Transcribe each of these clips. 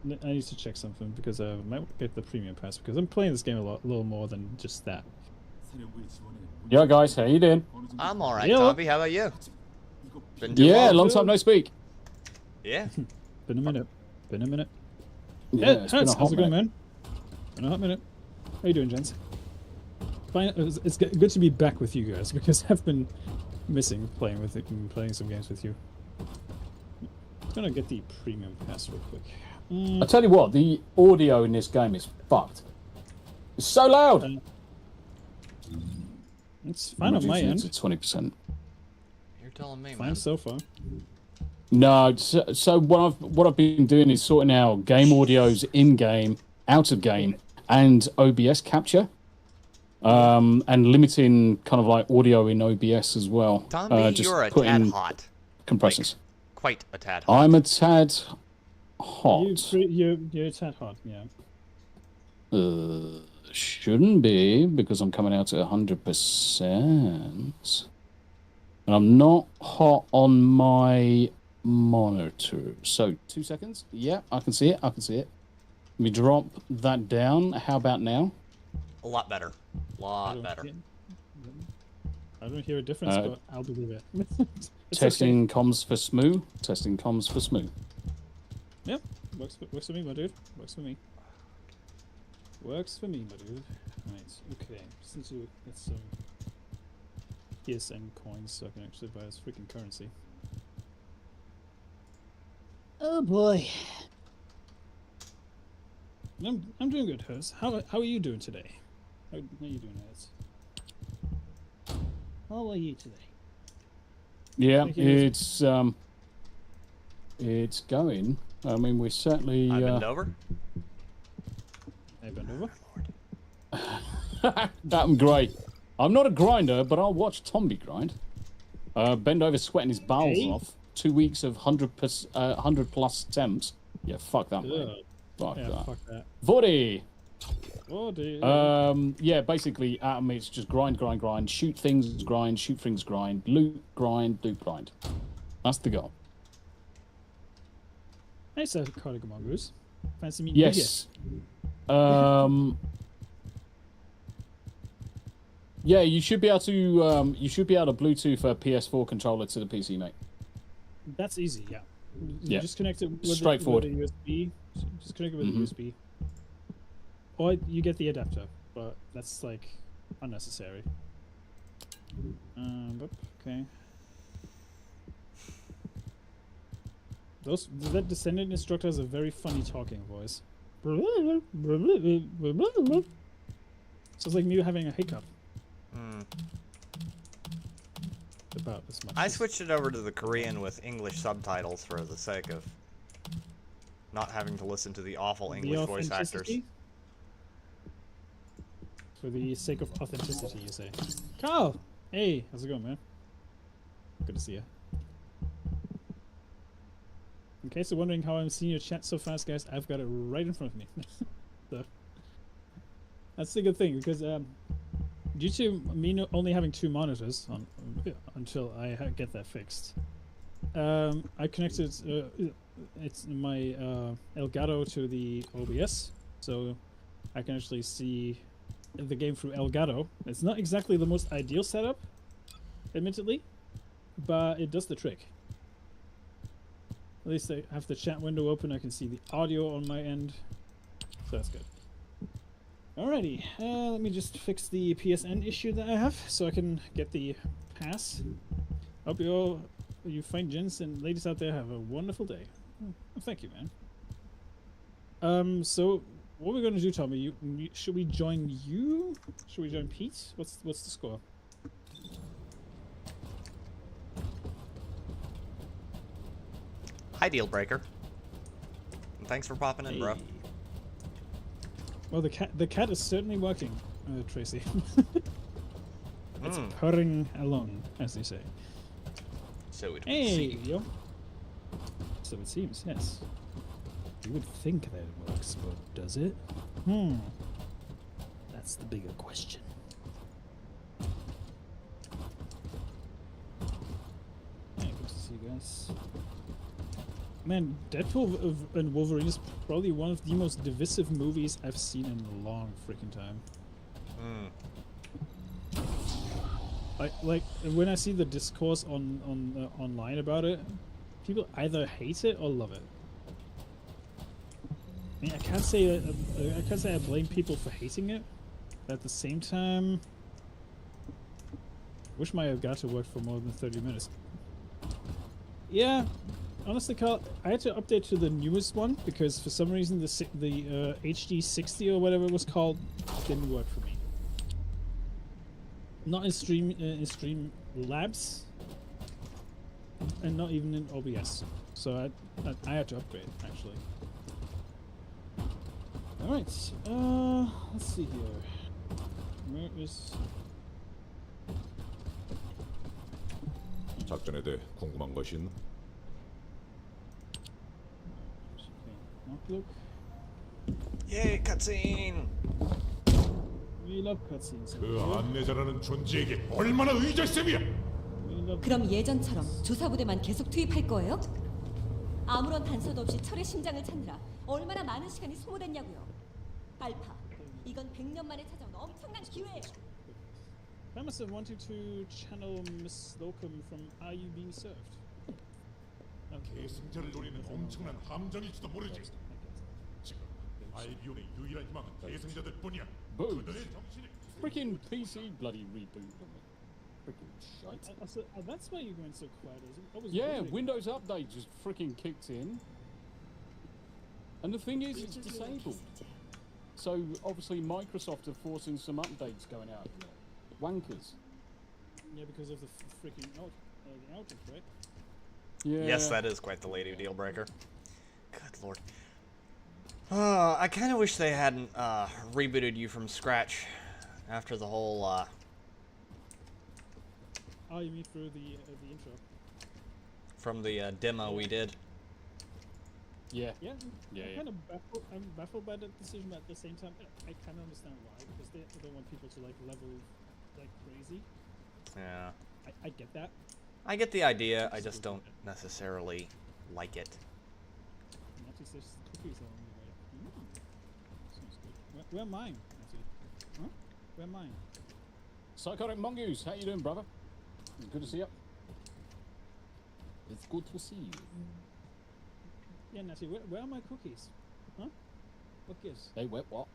I need to check something because I might get the premium pass because I'm playing this game a little more than just that. Yo, guys, how you doing? I'm all right, Yeah. Tommy. How about you? Been too Yeah, long? long time no speak. Yeah. Been a minute. Been a minute. Yeah, Hey, it's been a hot how's it going, minute. man? Been a hot minute. How you doing, gents? Fine. It's good to be back with you guys because I've been missing playing some games with you. I'm gonna get the premium pass real quick. I tell you what, the audio in this game is fucked. It's so loud. It's fine on my end. It's 20%. You're telling me, Fine man. so far. No, so what I've been doing is sorting out game audios in game, out of game, and OBS capture, and limiting kind of like audio in OBS as well. Tommy, just you're a putting tad hot. compressors. Like, quite a tad hot. I'm a tad hot. You're a tad hot, yeah. Shouldn't be, because I'm coming out at 100%. And I'm not hot on my monitor. So, 2 seconds. Yeah, I can see it. I can see it. Let me drop that down. How about now? A lot better. Lot better. I don't hear a difference, but I'll believe it. Testing comms for smooth. Testing comms for smooth. Yep, works for me, my dude. Works for me. Works for me, my dude. Right, okay. Just need to get some PSN coins so I can actually buy this freaking currency. Oh boy. I'm doing good, Hers. How are you doing today? How are you doing, Hers? How are you today? Yeah, it's going. I mean, we're certainly. I bend over. Hey, bend over. I'm great. I'm not a grinder, but I'll watch Tomby grind. Bend over, sweating his bowels off. 2 weeks of 100 plus attempts. Yeah, fuck that, man. Fuck that. Vody. Yeah, basically, out of me, it's just grind. Shoot things, grind. Shoot things, grind. Loot, grind. That's the goal. Hey, Sir Cardigan Mongoose. Fancy meeting Yes. Yeah, you should be able to. You should be able to Bluetooth a PS4 controller to the PC, mate. That's easy. Yeah. Yeah. Just connect it with Straightforward. with a USB. Just connect it with a USB. Or you get the adapter, but that's like unnecessary. Okay. That Descendent instructor has a very funny talking voice. Sounds like me having a hiccup. About this much. I switched it over to the Korean with English subtitles for the sake of not having to listen to the awful English voice actors. For the sake of authenticity, you say. Carl! Hey, how's it going, man? Good to see you. In case you're wondering how I'm seeing your chat so fast, guys, I've got it right in front of me. So, that's the good thing, because due to me only having 2 monitors until I get that fixed, I connected it's my Elgato to the OBS, so I can actually see the game through Elgato. It's not exactly the most ideal setup, admittedly, but it does the trick. At least I have the chat window open, I can see the audio on my end, so that's good. Alrighty, let me just fix the PSN issue that I have so I can get the pass. Hope you fine gents and ladies out there have a wonderful day. Oh, thank you, man. So what we're gonna do, Tommy? Should we join you? Should we join Pete? What's the score? Hi, Deal Breaker. And thanks for popping in, bro. Well, the cat is certainly working, Tracy. It's purring along, as they say. So it would Hey, seem. yo. So it seems, yes. You would think that it works, but does it? That's the bigger question. Hey, good to see you guys. Man, Deadpool and Wolverine is probably one of the most divisive movies I've seen in a long freaking time. Like when I see the discourse on online about it, people either hate it or love it. I mean, I can't say I blame people for hating it, but at the same time, wish my got to work for more than 30 minutes. Yeah, honestly, Carl, I had to update to the newest one because for some reason the HD 60 or whatever it was called didn't work for me. Not in Stream Labs, and not even in OBS. So I had to upgrade actually. All right, let's see here. Where is? 작전에 대해 궁금한 것이 있나? Look, Yay, cutscene! we love cutscenes. 그 안내자라는 존재에게 얼마나 의절셈이야! We love 그럼 예전처럼 조사부대만 계속 투입할 거예요? 아무런 단서도 없이 철의 심장을 찾느라 얼마나 많은 시간이 소모됐냐고요. 알파, 이건 100년 만에 찾아온 엄청난 기회예요. Premise of wanting to channel Miss Slocum from Are You Being Served? 계승자를 노리는 엄청난 함정일지도 모르지. 지금 알비온의 유일한 희망은 계승자들뿐이야. Boom. 그들의 정신이 Freaking PC bloody reboot. Freaking shite. That's why you're going so quiet. I was Yeah, wondering. Windows Update just freaking kicked in. And the thing is, it's disabled. So obviously Microsoft are forcing some updates going out. Wankers. Yeah, because of the freaking the outage, right? Yeah. Yes, that is quite the lady deal breaker. Good lord. I kind of wish they hadn't rebooted you from scratch after the whole. Oh, you mean through the intro? From the demo we did. Yeah. Yeah. Yeah, yeah. I'm baffled by that decision, but at the same time, I kind of understand why, because they don't want people to like level like crazy. Yeah. I get that. I get the idea, I just don't necessarily like it. Matthew says cookies are on the way. Sounds good. Where mine, Matthew? Huh? Where mine? Psychotic Mongoose, how you doing, brother? It's good to see you. It's good to see you. Yeah, Natty, where are my cookies? Huh? What gives? Hey, what?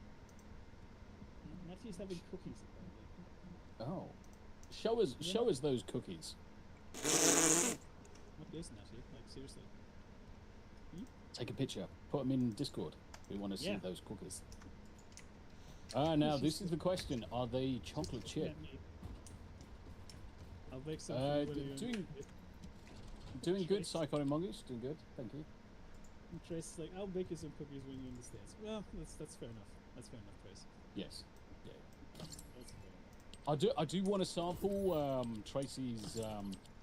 Natty's having cookies. Oh. Show us those cookies. What gives, Natty? Like, seriously? Take a picture. Put them in Discord. We want to see Yeah. those cookies. Now this is the question. Are they chocolate chip? I'll make some Doing good, Psychotic Mongoose. Doing good. Thank you. Trace like, I'll bake you some cookies when you're in the States. Well, that's fair enough. That's fair enough, Trace. Yes. Yeah. That's fair enough. I do want to sample Tracy's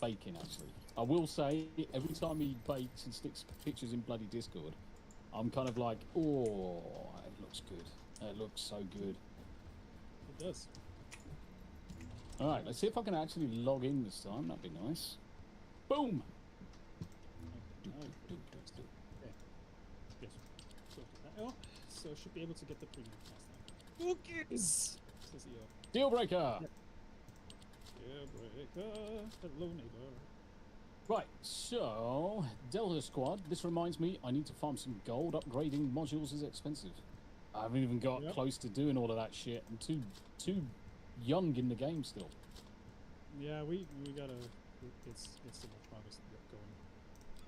baking. Actually, I will say every time he bakes and sticks pictures in bloody Discord, I'm kind of like, oh, it looks good. It looks so good. It does. All right, let's see if I can actually log in this time. That'd be nice. Boom. Okay. Yes. So should be able to get the premium class now. Cookies. Says he. Deal breaker. Jailbreaker. Hello, neighbor. Right, so Delta Squad. This reminds me, I need to farm some gold. Upgrading modules is expensive. I haven't even got close to doing all of that shit. I'm too young in the game still. Yeah, we gotta. It's still progress going.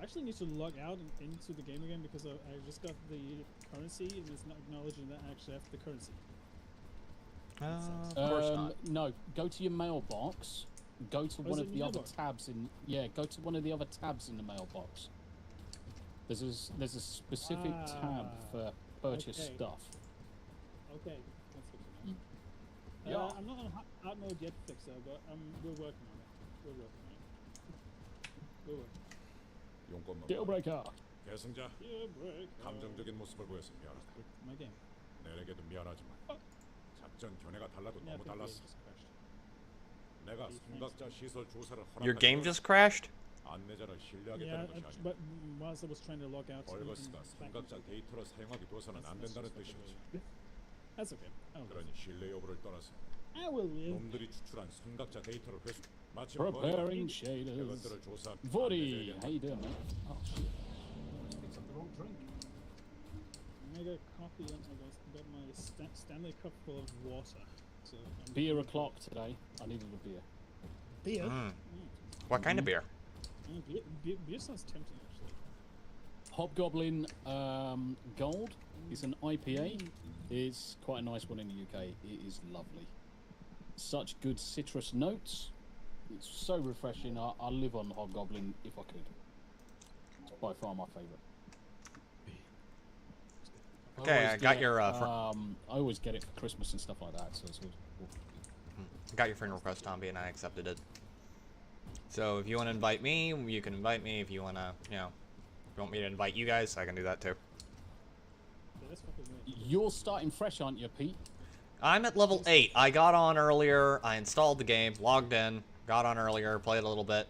I actually need to log out and into the game again because I just got the currency and it's not acknowledging that I actually have the currency. Of course not. No, go to your mailbox. Go to one it of in the the other mailbox? tabs in. Yeah, go to one of the other tabs in the mailbox. There's a specific tab for purchase okay. stuff. Okay, that's good to know. Yeah. I'm not on hard mode yet, Fixer, but we're working on it. We're working on it. We're working. 용건만 Deal breaker. 계승자 Jailbreaker. 감정적인 모습을 보여서 미안하다. My game. 내게도 미안하지만 작전 견해가 달라도 Yeah, 너무 but 달랐어. just crashed. 내가 삼각자 시설 조사를 Your 허락하지 game 않았어. just crashed? 안내자를 신뢰하겠다는 Yeah, 것이 아니야. but whilst I was trying to log out, 벌거스가 back 삼각자 into- 데이터로 사용하게 둬서는 안 된다는 뜻이지. That's okay. I'll live. 그러니 신뢰 여부를 떠나서 I will live. 놈들이 추출한 삼각자 데이터를 회수. 마침 Preparing 거기가 shaders. 그것들을 조사. Vorty, how you doing, man? Oh shit. Picked up the wrong drink. I got coffee and I got my Stanley cup full of water. So I'm Beer o'clock today. I needed a beer. beer. Mm. What kind of beer? Beer sounds tempting actually. Hobgoblin Gold. It's an IPA. It's quite a nice one in the UK. It is lovely. Such good citrus notes. It's so refreshing. I live on Hobgoblin if I could. It's by far my favourite. Okay, I got your I always get it for Christmas and stuff like that. So it's good. got your friend request, Tomby, and I accepted it. So if you want to invite me, you can invite me. If you want to, if you want me to invite you guys, I can do that too. Yeah, that's fucking weird. You're starting fresh, aren't you, Pete? I'm at level 8. I got on earlier. I installed the game, logged in, got on earlier, played a little bit.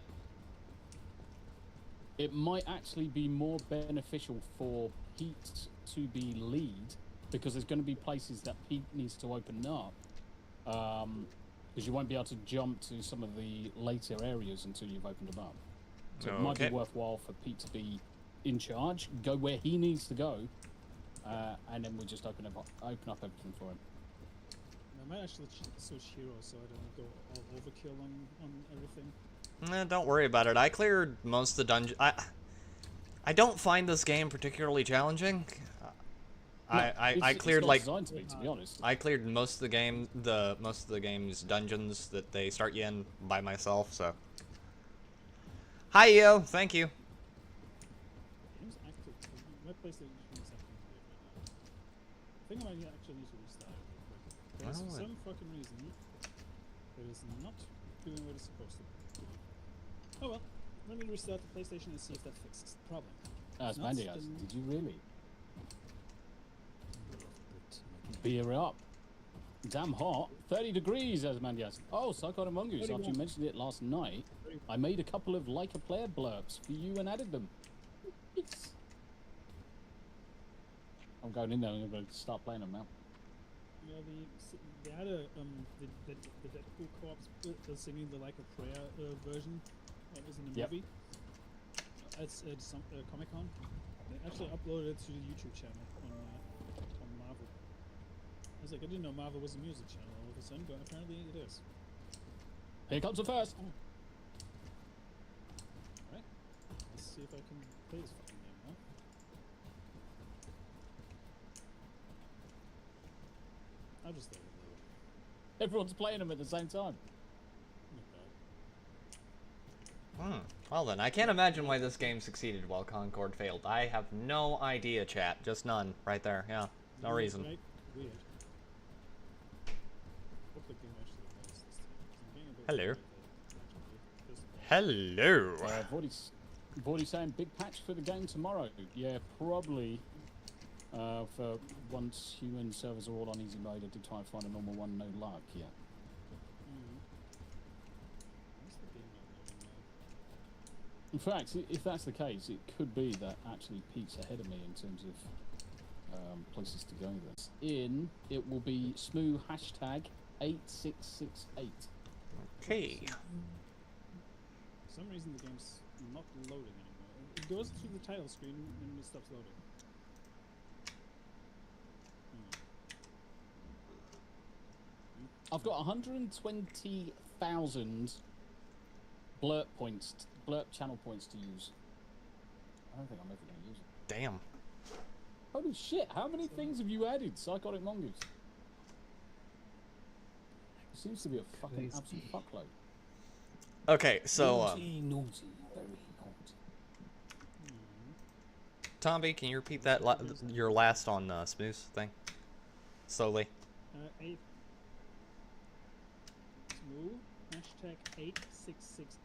It might actually be more beneficial for Pete to be lead because there's going to be places that Pete needs to open up because you won't be able to jump to some of the later areas until you've opened them up. So it might be worthwhile for Pete to be in charge, go where he needs to go, and then we'll just open up everything for him. I might actually switch heroes so I don't go all overkill on everything. Don't worry about it. I cleared most of the dungeon. I don't find this game particularly challenging. I cleared like designed to be honest. I cleared most of the game's dungeons that they start you in by myself. So, hi yo, thank you. Game's active. My PlayStation is active right now. I think I might actually need to restart it real quick. Because for some fucking reason, it is not doing what it's supposed to do. Oh well, let me restart the PlayStation and see if that fixes the problem. That's It's not Mandy, still- did you really? Beer up. Damn hot. 30 degrees, as Mandias. Oh, Psychotic Mongoose, after you mentioned it last night, I made a couple of Like a Player blurbs for you and added them. Yes. I'm going in there and I'm going to start playing them now. Yeah, they had a the Deadpool co-op singing the Like a Prayer version. That was in the Yep. movie. It's some Comic-Con. They actually uploaded it to the YouTube channel on Marvel. I was like, I didn't know Marvel was a music channel all of a sudden, but apparently it is. Here comes the first. Alright, let's see if I can play this fucking game now. I'll just let it load. Everyone's playing them at the same time. Well then, I can't imagine why this game succeeded while Concord failed. I have no idea, chat. Just none. Right there. Yeah. No reason. Right? Weird. Hope the game actually plays this time. I'm getting a bit Hello. worried that it actually- Hello. Vorty's saying big patch for the game tomorrow. Yeah, probably. For once human servers are all on easy mode, I did try and find a normal one, no luck. Yeah. What's the game not loading now? In fact, if that's the case, it could be that actually Pete's ahead of me in terms of places to go. This it will be Smoo hashtag 8668. Okay. For some reason the game's not loading anymore. It goes to the title screen and it stops loading. I've got 120,000 blurb channel points to use. I don't think I'm ever going to use it. Damn. Holy shit! How many things have you added, Psychotic Mongoose? Seems to be a fucking absolute fuckload. Okay, so Naughty, naughty, very naughty. Tomby, can you repeat that your last on Smooth thing? Slowly. 8 Smoo hashtag 8668.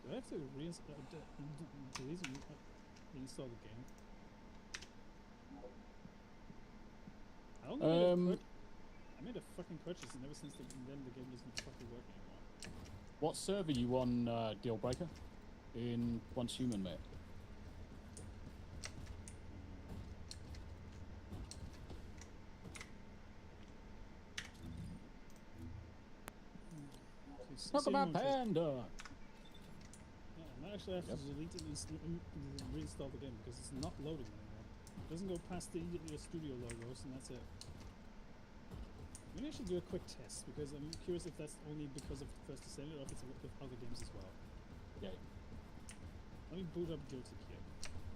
Do I have to reinstall the game? I don't know. I made a fucking purchase, and ever since then the game doesn't fucking work anymore. What server you on, Dealbreaker? In Once Human, mate. Talk about Panda! Yeah, I might actually have to delete it and reinstall the game because it's not loading anymore. It doesn't go past the studio logos, and that's it. Maybe I should do a quick test because I'm curious if that's only because of First Descendant or if it's with other games as well. Yeah. Let me boot up Guilty Gear.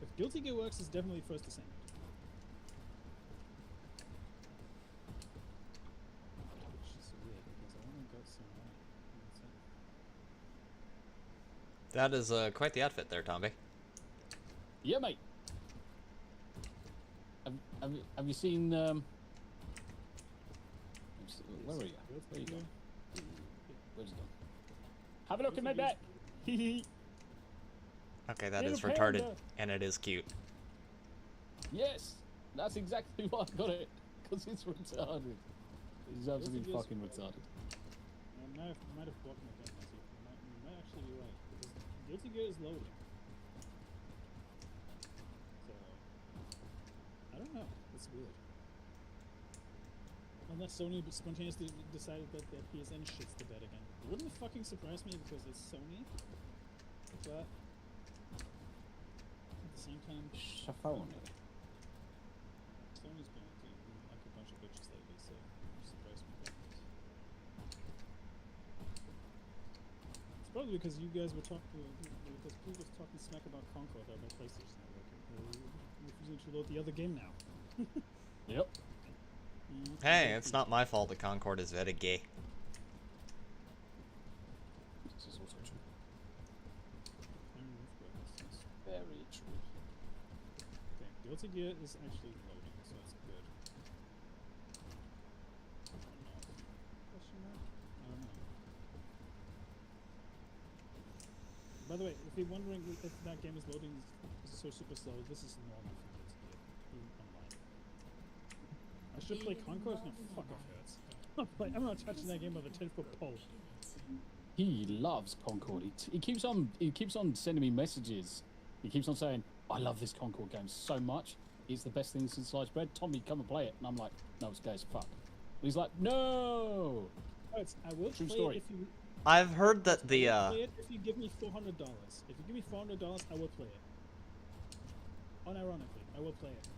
If Guilty Gear works, it's definitely First Descendant. Which is weird because I only got some. That is quite the outfit there, Tomby. Yeah, mate. Have you seen? Where are you? Where you going? Where's he gone? Have a look at my back. Okay, that Little is retarded, panda. and it is cute. Yes, that's exactly why I got it. Because it's retarded. It's absolutely fucking retarded. I might have blocked my game myself. You might actually be right. Because Guilty Gear is loading. So, I don't know. It's weird. Unless Sony spontaneously decided that their PSN shits the bed again. It wouldn't fucking surprise me because it's Sony. But, at the same time, Shafoni. Sony's been acting like a bunch of bitches lately, so it surprised me quite a bit. It's probably because you guys were talking, because people were talking smack about Concord about PlayStation Network. We're refusing to load the other game now. Yep. Hey, it's not my fault that Concord is very gay. This is also true. Very true. Okay, Guilty Gear is actually loading, so that's good. Question mark? I don't know. By the way, if you're wondering if that game is loading so super slow, this is normal for Guilty Gear in online. I should play Concord? No, fuck off, hurts. I'm not touching that game with a 10-foot pole. He loves Concord. He keeps on sending me messages. He keeps on saying, "I love this Concord game so much. It's the best thing since sliced bread. Tommy, come and play it." And I'm like, "No, it's gay as fuck." And he's like, "No." Hurts, I will True play story. it if you. I've heard that the I will play it if you give me $400. If you give me $400, I will play it. Unironically, I will play it.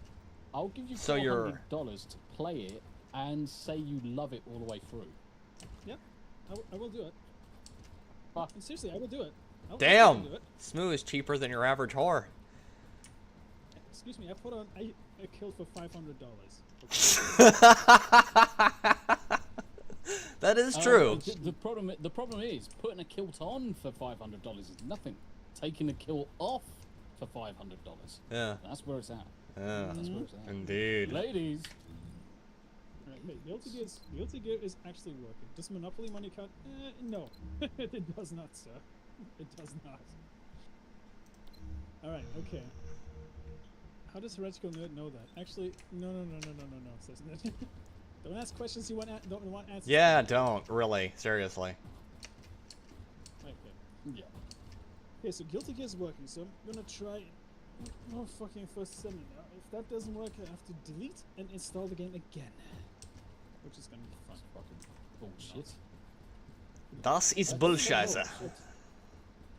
I'll give you So you're- $400 to play it and say you love it all the way through. Yep, I will do it. Fuck. And seriously, I will do it. I'll damn do it. Smooth is cheaper than your average whore. Excuse me, I killed for $500. That is true. The problem is putting a kilt on for $500 is nothing. Taking a kilt off for $500. Yeah. That's where it's at. Yeah. That's where it's at. Indeed. Ladies. Alright, wait, Guilty Gear is actually working. Does Monopoly money count? No. It does not, sir. It does not. Alright, okay. How does Heretical Nerd know that? Actually, no, says Nerd. Don't ask questions you don't want answers. Yeah, don't really. Seriously. Okay. Yeah. Okay, so Guilty Gear is working, so I'm gonna try. Oh, fucking First Descendant now. If that doesn't work, I have to delete and install the game again. Which is gonna be fun. Fucking bullshit. Das ist Bullscheiße.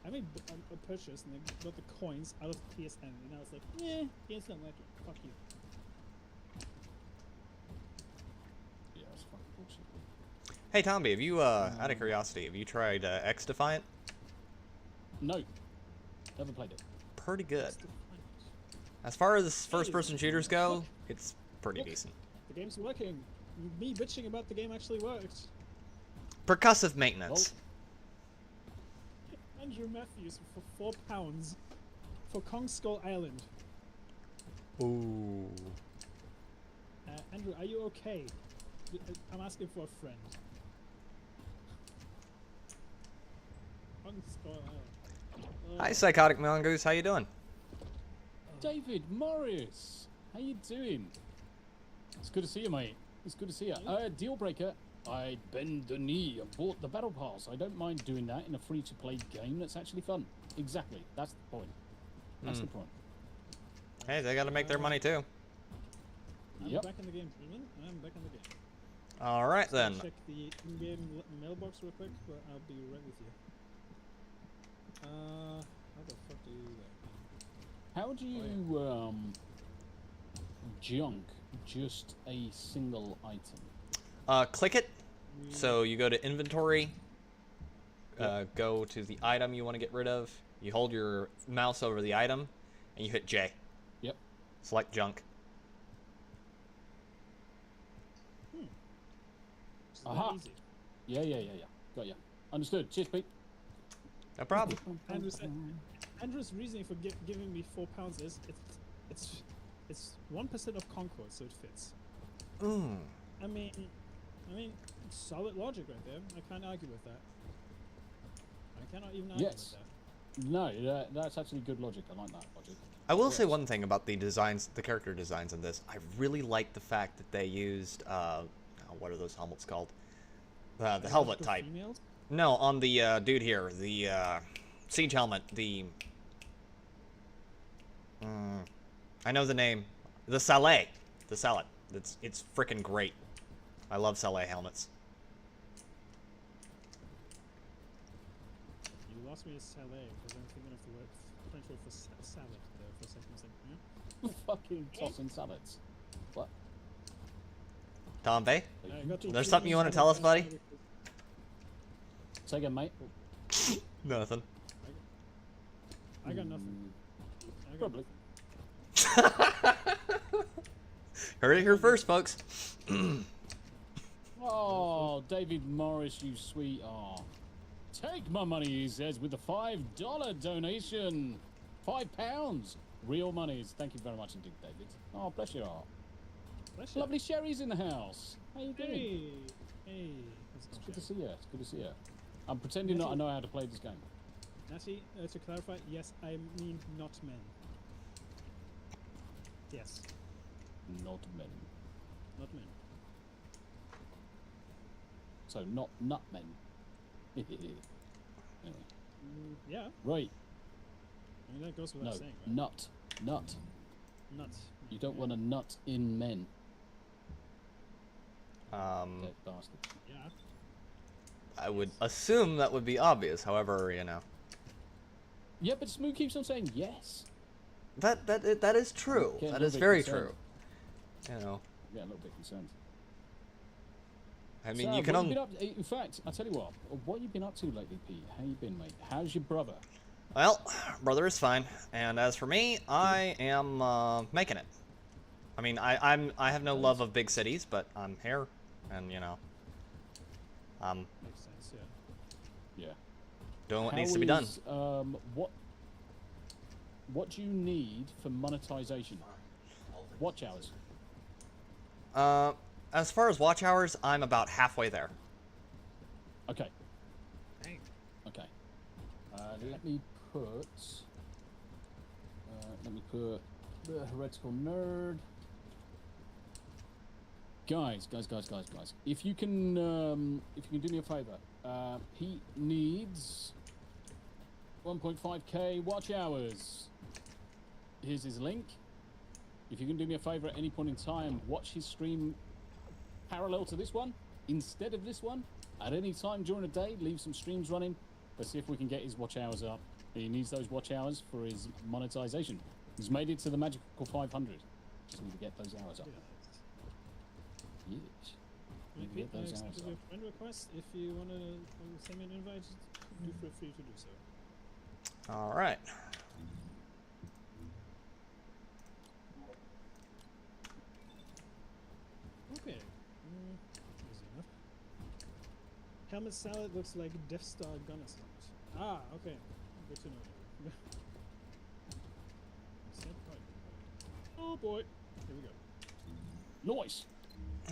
I made a purchase and I got the coins out of PSN, and I was like, yeah, game's not working. Fuck you. Yeah, that's fucking bullshit. Hey, Tomby, have you, out of curiosity, have you tried X Defiant? No. Never played it. Pretty good. As far as first-person shooters go, it's pretty decent. The game's working. Me bitching about the game actually worked. Percussive maintenance. Andrew Matthews for £4 for Kong Skull Island. Ooh. Andrew, are you okay? I'm asking for a friend. Kong Skull Island. Hi, Psychotic Mongoose. How you doing? David Morris, how you doing? It's good to see you, mate. It's good to see you. Deal breaker. I bend the knee and bought the battle pass. I don't mind doing that in a free-to-play game that's actually fun. Exactly. That's the point. That's the point. Hey, they gotta make their money too. I'm Yep. back in the game, gentlemen. I'm back in the game. All right then. Check the in-game mailbox real quick, but I'll be right with you. How the fuck do you do that? How do you junk just a single item? Click it. So you go to inventory. Go to the item you want to get rid of. You hold your mouse over the item, and you hit J. Yep. Select junk. It's Aha. that easy. Yeah. Got ya. Understood. Cheers, Pete. No problem. Andrew's reasoning for giving me £4 is it's 1% of Concord, so it fits. I mean, solid logic right there. I can't argue with that. I cannot even argue with that. No, that's actually good logic. I like that logic. I will say one thing about the designs, the character designs in this. I really like the fact that they used, what are those helmets called? The helmet type. Females? No, on the dude here, the siege helmet. I know the name. The Saleh. The Saleh. It's freaking great. I love Saleh helmets. You lost me at Saleh because I'm thinking of the word French word for salad there for a second. I was like, yeah. Fucking tossing salads. What? Tom Bay? I got to There's something you want to tell us, buddy? Say again, mate. Nothing. I got nothing. I got Probably. Heard it here first, folks. Oh, David Morris, you sweetheart. Take my money, he says, with a $5 donation. £5. Real monies. Thank you very much indeed, David. Oh, bless your heart. Bless you. Lovely Sherry's in the house. How you doing? Hey. It's good to see you. It's good to see you. I'm pretending not to know how to play this game. Natty, to clarify, yes, I mean not men. Yes, Not men. not men. So, not nut men. Anyway. Yeah, Right. I mean that goes without No. saying, right? Nut. Nuts. You don't want a nut in men. Um, Dead bastard. Yeah. I would assume that would be obvious. However, you know, Yeah, but Smoo keeps on saying yes. that is true. Getting a That little is bit very concerned. true. You know, Yeah, a little bit concerned. I mean, So, you can what you only. been up, in fact, I'll tell you what you been up to lately, Pete? How you been, mate? How's your brother? Well, brother is fine, and as for me, I am making it. I mean, I have no love of big cities, but I'm here, and you know, Makes sense, yeah. Yeah. doing what How needs to be done. is, what do you need for monetization? Watch hours. As far as watch hours, I'm about halfway there. Okay. Dang. Okay. Let me put. The heretical nerd. Guys. If you can do me a favor, Pete needs 1.5k watch hours. Here's his link. If you can do me a favor at any point in time, watch his stream parallel to this one, instead of this one, at any time during the day, leave some streams running. Let's see if we can get his watch hours up. He needs those watch hours for his monetization. He's made it to the magical 500. Just need to get those hours up. Yes. Need to get those hours Accept up. your friend request. If you want to send me an invite, do feel free to do so. All right. Okay. Easy enough. Helmet salad looks like Death Star gun assault. Ah, okay. Good to know. Set point. Oh boy. Here we go. Nice.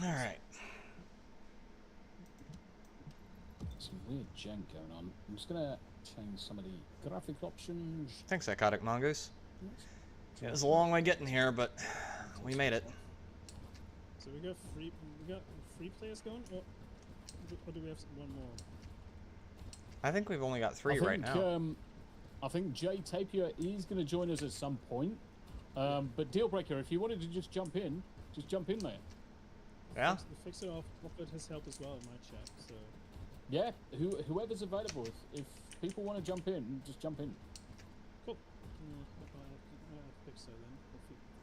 All right. Some weird jank going on. I'm just gonna change some of the graphic options. Thanks, Psychotic Mongoose. It was a long way getting here, but we made it. So we got three players going, or do we have one more? I think we've only got 3 right now. I think Jay Tapia is going to join us at some point. But Dealbreaker, if you wanted to just jump in, mate. Yeah? The Fixer offered his help as well in my chat, so... Yeah, whoever's available. If people want to jump in, just jump in. Cool. Fixer then.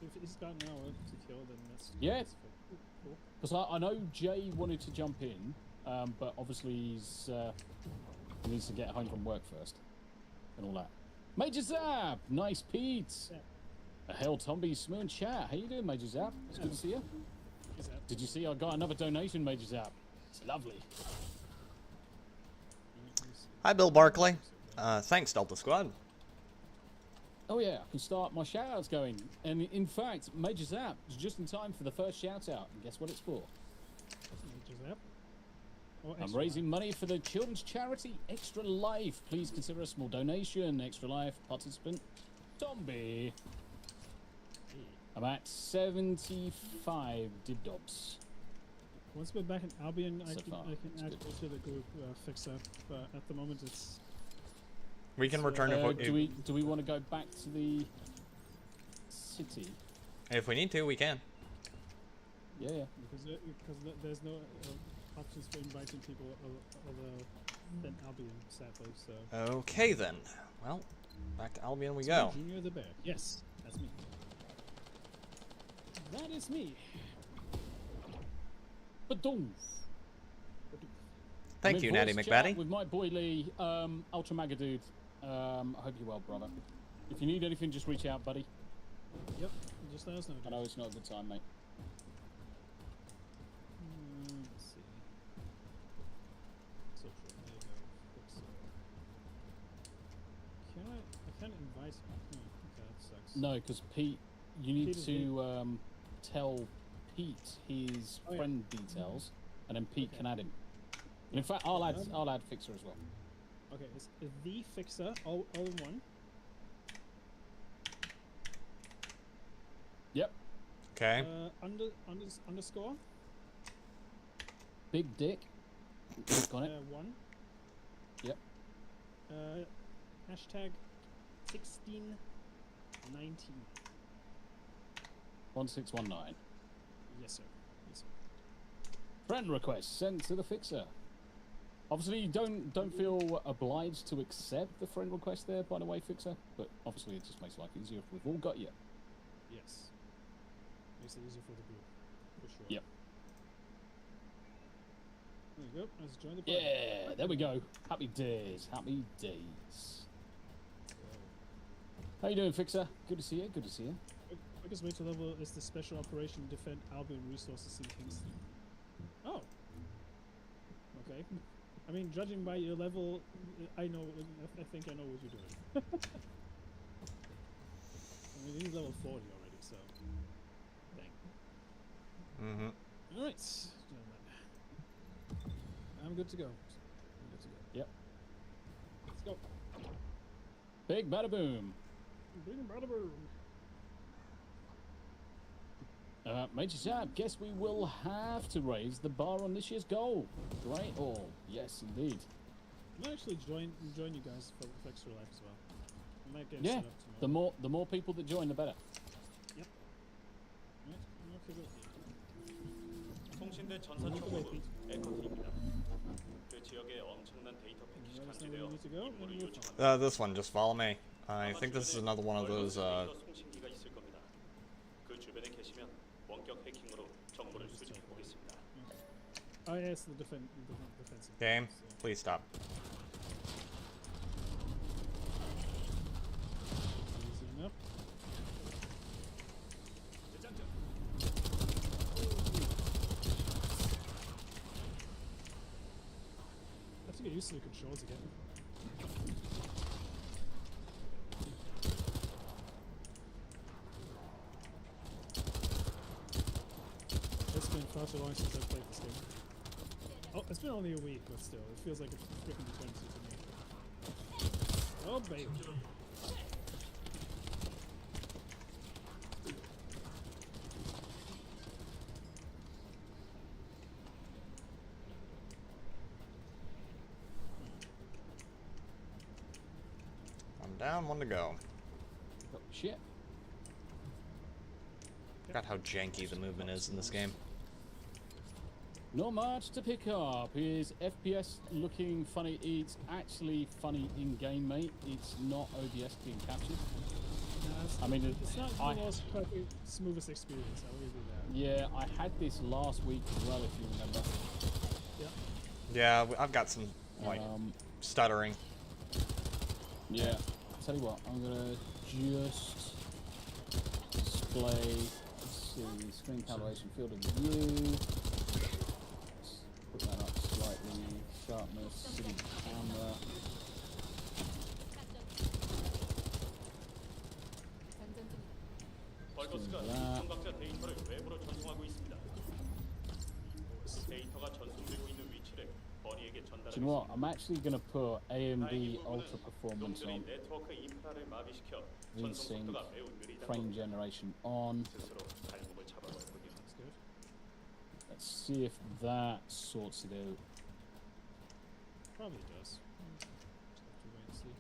If he's got an hour to kill, then that's... Yeah. That's cool. Because I know Jay wanted to jump in, but obviously he needs to get home from work first. And all that. Major Zap! Nice Pete! Yeah. Hell Tomby Smoon Chat. How you doing, Major Zap? It's good to see you. Did you see I got another donation, Major Zap? It's lovely. Hi, Bill Barkley. Thanks, Delta Squad. Oh yeah, I can start my shout-outs going. And in fact, Major Zap is just in time for the first shout-out. And guess what it's for? Major Zap? I'm raising money for the children's charity Extra Life. Please consider a small donation. Extra Life participant Tomby. I'm at 75 dibdobs. Once we're back in Albion, I So can far, add it's you good. to the group Fixer, but at the moment it's... We can return do we want to go back to the city? if we need to, we can. Yeah. Because there's no options for inviting people other than Albion, sadly, so... Okay, then. Well, back to Albion we go. Junior the Bear. Yes, that's me. That is me. Badoof. Thank you, Natty voice chat McBatty. with my boy Lee, Ultra Maga Dude. I hope you're well, brother. If you need anything, just reach out, buddy. Yep, just let us know. I know it's not a good time, mate. Let's see. Social media. I can't invite him. Okay, that sucks. No, because Pete, you need Pete is to tell Pete his friend details, and then Pete can add him. And in fact, I'll add Fixer as well. Okay, it's the Fixer, all in one. Yep. Okay. Underscore. Big Dick. Click on it. 1. Yep. Hashtag 1619. 1619. Yes, sir. Yes, sir. Friend request sent to the Fixer. Obviously, you don't feel obliged to accept the friend request there, by the way, Fixer. But obviously, it just makes life easier if we've all got you. Yes. Makes it easier for the group, for sure. Yep. There you go. Let's join the party. Yeah, there we go. Happy days. Happy days. How you doing, Fixer? Good to see you. Good to see you. Quickest way to level is the Special Operation Defend Albion Resources in Kingston. Oh. Okay. I mean, judging by your level, I think I know what you're doing. I mean, he's level 40 already, so... Dang. Mm-hmm. Alright, gentlemen. I'm good to go. Yep. Let's go. Big bada boom. Bring bada boom. Major Zab, guess we will have to raise the bar on this year's goal. Right? Oh, yes, indeed. I might actually join you guys for Extra Life as well. I might get Yeah, set up tomorrow. the more people that join, the better. Yep. Right, okay, good. 통신대 전사 총무부 에코티입니다. 그 지역에 엄청난 데이터 패키지 탐지되어 임무를 요청합니다. This one, just follow me. I think this is another one of those, 송신기가 있을 겁니다. 그 주변에 계시면 원격 해킹으로 정보를 수집해 보겠습니다. Oh, yes, the defensive. Game, So, please stop. easy enough. I have to get used to the controls again. It's been far too long since I've played this game. Oh, it's been only a week, but still, it feels like a freaking eternity to me. Oh, baby. down, one to go. Oh, shit. Forgot how janky the movement is in this game. Not much to pick up. Is FPS looking funny? It's actually funny in game, mate. It's not OBS being captured. No, I mean, it's not the most perfect, smoothest experience. I'll give you that. yeah, I had this last week as well, if you remember. Yeah, I've got some like stuttering. Yeah. Tell you what, I'm gonna just display. Let's see, screen calibration, field of view. Put that up slightly. Sharpness, city camera. 벌거스가 전각자 데이터를 외부로 전송하고 있습니다. 데이터가 전송되고 있는 위치를 버니에게 Do 전달하겠습니다. you know what? I'm actually gonna put AMD Ultra Performance 놈들이 on. 네트워크 인프라를 마비시켜 전송 VSync, 속도가 매우 느리다고 frame generation on. 스스로 발목을 잡아버렸군요. That's good. Let's see if that sorts it out. Probably does. Just have to wait and see.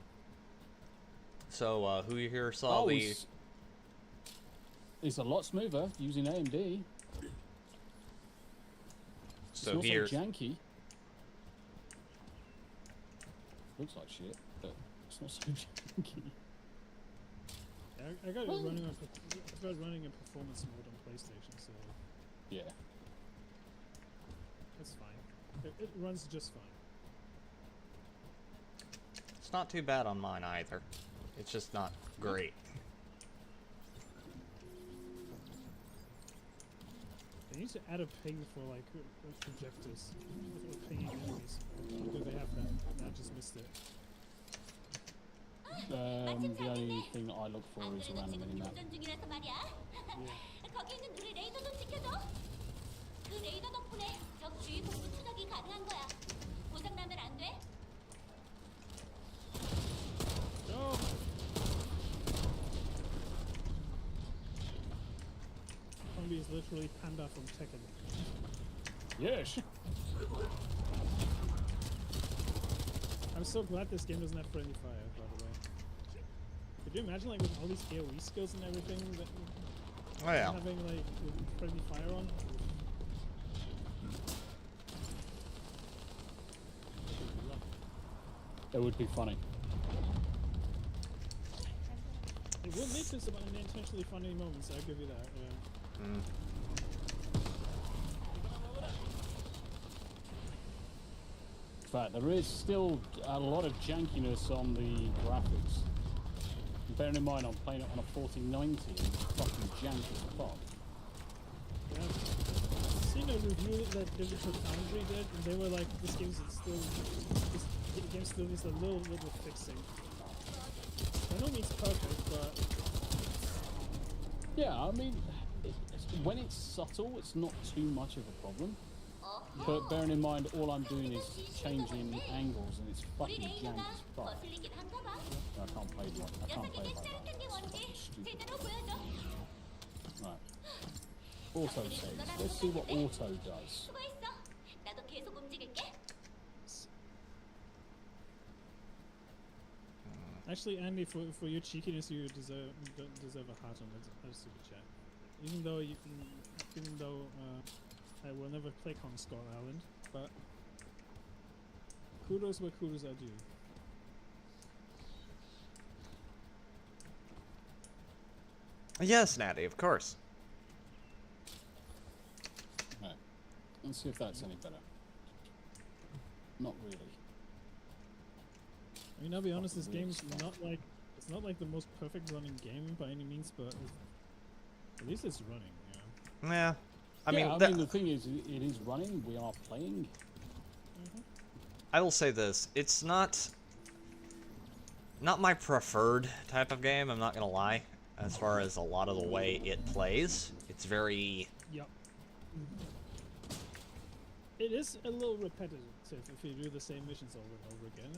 So, who here saw the... It's a lot smoother using AMD. It's So not here... so janky. Looks like shit, but it's not so janky. Yeah, I got it running on. I've got it running in performance mode on PlayStation, so Yeah. that's fine. It runs just fine. It's not too bad on mine either. It's just not great. They need to add a ping for like projectors or pinging enemies. Do they have that? I just missed it. The only thing that I look for is around the minimap. 교전 중이라서 말이야. 거기 있는 둘의 레이더 좀 지켜줘. 그 레이더 덕분에 적 주위 공부 추적이 가능한 거야. 고장 나면 안 돼. No. Zombie is literally Panda from Tekken. Yes. I'm so glad this game doesn't have friendly fire, by the way. Could you imagine, like, with all these AoE skills and everything, that Oh yeah. having like friendly fire on? It would be funny. It would make this about unintentionally funny moments. I'll give you that. Yeah. In fact, there is still a lot of jankiness on the graphics. Bearing in mind I'm playing it on a 4090, it's fucking janky as fuck. Yeah. I've seen a review that Digital Foundry did, and they were like, "This game's still, this game still needs a little fixing." By no means perfect, but Yeah, I mean, when it's subtle, it's not too much of a problem. But bearing in mind, all I'm doing is changing angles, and it's 우리 fucking janky 레이더가 as fuck. 거슬리긴 한가 봐. I can't play like I can't play 녀석에게 like 짜릿한 게 that. 뭔지 It's fucking stupid. 제대로 보여줘. Right. Auto saves. Let's see what auto does. 수고했어. 나도 계속 움직일게. actually, Andy, for your cheekiness, you deserve a heart on that super chat. Even though I will never click on Skull Island, but kudos where kudos are due. Yes, Natty, of course. Right. Let's see if that's any better. Not really. I mean, I'll be honest, this game's not like it's not like the most perfect running game by any means, but at least it's running. Yeah. Yeah. I Yeah, mean, the thing is, it is running. We are playing. I will say this: it's not my preferred type of game. I'm not gonna lie. As far as a lot of the way it plays, it's very... Yep. It is a little repetitive if you do the same missions over and over again.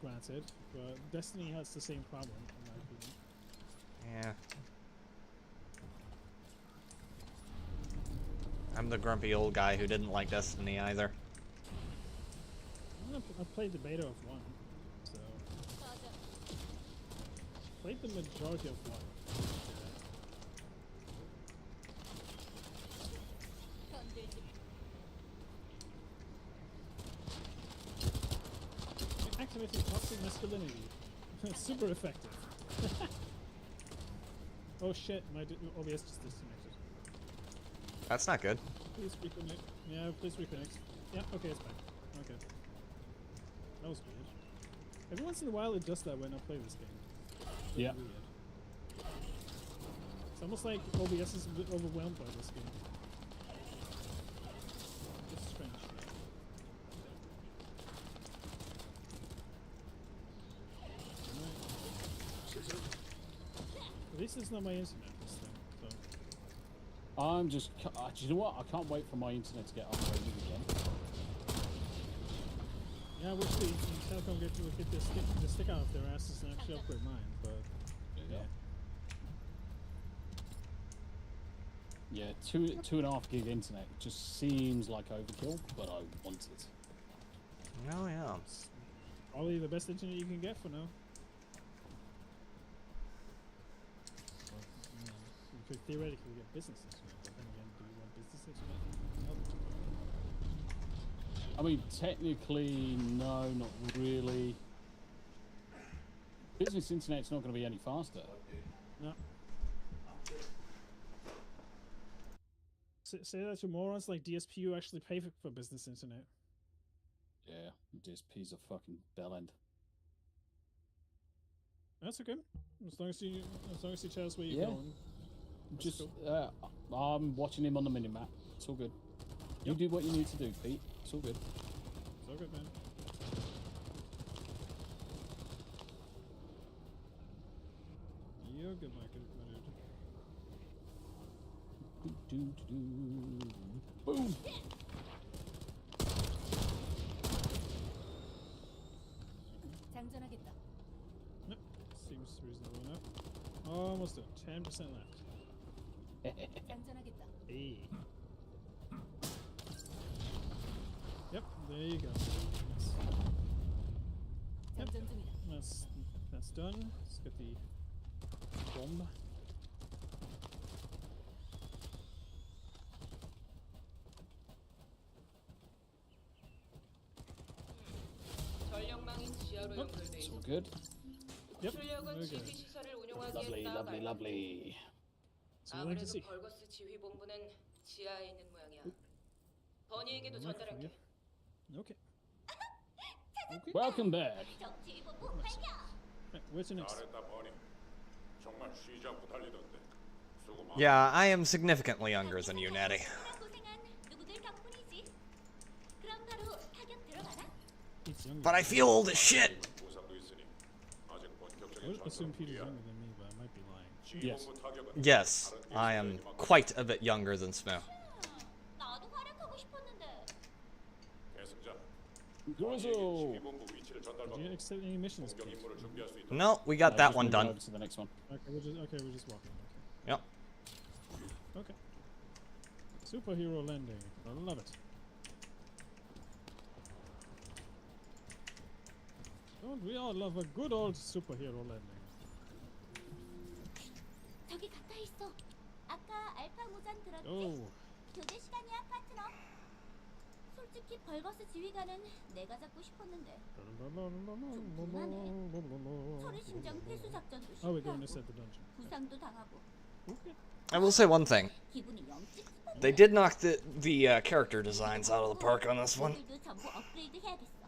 Granted, but Destiny has the same problem, in my opinion. Yeah. I'm the grumpy old guy who didn't like Destiny either. I played the beta of 1, so... played the majority of one. Activating toxic masculinity. Super effective. Oh shit, my OBS just disconnected. That's not good. Please reconnect. Yeah, please reconnect. Yeah, okay, it's back. Okay. That was weird. Every once in a while it does that when I play this game. It's Yeah. weird. It's almost like OBS is a bit overwhelmed by this game. It's strange. At least it's not my internet this time, so. I'm just. Do you know what? I can't wait for my internet to get upgraded again. Yeah, I wish the Telecom would get the stick out of their asses and actually upgrade mine, but yeah. Yeah, 2.5 gig internet just seems like overkill, but I want it. Oh yeah. It's probably the best internet you can get for now. You could theoretically get business internet, but then again, do you want business internet? No. I mean, technically, no, not really. Business internet's not going to be any faster. No. Say that to morons like DSP who actually pay for business internet. Yeah, DSP's a fucking bell end. That's okay. As long as you tell us where you're Yeah. going. That's Just, cool. I'm watching him on the minimap. It's all good. You do what you need to do, Pete. It's all good. It's all good, man. You're good, my dude. Boom! 장전하겠다. Nope. Seems reasonable enough. Almost done. 10% left. 장전하겠다. Hey. Yep, there you go. 장전 중이다. That's done. Let's get the bomb. 전력망인 지하로 연결돼 It's 있어. all good. Yep, 출력은 very 지휘 good. 시설을 운영하기에 Lovely, 딱 lovely, 알맞네. lovely. So we're going to 아무래도 see. 벌거스 지휘본부는 지하에 있는 모양이야. 버니에게도 Right for 전달할게. you. Okay. Okay. Welcome back. Right, where to next? 잘했다 버니. 정말 쉬지 않고 달리던데. 수고 많아. Yeah, I am significantly younger than you, Natty. He's younger. But I feel old as shit. 부상도 있으니 아직 I 본격적인 would assume Peter's 전투는 younger than me, but I might be lying. Yes. 지휘본부 타격은 Yes, I am quite a bit younger than Smo. 나도 활약하고 싶었는데. 계승자. Grizzle! 지휘본부 위치를 Did you 전달받고 accept any missions? 공격 Pete? 임무를 준비할 수 있도록. No, we got that Just one move done. over to the next one. Okay, we're just walking. Yep. Okay. Superhero landing. I love it. Don't we all love a good old superhero landing? 저기 가까이 있어. 아까 알파 무장 들었지? Oh, 교대 시간이야, 파트너. 솔직히 벌거스 지휘관은 내가 잡고 싶었는데 서리 심장 회수 작전도 oh, we're going to 실패하고 set the dungeon. 부상도 당하고 Okay. I will say one thing. 기분이 영 찝찝한데. They did knock the character designs out of the park on this one. 애들도 전부 업그레이드 해야겠어.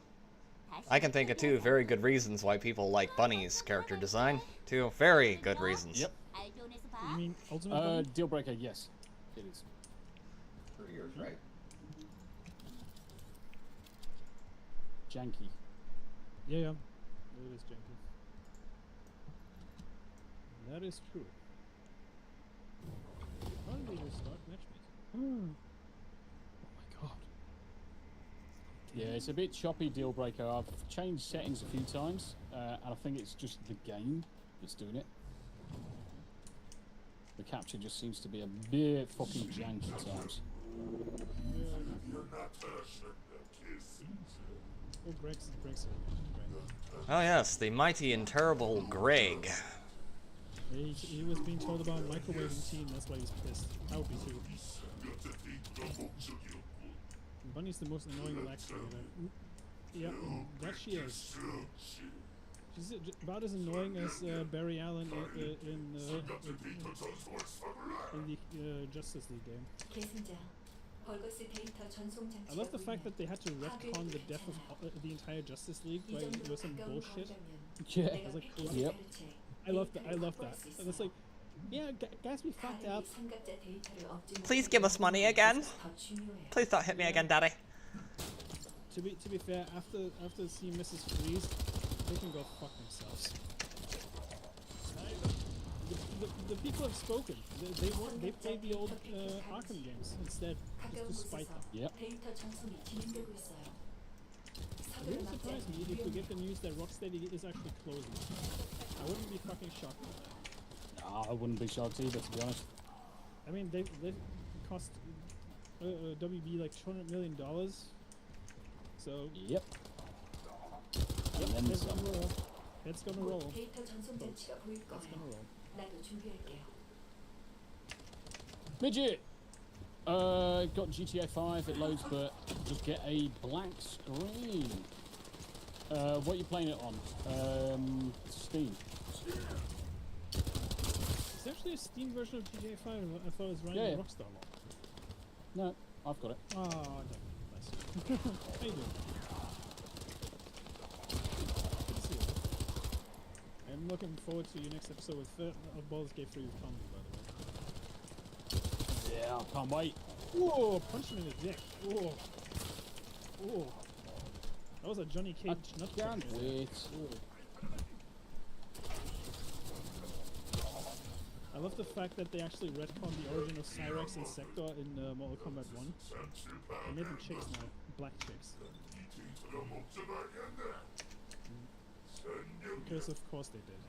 다시 I can think of two very good reasons why people like Bunny's character design. Two very good reasons. Yep. 알존에서 봐. You mean Ultimate Bunny? Deal breaker, yes. It is. Janky. Yeah. It is janky. That is true. How did we restart matchmaking? Oh my god. Yeah, it's a bit choppy, deal breaker. I've changed settings a few times, and I think it's just the game that's doing it. The capture just seems to be a bit fucking janky at times. Oh, Greg's here. Oh yes, the mighty and terrible Greg. He was being told about microwaving tea, and that's why he's pissed. I would be too. Bunny's the most annoying lecturer. Yeah, that she is. She's about as annoying as Barry Allen in the Justice League game. I love the fact that they had to retcon the death of the entire Justice League by with some bullshit. Yeah. I was like, Yep. I love that. I love that. And it's like, yeah, guys, we fucked up. Please give us money again. Please don't hit me again, Daddy. To be fair, after seeing Mrs. Freeze, they can go fuck themselves. The people have spoken. They played the old Arkham games instead, just to spite them. Yep. It wouldn't surprise me if we get the news that Rocksteady is actually closing. I wouldn't be fucking shocked. Nah, I wouldn't be shocked either, to be honest. I mean, they've cost WB like $200 million. So Yep. And then it's some. gonna roll. It's gonna roll. It's gonna roll. Midget! Got GTA 5, it loads, but just get a black screen. What are you playing it on? Steam. It's actually a Steam version of GTA 5. I thought it was running Yeah. Rockstar mod. No, I've got it. Oh, damn. Nice. How you doing? Good to see you. I'm looking forward to your next episode with of Baldur's Gate 3 with Tommy, by the way. Yeah, I can't wait. Whoa, punch him in the dick. Whoa. Whoa. That was a Johnny Cage nut punch. Can't wait. I love the fact that they actually retconned the origin of Cyrex and Sector in Mortal Kombat 1. They made them chicks now. Black chicks. Because of course they did.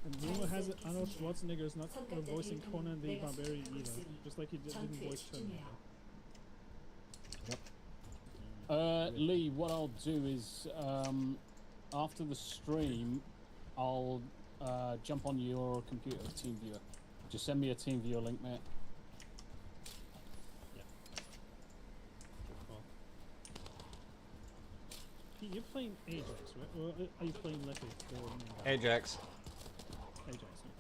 And rumor has it Arnold Schwarzenegger is not voicing Conan the Barbarian either. Just like he didn't voice Terminator. Lee, what I'll do is, after the stream, I'll jump on your computer with TeamViewer. Just send me a TeamViewer link, mate. Yeah. Well. You're playing Ajax, right? Or are you playing Leppy? Ajax. Ajax. Yeah.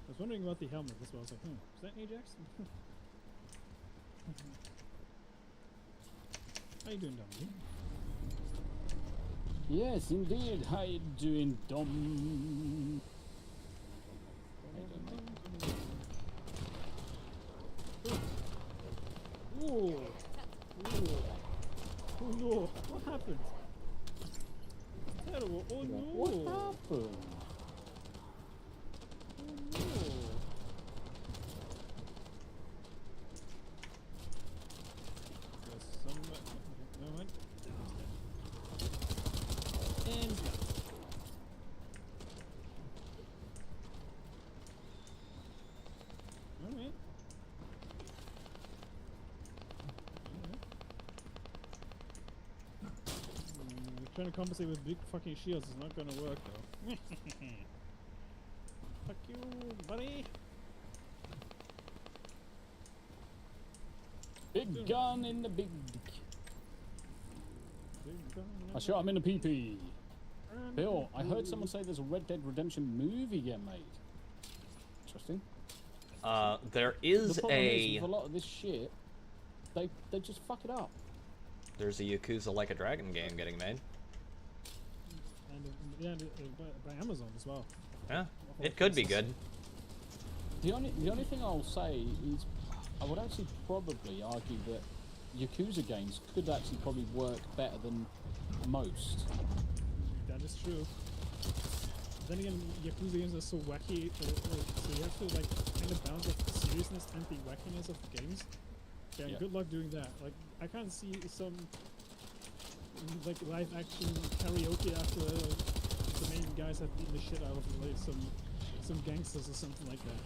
I was wondering about the helmet. That's why I was like, is that Ajax? How you doing, Dominic? Yes, indeed. How you doing, Dom? Ooh. Ooh. Oh no, what happened? Terrible. Oh no. What happened? Oh no. There's somewhere. No one. And yeah. Alright. Trying to compensate with big fucking shields is not gonna work though. Fuck you, buddy. Big gun in the big. I shot him in the PP. Bill, I heard someone say there's a Red Dead Redemption movie getting made. Interesting. There is the problem is, with a lot of this shit, they just fuck it up. There's a Yakuza Like a Dragon game getting made. And by Amazon as well. Yeah, it could be good. The only thing I'll say is, I would actually probably argue that Yakuza games could actually probably work better than most. That is true. Then again, Yakuza games are so wacky, so you have to like kind of balance the seriousness and the wackiness of the games. Yeah, Yeah. good luck doing that. Like, I can't see some like live action karaoke after the main guys have beaten the shit out of like some gangsters or something like that.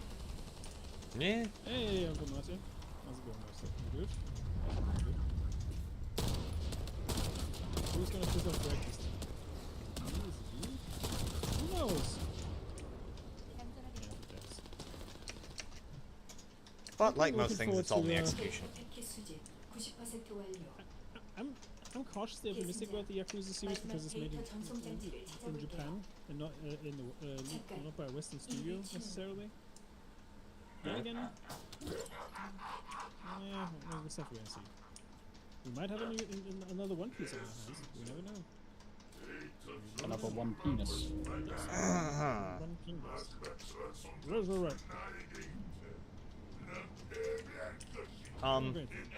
Yeah. Hey, Uncle Martin. How's it going, Martin? You good? Who's gonna pick up Greg this time? knows? But like Looking most things, forward it's all in the to, execution. 패킷 수집 90% 완료. I'm cautiously optimistic about the Yakuza series because it's made in Japan and not not by a Western studio necessarily. Then again, yeah, we'll have to wait and see. We might have another One Piece on our hands. We never know. Another one penis. One penis. Right.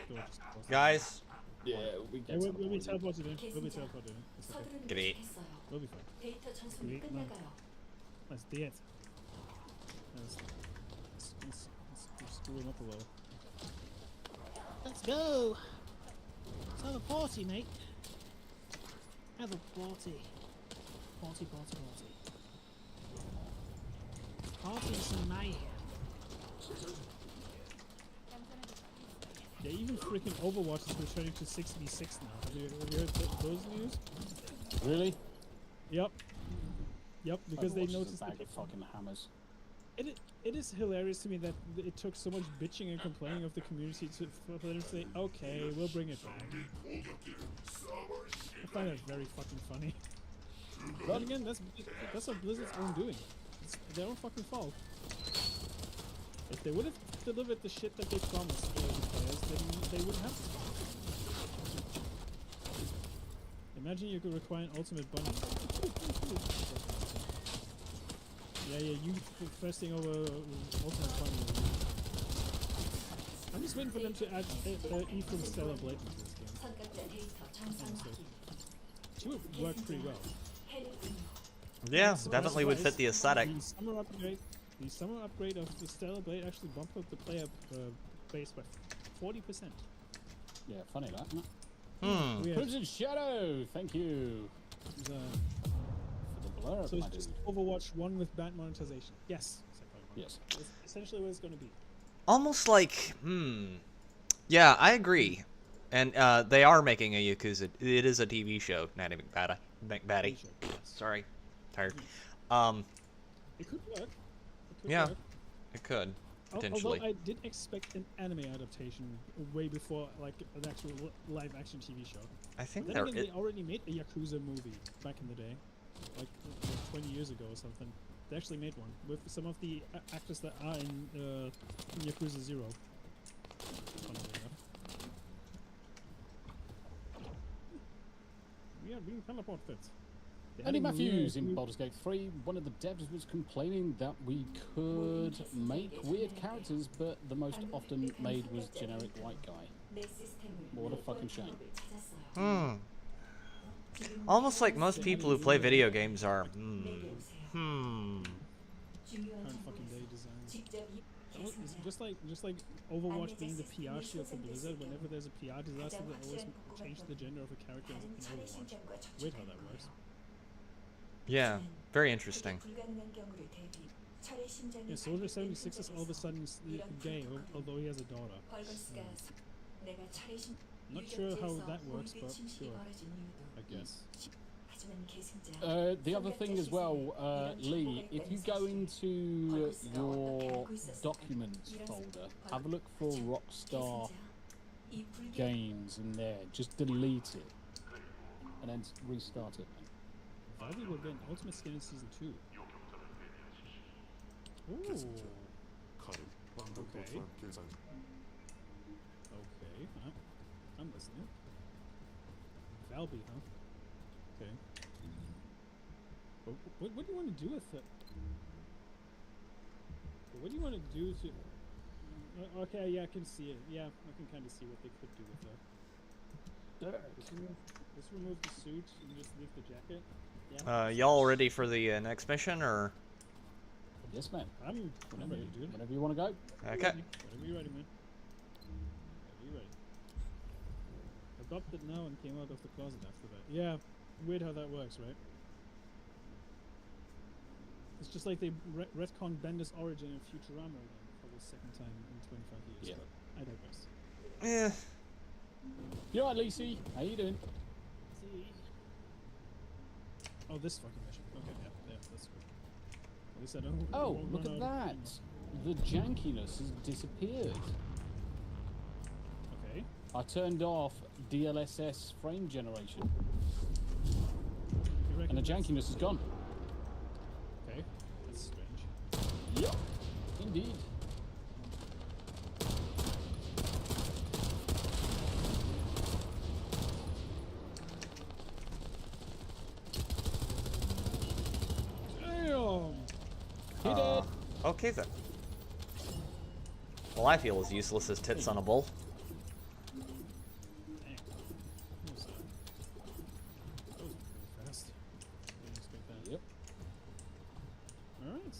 Great. Guys, Yeah, we Yeah, get we'll be teleported in. We'll be teleported in. It's okay. 서두르는 Great. 했어요. We'll be fine. 데이터 전송이 Great. 끝나가요. That's it. Let's screw him up a little. Let's go! Let's have a party, mate. Have a party. Party. Party some mayhem. Yeah, even freaking Overwatch is returning to 6v6 now. Have you heard those news? Really? Yep, because they Overwatch is a noticed bag of fucking hammers. It is hilarious to me that it took so much bitching and complaining of the community for them to say, okay, we'll bring it back. I find that very fucking funny. But again, that's what Blizzard's own doing. It's their own fucking fault. If they would have delivered the shit that they promised the players, then they wouldn't have to. Imagine you could require an ultimate bunny. Yeah, you first thing over ultimate bunny. I'm just waiting for them to add E from Stellar Blade into this game. 선각자 데이터 정상화기. She would work pretty well. 해력 분류. yeah, definitely would fit the aesthetic. The summer upgrade of the Stellar Blade actually bumped up the player base by 40%. Yeah, funny that, isn't it? Hmm. Yeah. Crimson Shadow, thank you So for the blur. it's just Overwatch 1 with bad monetization. Yes. Yes. That's essentially what it's going to be. Almost like, yeah, I agree. And they are making a Yakuza. It is a TV show, Natty McBatty. Sorry, tired. It could work. Yeah, it could potentially. Although I did expect an anime adaptation way before like an actual live action TV show. I think Then they're again, they already made a Yakuza movie back in the day, like 20 years ago or something. They actually made one with some of the actors that are in Yakuza 0. Funnily enough. We are being teleported. Andy Matthews in Baldur's Gate 3, one of the devs was complaining that we could make weird characters, but the most often made was generic white guy. 내 시스템을 What a fucking shame. 찾았어요. Almost like most people who play video games are. 내게 오세요. 중요한 Current fucking day 정보를 designs. 직접 It's just like Overwatch being the PR shield for Blizzard. Whenever there's a PR disaster, they always change the gender of a character in Overwatch. Weird how that works. Yeah, very interesting. Yeah, Soldier 76 is all of a sudden gay, although he has a daughter. Not sure how that works, but sure. I guess. The other thing as well, Lee, if you go into your documents folder, have a look for Rockstar Games in there. Just delete it and then restart it. Valve will get an ultimate skin in season 2. Ooh. Okay. Okay. I'm listening. Valve, huh? Okay. What do you want to do with it? What do you want to do to... okay, yeah, I can see it. Yeah, I can kind of see what they could do with that. Let's remove the suit and just leave the jacket. Yeah. Y'all ready for the next mission, or? Yes, man. I'm ready, dude. Whenever you want to go. Okay. Whenever you're ready, man. Whenever you're ready. Adopted now and came out of the closet after that. Yeah, weird how that works, right? It's just like they retconned Bender's origin in Futurama again for the second time in 25 years. Yeah. But I digress. Yeah. You alright, Lacey? How you doing? Oh, this fucking mission. Okay, yeah. that's good. At least I don't. Oh, won't look run at out of that! The jankiness has disappeared. Okay. I turned off DLSS frame generation, You reckon and the that's- jankiness is gone. Okay, that's strange. Yep, indeed. Damn! He did. Okay then. Well, I feel as useless as tits on a bull. Damn. What was that? That was really fast. Didn't expect that. Yep. Alright.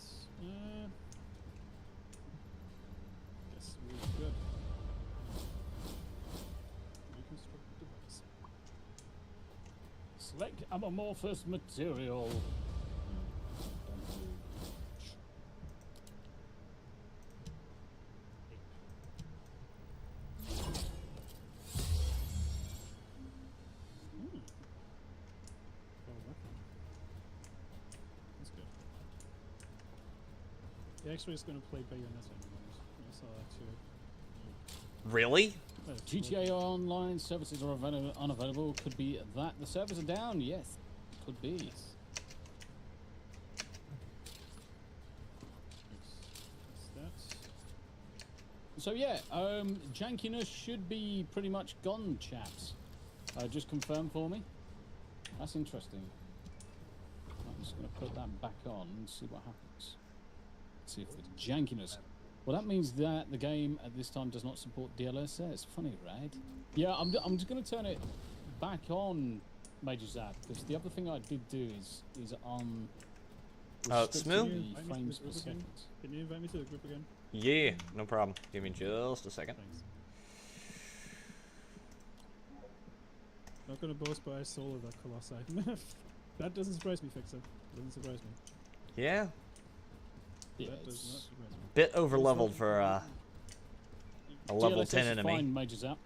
Guess we're good. Reconstruct device. Select amorphous material. Oh, weapon. That's good. Yeah, actually, it's going to play Bayonetta. I saw that too. Really? GTA Online services are unavailable. Could be that the servers are down. Yes, could be. That's So yeah, jankiness should be pretty much gone, chaps. Just confirm for me. That's interesting. I'm just going to put that back on and see what happens. See if it's jankiness. Well, that means that the game at this time does not support DLSS. Funny, right? Yeah, I'm just going to turn it back on, Major Zap, because the other thing I did do is on Smoo? the frames per Can second. you invite me to the group again? Yeah, no problem. Give me just a second. Thanks. Not gonna boast, but I solo that Colossi. That doesn't surprise me, Fixer. Doesn't surprise me. Yeah, Yeah, That does not it's surprise me. bit over leveled for a level DLSS 10 is enemy. Fine, Major Zap.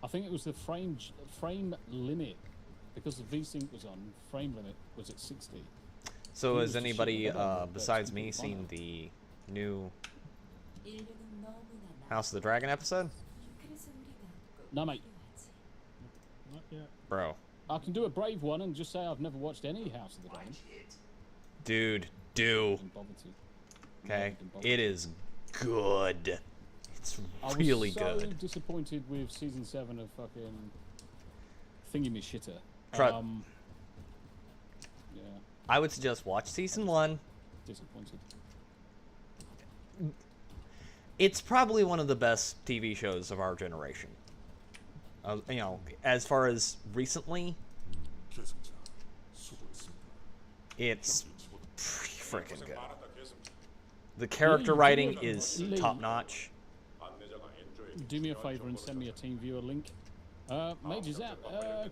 I think it was the frame limit because the VSync was on. Frame limit was at 60. So Who has was the anybody shit about that? besides That's me completely seen fine. the new House of the Dragon episode? No, mate. Not yet. Bro, I can do a brave one and just say I've never watched any House of the Dragon. dude, do. Didn't bother to. Okay, Didn't bother it to. is good. It's I really was so good. disappointed with season 7 of fucking Thingy Me Shitter. Try- Yeah, I would suggest watch season 1. disappointed. It's probably one of the best TV shows of our generation. You know, as far as recently, 계승자 수고했습니다. it's pretty freaking good. The character writing is Lee. top notch. 안내자가 엔조에게 Do me a favour and send me a team viewer link. Major Zap,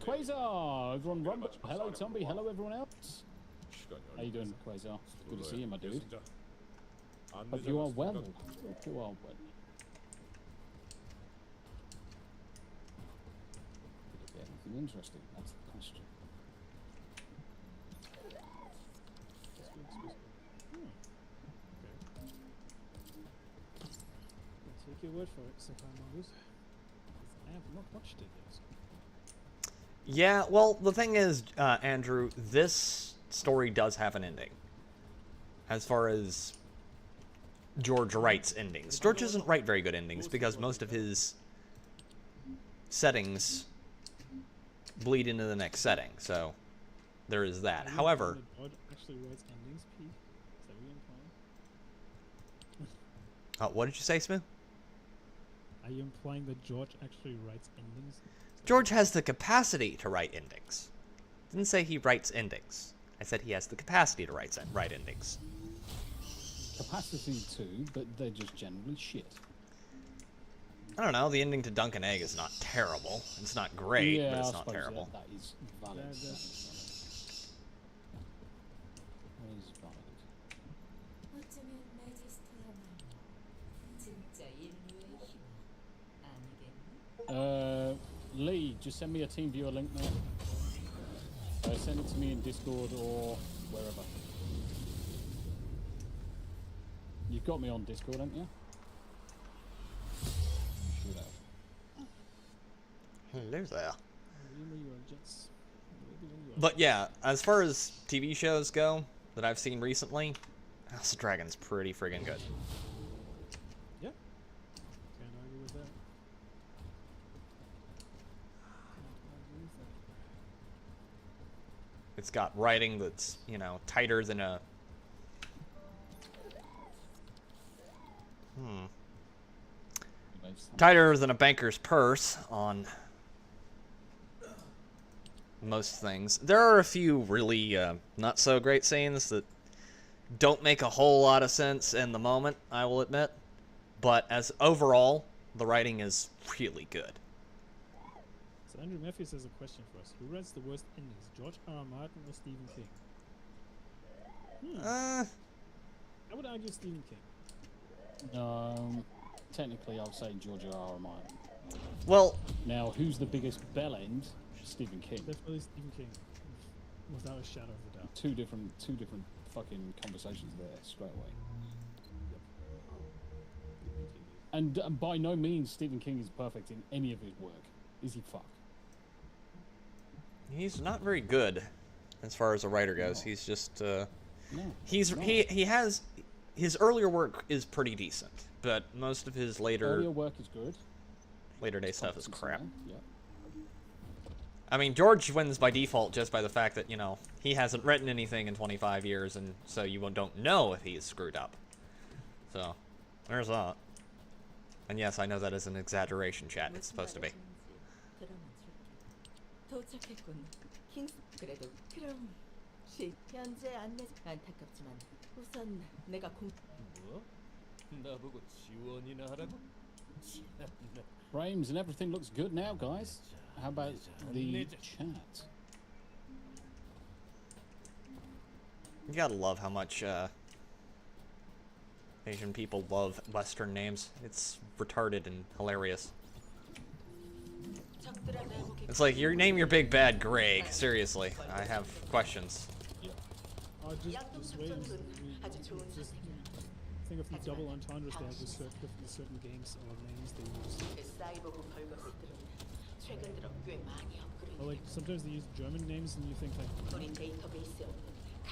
Quasar over on Rumble. Hello, Tomby. Hello, everyone else. 시간이 How you doing, Quasar? Good to see you, my dude. 계승자. Hope you are 안내자가 well. 생각합니다. Hope you are well. Did it anything interesting? That's the question. I'll take your word for it, Stefan Mongoose. I have not watched it yet. Yeah, well, the thing is, Andrew, this story does have an ending. As far as George writes endings. George doesn't write very good endings because most of his settings bleed into the next setting, so there is that. Are you However, implying that God actually writes endings, Pete? Is that what you're implying? what did you say, Smith? Are you implying that George actually writes endings? George has the capacity to write endings. Didn't say he writes endings. I said he has the capacity to write endings. Capacity too, but they're just generally shit. I don't know, the ending to Dunk and Egg is not terrible. It's not great, yeah, but it's I not suppose terrible. That is valid. Yeah, That that's- is valid. 어쩌면 매지스터야말로 진짜 인류의 힘 아니겠니? Lee, just send me a team viewer link now. send it to me in Discord or wherever. You've got me on Discord, haven't you? Should have. Hello there. Really, you are just- But yeah, as far as TV shows go that I've seen recently, House of Dragon's pretty friggin' good. Yeah. Can't argue with that. It's got writing that's, you know, tighter than a... Tighter than a banker's purse on most things. There are a few really not so great scenes that don't make a whole lot of sense in the moment, I will admit. But as overall, the writing is really good. So Andrew Matthews has a question for us. Who writes the worst endings, George R. R. Martin or Stephen King? I would argue Stephen King. Technically, I'll say George R. R. Martin. Well, now, who's the biggest bell end? Stephen King. Definitely Stephen King, without a shadow of a doubt. Two different fucking conversations there straight away. And by no means Stephen King is perfect in any of his work. Is he? Fuck. he's not very good as far as a writer goes. He's just No. he has his earlier work is pretty decent, but most of his Earlier work is good. later day stuff is crap. Yeah. I mean, George wins by default just by the fact that, you know, he hasn't written anything in 25 years, and so you don't know if he's screwed up. So, there's that. And yes, I know that is an exaggeration, chat. It's supposed to be. 도착했군. 킹스 그래도 그럼 현재 안내 안타깝지만 우선 내가 뭐? 나보고 지원이나 하라고? Frames and everything looks good now, guys. How about the chat? You gotta love how much Asian people love Western names. It's retarded and hilarious. It's like, you name your big bad Greg. Seriously, I have questions. Just wait and just think of the double entendres they have with certain games or names they use. Or like, sometimes they use German names and you think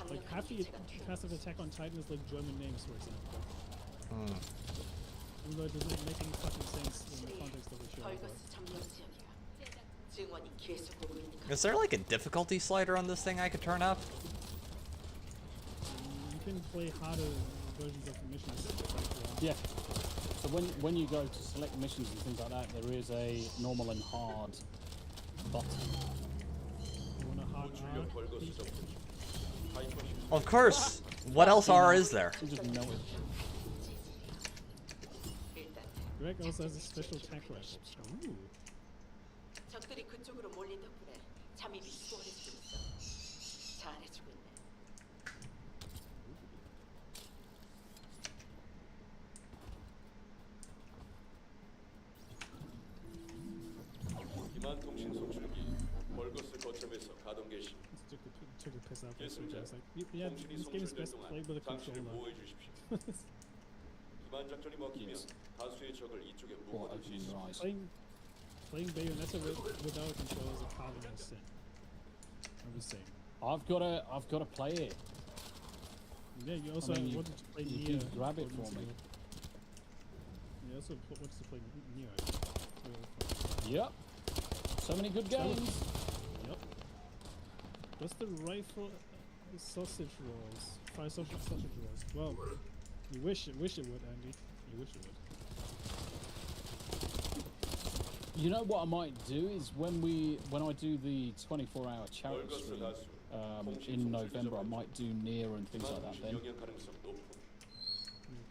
like half the cast of Attack on Titan is like German names, for example. Even though it doesn't make any fucking sense in the context of the show. Is there like a difficulty slider on this thing I could turn up? You can play harder versions of the missions. Yeah. So when you go to select missions and things like that, there is a normal and hard button. You want a hard R? Of course. What else R is there? You just know it. Greg also has a special attack rifle. Ooh. 적들이 그쪽으로 몰린 덕분에 잠입이 수월해지고 있어. 잘해주고 있네. 기만 통신 송출기 벌거스 거점에서 가동 개시. Took a piss out of this, which I was like, yeah, this game is best played with a 당신을 controller. 보호해 주십시오. 기만 작전이 먹히면 다수의 적을 이쪽에 Or 묶어둘 수 opening your 있습니다. eyes. Playing Bayonetta without a controller is a cardinal sin. I'm just saying. I've got to play it. Yeah, you also mean, wanted to play you Nier. did grab it for me. You also wanted to play Nier. Yep. So many good games. Yep. What's the rifle? The sausage rolls. 5 sausage rolls. Well, you wish it would, Andy. You wish it would. You know what I might do is when I do the 24-hour charity 벌거스 stream 다수. in November, I might do Nier and things like that. Then 영향 가능성 높음.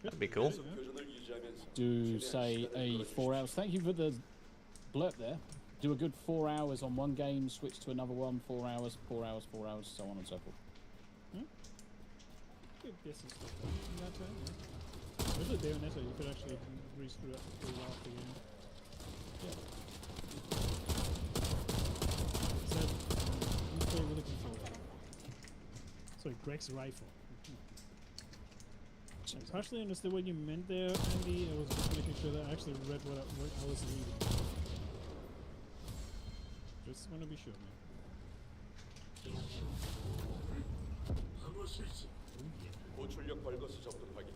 That'd be cool. 교전을 유지하면서 do say a 4 hours. Thank you for the blurb there. Do a good 4 hours on one game, switch to another one, 4 hours, 4 hours, 4 hours, so on and so forth. Good guess and stuff in that time, yeah. With the Bayonetta, you could actually breeze through the game. Yeah. So, you play with a controller. Sorry, Greg's rifle. I partially understood what you meant there, Andy. I was just making sure that I actually read what I was reading. Just want to be sure, man. 고출력 벌거스 접근 확인.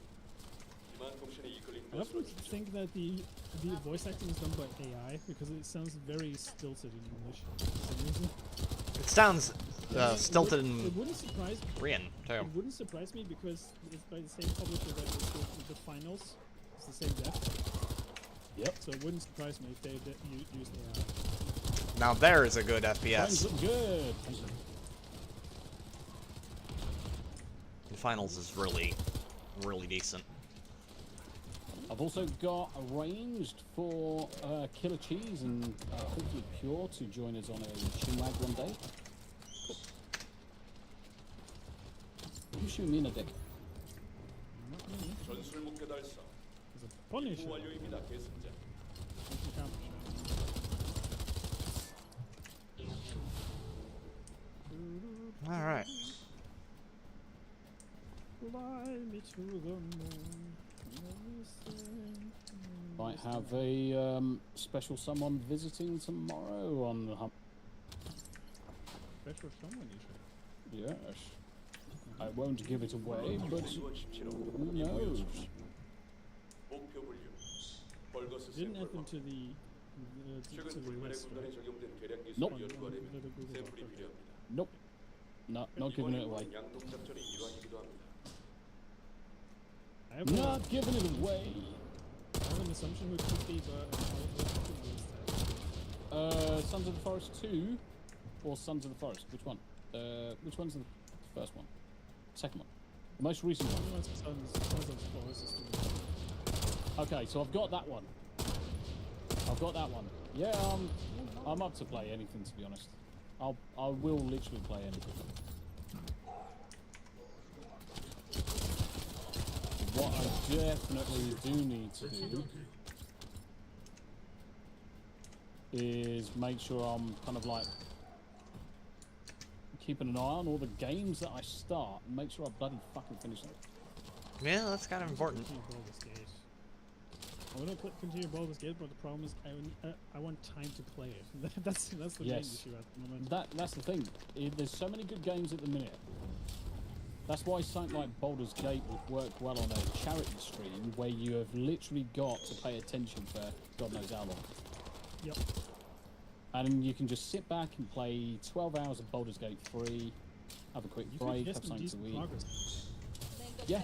기만 통신에 이끌린 I often think that the voice acting is done by AI because it sounds very stilted in English for some reason. It sounds stilted It in wouldn't surprise Korean too. It wouldn't surprise me because it's by the same publisher that the finals. It's the same depth. Yep. So it wouldn't surprise me if they used AI. Now there is a good Sounds FPS. good. The finals is really decent. I've also got arranged for Killer Cheese and hopefully Pure to join us on a Shinrag one day. You shoot me in a dick. 전술 목표 달성. There's a Punisher. 완료입니다. 계승자. All right. Fly me to the moon. Might have a special someone visiting tomorrow on the hump. Special someone, you said. Yes. I won't give it away, but who knows? 목표 분류. 벌거스 Didn't 샘플 happen 확인. to the 최근 불멸의 west, 군단에 right? 적용된 계량 Nope. 기술 연구하려면 샘플이 필요합니다. Nope. No, not giving it away. 양동 작전의 일환이기도 합니다. I have, Not giving it away. I have an assumption with 50, but Sons of the Forest 2 or Sons of the Forest? Which one? Which one's the first one? Second one. The most recent one. Okay, so I've got that one. I've got that one. Yeah, I'm up to play anything, to be honest. I will literally play anything. What I definitely do need to do is make sure I'm kind of like keeping an eye on all the games that I start and make sure I bloody fucking finish them. Yeah, that's kind of important. I want to continue Baldur's Gate, but the problem is I want time to play it. that's the main Yes. issue at the moment. That's the thing. There's so many good games at the minute. That's why something like Baldur's Gate would work well on a charity stream where you have literally got to pay attention for God knows how long. Yep. And you can just sit back and play 12 hours of Baldur's Gate free, have a quick You break, could get have some something to decent eat. progress. Yeah.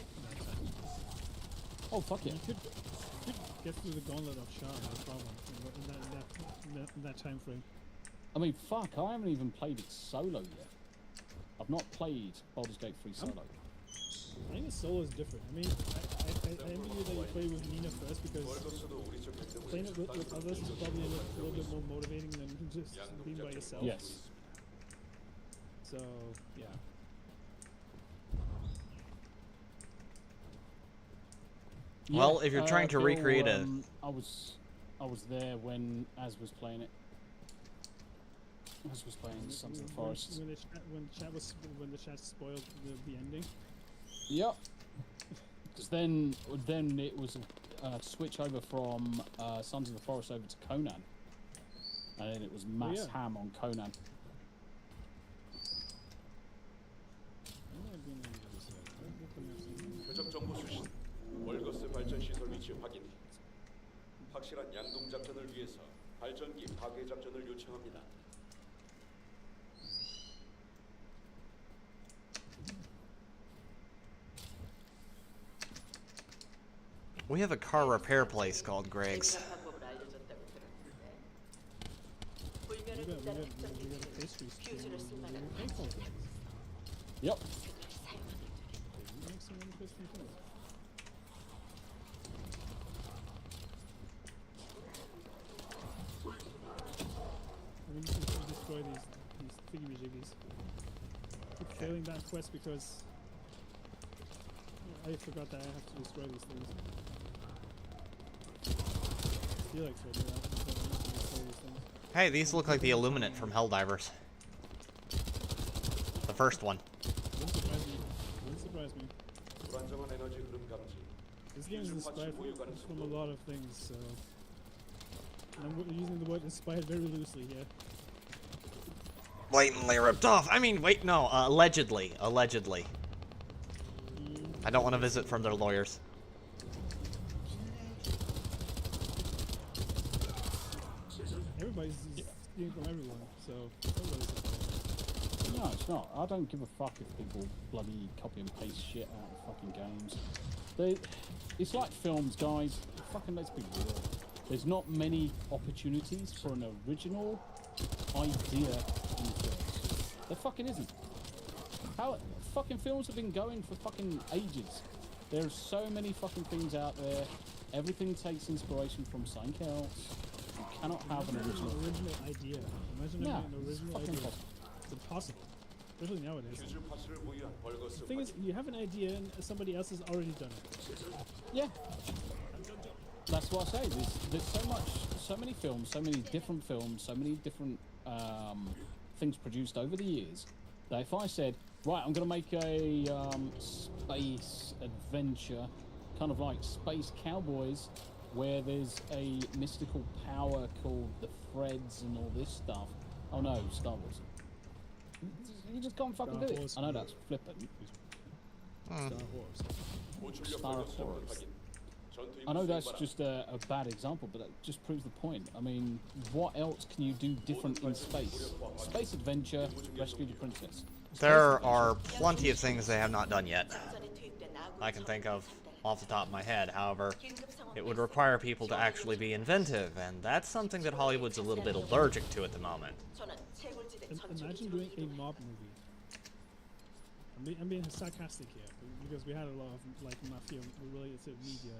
Oh, fuck yeah. You could get through the gauntlet of Shah, no problem, in that time frame. I mean, fuck, I haven't even played it solo yet. I've not played Baldur's Gate 3 solo. I think the solo is different. I mean, I envy you that you play with Nina first because playing it with others is probably a little bit more motivating than just being by yourself. Yes. So, yeah. Well, if you're trying to Bill, recreate I was there when Az was playing it. Az was playing Sons of the Forest. When the chat spoiled the ending. Yep. Because then it was a switch over from Sons of the Forest over to Conan, and then it was mass ham on Conan. 표적 정보 수신. 월거스 발전 시설 위치 확인. 확실한 양동 작전을 위해서 발전기 파괴 작전을 요청합니다. we have a car repair place called Greg's. We got a pastry stream. Yep. Make so many pastry things. I mean, you can destroy these thingy-majiggies. Keep failing that quest because I forgot that I have to destroy these things. I feel like failing that because I have to destroy these things. Hey, these look like the Illuminate from Helldivers. The first one. Wouldn't surprise me if surprise me. 불안정한 에너지 흐름 감지. This game is inspired from a lot of things, so I'm using the word inspired very loosely here. Blatantly ripped off. I mean, wait, no, allegedly. I don't want to visit from their lawyers. Everybody's stealing from everyone, so everybody's inspired. No, it's not. I don't give a fuck if people bloody copy and paste shit out of fucking games. It's like films, guys. Fucking let's be real. There's not many opportunities for an original idea in films. There fucking isn't. How fucking films have been going for fucking ages. There's so many fucking things out there. Everything takes inspiration from something else. You cannot have an original idea. Imagine having an original idea. It's impossible. Especially nowadays. 퓨즈 파츠를 보유한 벌거스 The thing is, you have an idea and somebody else has already done it. Yeah. That's what I say. There's so many films, so many different films, so many different things produced over the years that if I said, right, I'm going to make a space adventure, kind of like Space Cowboys, where there's a mystical power called the Threads and all this stuff. Oh no, Star Wars. You just can't fucking do it. I know that's flippant. Star Wars. I know that's just a bad example, but that just proves the point. I mean, what else can you do different in space? Space adventure, rescue the princess. There are plenty of things they have not done yet. I can think of off the top of my head. However, it would require people to actually be inventive, and that's something that Hollywood's a little bit allergic to at the moment. Imagine doing a mob movie. I'm being sarcastic here because we had a lot of like mafia related to media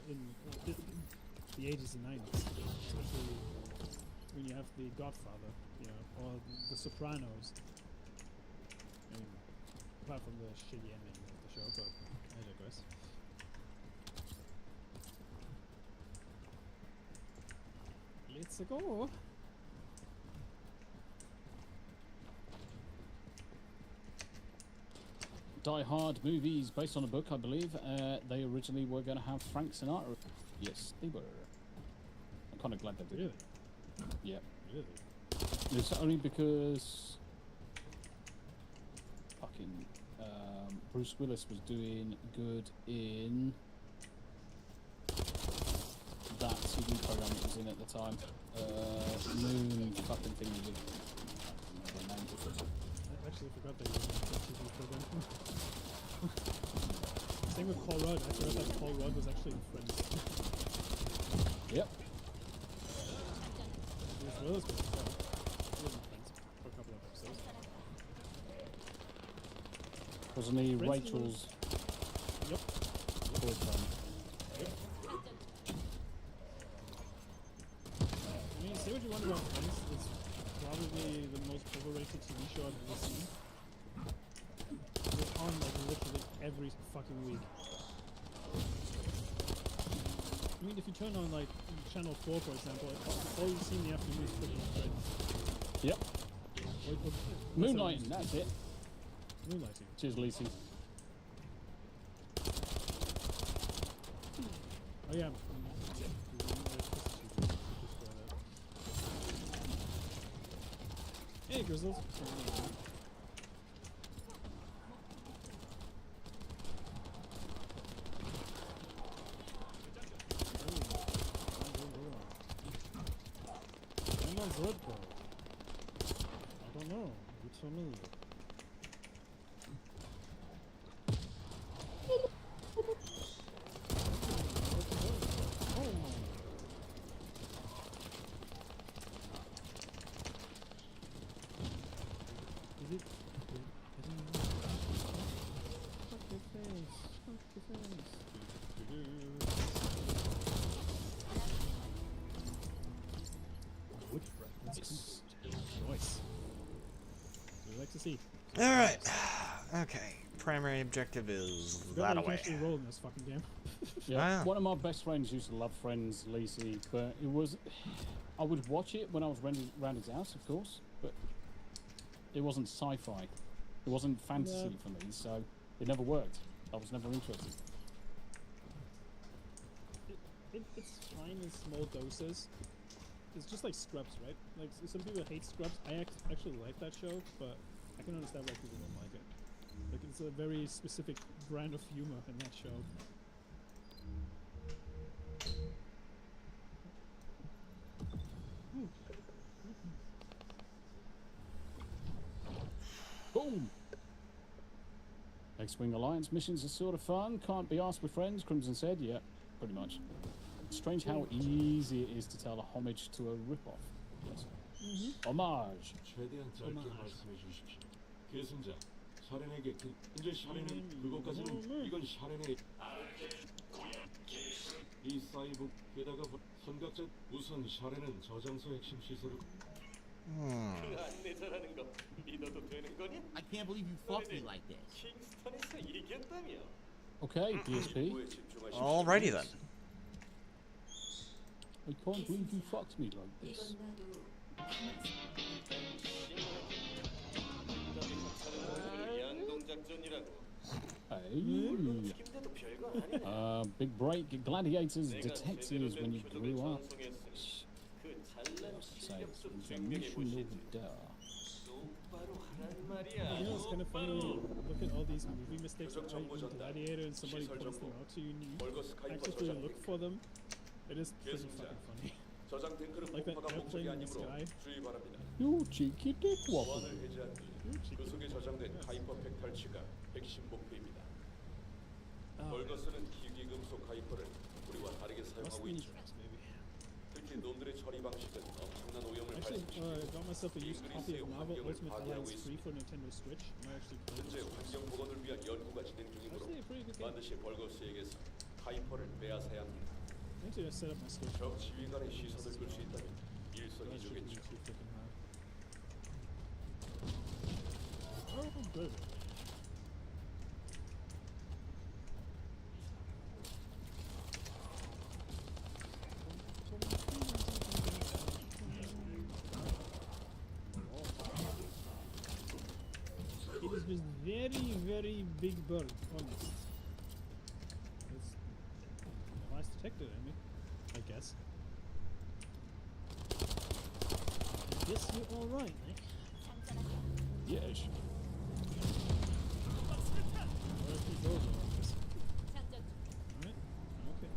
in the 80s and 90s, especially when you have The Godfather, you know, or The Sopranos. I mean, apart from the shitty ending of the show, but I digress. Let's go. Die Hard movies based on a book, I believe. They originally were going to have Frank Sinatra. Yes, they were. I'm kind of glad they did. Really? Yeah. Really? It's only because fucking Bruce Willis was doing good in that CD program he was in at the time. Moon fucking thing he did. I don't remember the name. I actually forgot that he was in the TV program. Same with Paul Rudd. I forgot that Paul Rudd was actually in Friends. Yep. Bruce Willis was in Friends for a couple of episodes. Wasn't he Friends Rachel's Yep. boyfriend? I mean, say what you want about Friends. It's probably the most overrated TV show I've ever seen. It's on like literally every fucking week. I mean, if you turn on like Channel 4, for example, all you see in the afternoon is freaking Friends. Yep. What's Moonlighting, that? that's it. Moonlighting. Cheers, Lacey. Oh yeah. Hey, Grizzles. I don't know. It's familiar. Is it? I don't know. Fuck your face. Fuck your face. Wood fragments. Nice. We like to see. Alright. Okay. Primary objective is that You can away. actually roll in this fucking game. Yeah, Wow. one of my best friends used to love Friends, Lacey, but it was... I would watch it when I was around his house, of course, but it wasn't sci-fi. It wasn't fantasy for me, so It never worked. I was never interested. It's fine in small doses. It's just like Scrubs, right? Like some people hate Scrubs. I actually like that show, but I can understand why people don't like it. Like it's a very specific brand of humor in that show. Boom! X-Wing Alliance missions are sort of fun. Can't be asked with friends, Crimson said. Yeah, pretty much. Strange how easy it is to tell a homage to a rip-off. Yes. Homage. 최대한 짧게 말씀해 주십시오. 계승자, 샤렌에게 이제 샤렌은 그것까지는 이건 샤렌의 이 사이브 게다가 선각자 우선 샤렌은 저장소 핵심 시설을 그 안내 잘하는 거 믿어도 되는 거냐? I can't believe you fucked me like this. 킹스턴에서 이겼다며? Okay, DSP. 공부에 집중하십시오. Alrighty then. I can't believe you fucked me like this. 양동 작전이라고. Hey. 팀대도 별거 아니네. Big break. Gladiators, 내가 detectives 제대로 when 된 you 표적을 grew up. 전송했으니 그 찬란 Say 실력 it 좀 was a 증명해 mission 보시지. over there. 똑바로 하란 You 말이야. know, it's kind of funny when you look at all these movie mistakes 표적 right, 정보 in 전달, Gladiator and somebody 시설 points them 정보, out to you and you 벌거스 카이퍼 actively 저장 look 탱크. for them. It is pretty 계승자, fucking funny. 저장 탱크는 Like that 폭파가 목적이 airplane in the 아니므로 sky. 주의 바랍니다. You cheeky dickwaffle. 보안을 해제한 뒤 그 속에 저장된 카이퍼 팩탈치가 핵심 목표입니다. 벌거스는 희귀 금속 카이퍼를 우리와 다르게 Must 사용하고 be 있죠. tracks, maybe. 특히 놈들의 처리 방식은 엄청난 오염을 Actually, 발생시키고 got myself a used copy of Marvel Ultimate Alliance 3 for Nintendo Switch. I might actually play 현재 this. 환경 복원을 위한 연구가 진행 중이므로 Actually, a pretty good game. 반드시 벌거스에게서 카이퍼를 빼앗아야 합니다. Actually, I set up my Switch. 적 지휘관의 시선을 끌 수 있다면 That shouldn't be 일석이조겠죠. too freaking hard. Oh, good. It is this very, very big bird, honest. It's a nice detective, I mean, I guess. I guess you're alright, eh? Yes. Where are these doors are, I guess. 장전 Alright, okay.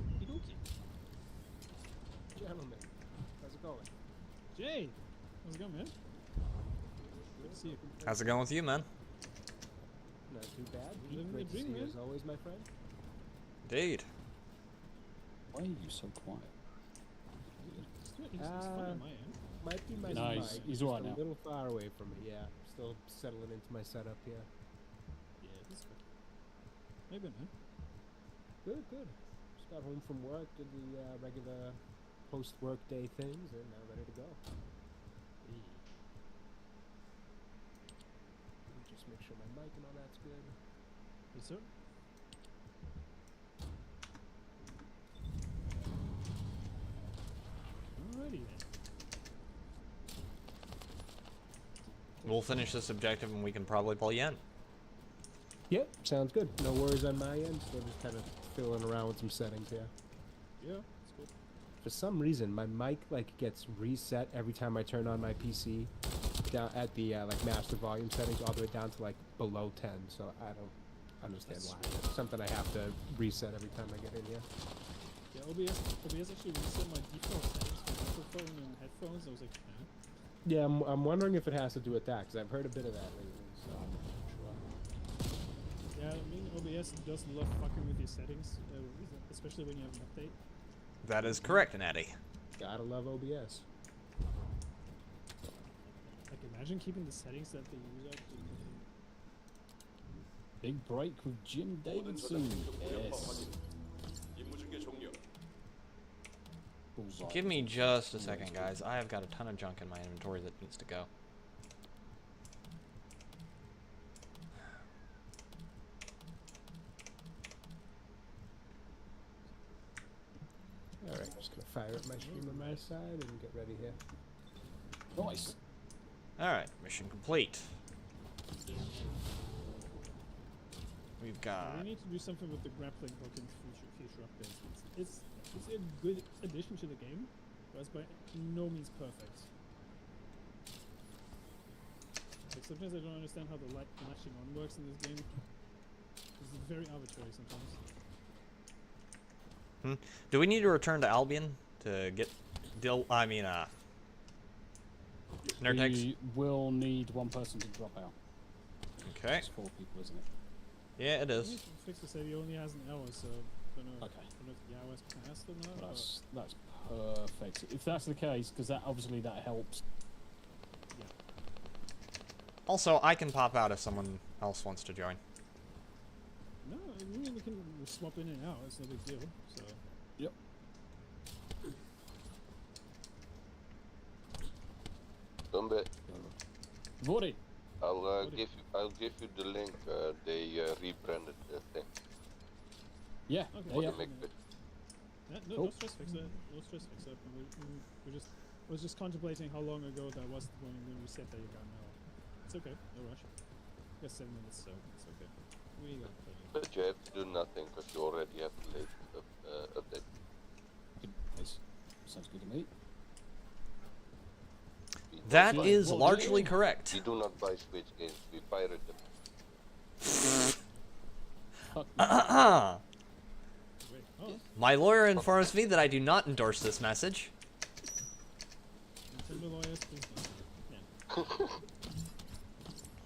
Okey-dokey. Gentlemen, how's it going? Jay! How's it going, man? Good to see you. How's it going with you, man? Not too bad. Living Great the to see dream, you man. as always, my friend. Indeed. Why are you so quiet? It's fun on my end. Might be my No, mic, he's just alright a now. little far away from me, yeah. Still settling into my setup here. Yeah, that's good. Maybe, man. Good, good. Just got home from work, did the regular post-work day things, and now ready to go. Let me just make sure my mic and all that's good. Yes, sir. Alrighty then. We'll finish this objective and we can probably play Yen. Yep, sounds good. No worries on my end, still just kind of fiddling around with some settings here. Yeah, that's good. For some reason, my mic like gets reset every time I turn on my PC down at the like master volume settings all the way down to like below 10. So I don't understand That's why. It's something I have to reset every time I get in here. Yeah, OBS actually reset my default settings for microphone and headphones. I was like, eh. Yeah, I'm wondering if it has to do with that because I've heard a bit of that lately. So I'm not sure. Yeah, I mean, OBS does love fucking with your settings, especially when you have an update. That is correct, Natty. Gotta love OBS. Like, imagine keeping the settings that they use up. Big break with Jim 모든 저장 Davidson. 탱크 무력화 Yes. 확인. 임무 중계 종료. Bullseye. Give me just a second, guys. I have got a ton of junk in my inventory that needs to go. Alright, just gonna fire up my stream on my side and get ready here. Nice. Alright, mission complete. We've We got. need to do something with the grappling hook in future updates. It's a good addition to the game, but it's by no means perfect. Like sometimes I don't understand how the latching on works in this game. It's very arbitrary sometimes. Do we need to return to Albion to get Nurtex? We will need one person to drop out. Okay. It's 4 people, isn't it? Yeah, it is. Fixer said he only has an hour, so don't know. Okay. Don't know if the hour's passed or not. That's perfect. If that's the case, because that obviously that helps. Also, I can pop out if someone else wants to join. No, I mean we can swap in and out. It's no big deal. So. Yep. Dumbe, Vori. I'll give you the link. They rebranded the thing. Yeah. Okay. Yeah. To make it. Yeah, no, Cool. no stress fixer. No stress fixer. We just was just contemplating how long ago that was when we said that you got an hour. It's okay. No rush. We got 7 minutes, so it's okay. We got plenty. But you have to do nothing because you already have the latest update. Nice. Sounds good to me. That But is Well, largely yeah. correct. we do not buy Switch games. We pirate them. Fuck. Wait. Oh, My lawyer informs me that I do not endorse this message. Nintendo lawyers, please don't. Yeah.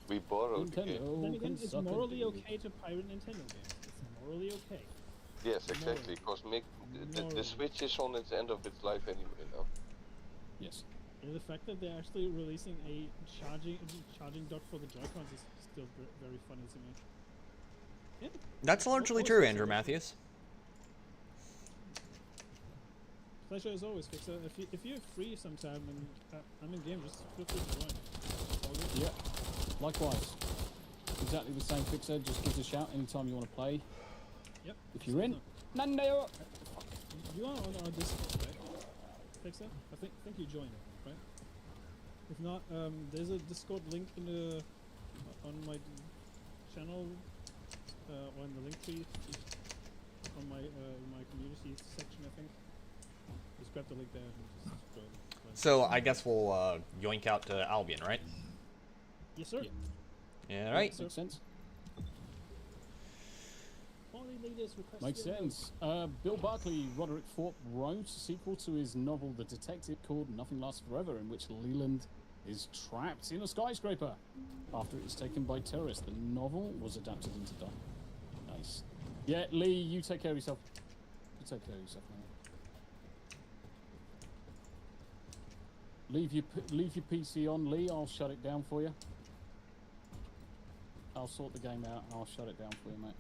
We borrowed the game. Nintendo Then again, can it's suck a morally dick. okay to pirate Nintendo games. It's morally okay. Yes, exactly. Because the Switch is on its end of its life anyway now. Yes. And the fact that they're actually releasing a charging dock for the Joy-Cons is still very funny to me. Yeah. That's largely Always true, fixer. Andrew Matthews. Pleasure as always, Fixer. If you're free sometime and I'm in game, just feel free to join. All good. Yeah. Likewise. Exactly the same, Fixer. Just give us a shout anytime you want to play. Yep. If you're in. No. Nando. You are on our Discord, right? Fixer? I think you joined it, right? If not, there's a Discord link in the on my channel, or in the link tree on my community section, I think. Just grab the link there and just join. So I guess we'll yoink out to Albion, right? Yes, sir. Yeah, right. Makes sense. Party leaders request Makes your vote. sense. Bill Barkley, Roderick Thorpe wrote a sequel to his novel The Detective called Nothing Lasts Forever, in which Leland is trapped in a skyscraper after it is taken by terrorists. The novel was adapted into film. Nice. Yeah, Lee, you take care of yourself. You take care of yourself, man. Leave your PC on, Lee. I'll shut it down for you. I'll sort the game out and I'll shut it down for you, mate.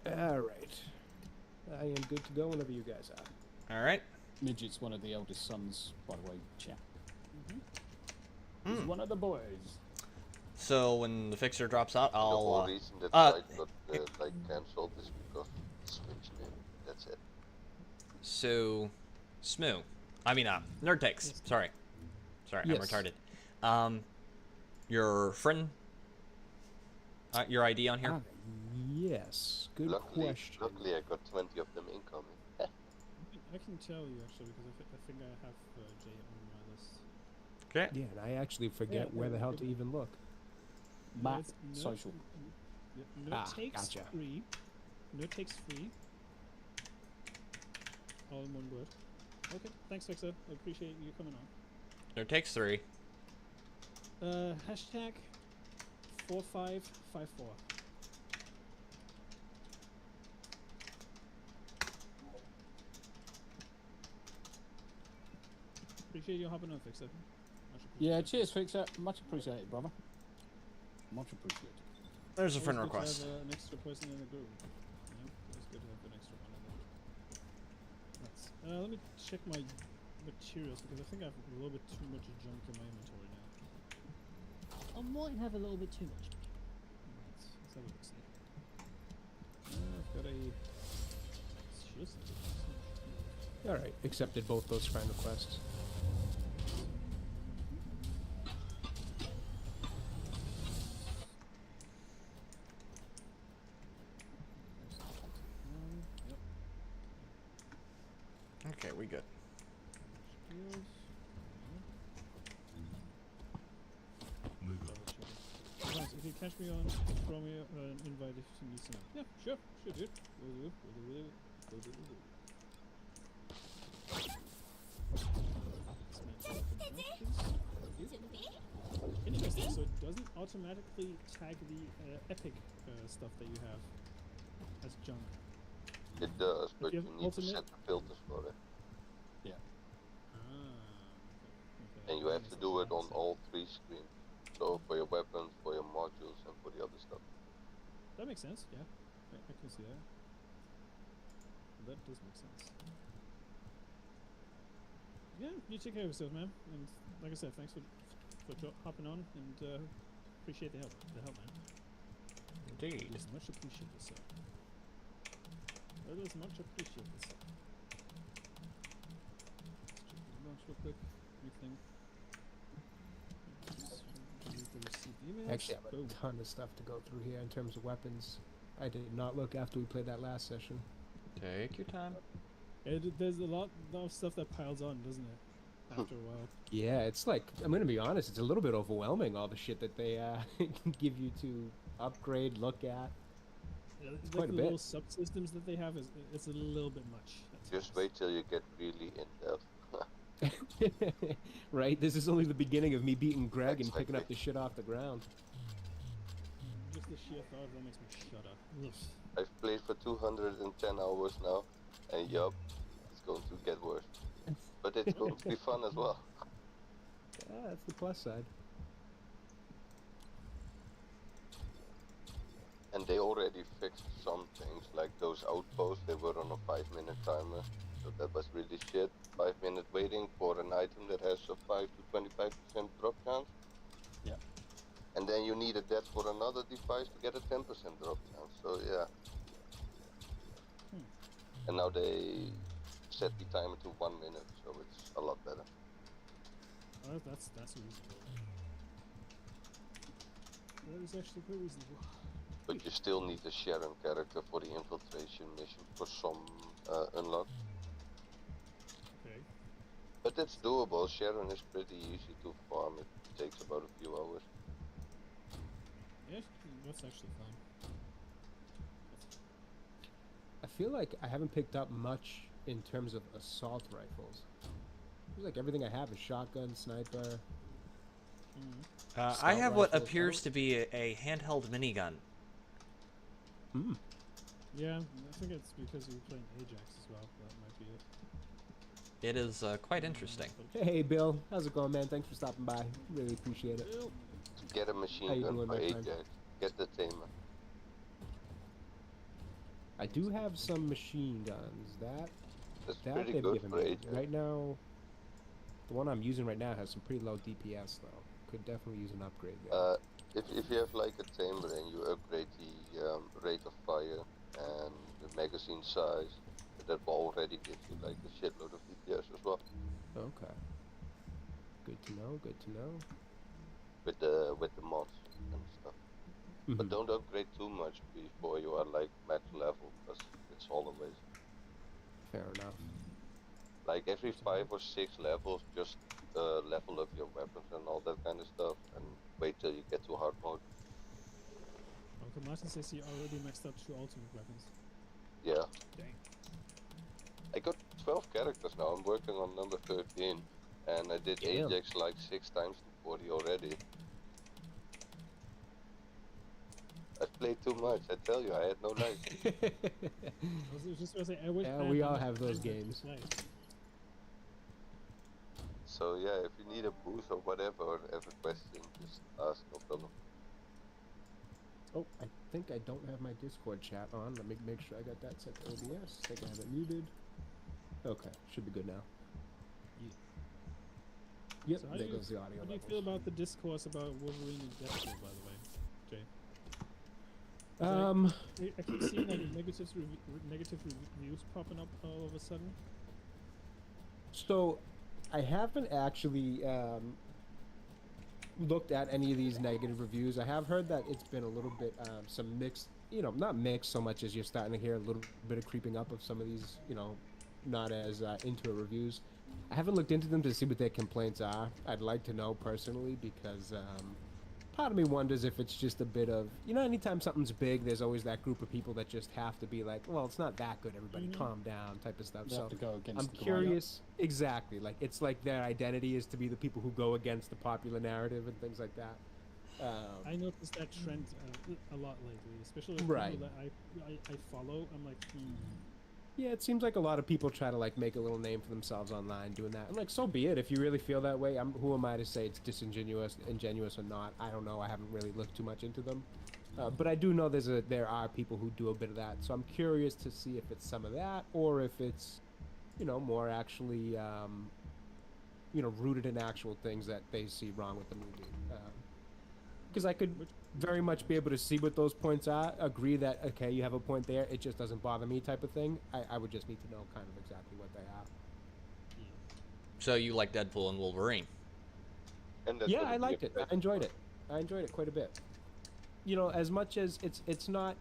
Alright. I am good to go whenever you guys are. All right. Midget's one of the eldest sons, by the way, chap. He's Hmm. one of the boys. So when the fixer drops out, The whole I'll. reason that uh, site got like cancelled is because of the Switch game. That's it. So, Smoo. I mean, Nurtex. Sorry. Sorry, Yes. I'm retarded. Your friend? Your ID on here? Ah, yes. Good question. Luckily, I got 20 of them incoming. I can tell you actually because I think I have Jay on my list. Okay. Yeah, and I actually forget where the hell to even look. Map it's social. No Ah, takes gotcha. free. No takes free. All in one word. Okay, thanks, Fixer. I appreciate you coming on. Nurtex 3. Hashtag 4554. Appreciate you hopping on, Fixer. Much Yeah, appreciated. cheers, Fixer. Much appreciated, brother. Much appreciated. There's a Always friend good to request. have an extra person in the group. You know? It's good to have an extra one in there. Right. Let me check my materials because I think I have a little bit too much junk in my inventory now. I might have a little bit too much. Let's have a look. See. I've got a. Alright, accepted both those friend requests. Okay, we good. Skills. Right, if you catch me on, throw me an invite if you need some. Yeah, sure, dude. Will do. Interesting, so it doesn't automatically tag the epic stuff that you have as junk. It does, but you you have need to ultimate? set the filters for it. Yeah. Okay. And you have to do it on all 3 screens. So for your weapons, for your modules, and for the other stuff. That makes sense, yeah. I can see that. That does make sense. Yeah, you take care of yourself, man. And like I said, thanks for hopping on, and appreciate the help, man. Indeed. It is much appreciated, sir. That is much appreciated, sir. Let's check the launch real quick. Anything? Actually, I have a ton of stuff to go through here in terms of weapons. I did not look after we played that last session. Take your time. There's a lot of stuff that piles on, doesn't it? After a while. Yeah, it's like, I'm gonna be honest, it's a little bit overwhelming, all the shit that they give you to upgrade, look at. Yeah, It's like quite a the bit. little subsystems that they have, it's a little bit much. Just wait till you get really in depth. Right? This is only the beginning of me beating Greg and picking up the shit off the ground. Just the sheer thought of that makes me shudder. Ugh. I've played for 210 hours now, and yup, it's going to get worse. But it's going to be fun as well. Yeah, that's the plus side. And they already fixed some things, like those outposts, they were on a 5-minute timer. So that was really shit. 5-minute waiting for an item that has a 5 to 25% drop chance. Yeah. And then you needed that for another device to get a 10% drop chance. So yeah. And now they set the timer to 1 minute, so it's a lot better. Oh, that's reasonable. That is actually quite reasonable. But you still need a Sharon character for the infiltration mission for some unlock. Okay. But it's doable. Sharon is pretty easy to farm. It takes about a few hours. Yeah, that's actually fun. I feel like I haven't picked up much in terms of assault rifles. Feels like everything I have is shotgun, sniper. I have what rifles. appears to be a handheld minigun. Yeah, I think it's because you're playing Ajax as well. That might be it. It is quite interesting. Hey Bill, how's it going, man? Thanks for stopping by. Really appreciate it. Get a How machine you gun doing, for my friend? Ajax. Get the tamer. I do have some machine guns. That's That pretty they've good given for me. Ajax. Right now, the one I'm using right now has some pretty low DPS though. Could definitely use an upgrade there. If you have like a tamer and you upgrade the rate of fire and the magazine size, that will already give you like a shitload of DPS as well. Okay. Good to know. Good to know. With the mods and stuff. But don't upgrade too much before you are like max level, because it's all a waste. Fair enough. Like every 5 or 6 levels, just level up your weapons and all that kind of stuff, and wait till you get to hard mode. Uncle Martin says he already maxed out 2 ultimate weapons. Yeah. Dang. I got 12 characters now. I'm working on number 13, and I did Damn. Ajax like 6 times to 40 already. I've played too much. I tell you, I had no life. I was just gonna say, I wish Yeah, I had we that all much have those time games. to play. So yeah, if you need a boost or whatever, or have a question, just ask, no problem. Oh, I think I don't have my Discord chat on. Let me make sure I got that set to OBS. I think I have it muted. Okay, should be good now. Yep, So how there do you, goes the audio how do you levels. feel about the discourse about Wolverine and Deadpool, by the way, Jay? I keep seeing like negative reviews popping up all of a sudden. So, I haven't actually looked at any of these negative reviews. I have heard that it's been a little bit some mixed, not mixed so much as you're starting to hear a little bit of creeping up of some of these, not as into reviews. I haven't looked into them to see what their complaints are. I'd like to know personally because part of me wonders if it's just a bit of, you know, anytime something's big, there's always that group of people that just have to be like, well, it's not that good, everybody calm down type of stuff. They have to go against I'm the grain. curious, exactly, like it's like their identity is to be the people who go against the popular narrative and things like that. I noticed that trend a lot lately, especially with Right. people that I follow. I'm like, Yeah, it seems like a lot of people try to like make a little name for themselves online doing that. And like, so be it. If you really feel that way, who am I to say it's ingenuous or not? I don't know. I haven't really looked too much into them, but I do know there are people who do a bit of that. So I'm curious to see if it's some of that or if it's, you know, more actually, you know, rooted in actual things that they see wrong with the movie. Because I could very much be able to see what those points are, agree that, okay, you have a point there, it just doesn't bother me type of thing. I would just need to know kind of exactly what they are. So you like Deadpool and Wolverine? And that's Yeah, gonna I be liked it. I effective. enjoyed it. I enjoyed it quite a bit. You know, as much as it's not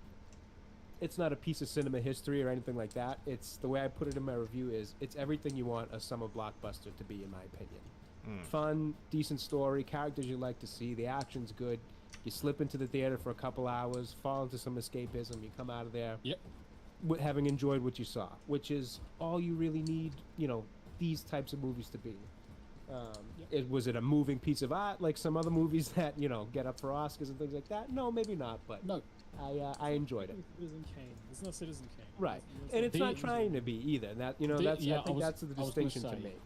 a piece of cinema history or anything like that. It's the way I put it in my review is it's everything you want a summer blockbuster to be, in my opinion. Fun, decent story, characters you like to see, the action's good. You slip into the theater for a couple hours, fall into some escapism, you come out of there having enjoyed what you saw, which is all you really need, you know, these types of movies to be. Was it a moving piece of art like some other movies that, you know, get up for Oscars and things like that? No, maybe not, but No. I enjoyed it. Citizen Kane. It's not Citizen Kane. Right, It's and it's not the- trying to be either. That, you know, that's I think that's the distinction to make.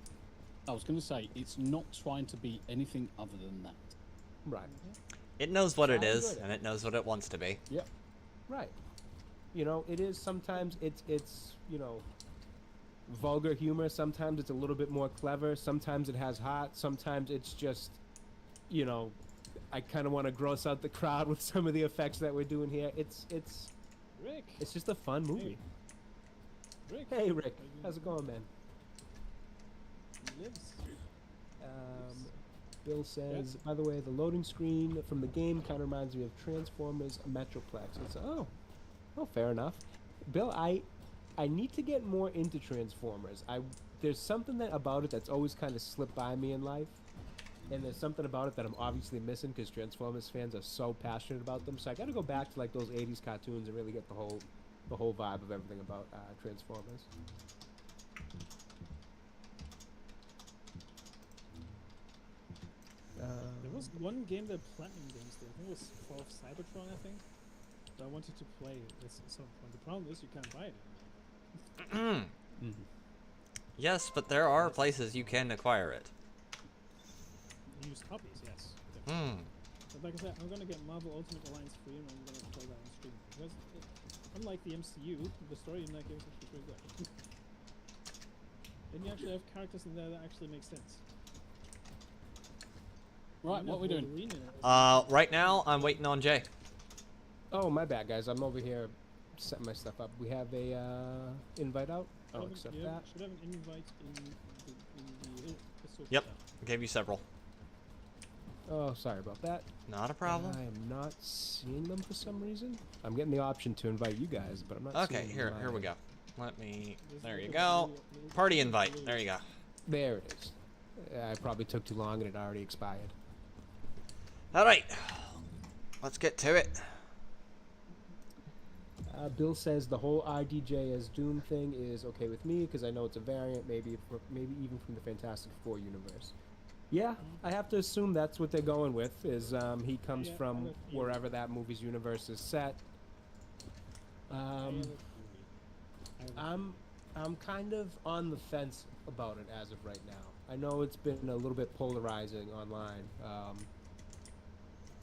I was going to say it's not trying to be anything other than that. Right. It knows what it I is, enjoyed it. and it knows what it wants to be. Yep. Right. You know, it is sometimes it's you know, vulgar humor. Sometimes it's a little bit more clever. Sometimes it has heart. Sometimes it's just, you know, I kind of want to gross out the crowd with some of the effects that we're doing here. It's Rick. it's just a fun movie. Rick. Hey Rick, how's it going, man? He lives. Bill says, by the way, the loading screen from the game kind of reminds me of Transformers Metroplex. It's fair enough. Bill, I need to get more into Transformers. There's something about it that's always kind of slipped by me in life, and there's something about it that I'm obviously missing because Transformers fans are so passionate about them. So I got to go back to like those '80s cartoons and really get the whole vibe of everything about Transformers. There was one game that Platinum Games did. I think it was called Cybertron, I think. That I wanted to play at some point. The problem is you can't buy it. Yes, but there are places you can acquire it. Used copies, yes. But like I said, I'm gonna get Marvel Ultimate Alliance free, and I'm gonna play that on stream because unlike the MCU, the story in that game is actually pretty good. Then you actually have characters in there that actually make sense. Right, what are we doing? Right now, I'm waiting on Jay. Oh, my bad, guys. I'm over here setting my stuff up. We have a invite out. I'll accept that. Should have an invite in the Yep, gave you several. Oh, sorry about that. Not a problem. I am not seeing them for some reason. I'm getting the option to invite you guys, but I'm not Okay, seeing here them. we go. There you go. Party invite. There you go. There it is. I probably took too long and it already expired. All right, let's get to it. Bill says the whole RDJ as Doom thing is okay with me because I know it's a variant, maybe even from the Fantastic Four universe. Yeah, I have to assume that's what they're going with. Is he comes from wherever that movie's universe is set. I'm kind of on the fence about it as of right now. I know it's been a little bit polarizing online.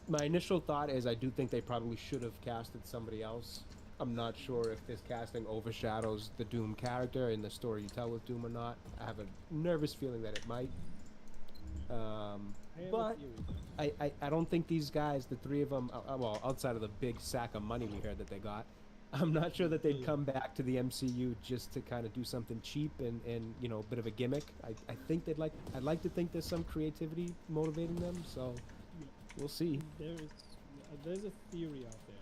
My initial thought is I do think they probably should have casted somebody else. I'm not sure if this casting overshadows the Doom character and the story you tell with Doom or not. I have a nervous feeling that it might. But I don't think these guys, the three of them, well, outside of the big sack of money we heard that they got, I'm not sure that they'd come back to the MCU just to kind of do something cheap and you know, a bit of a gimmick. I think I'd like to think there's some creativity motivating them, so we'll see. There's a theory out there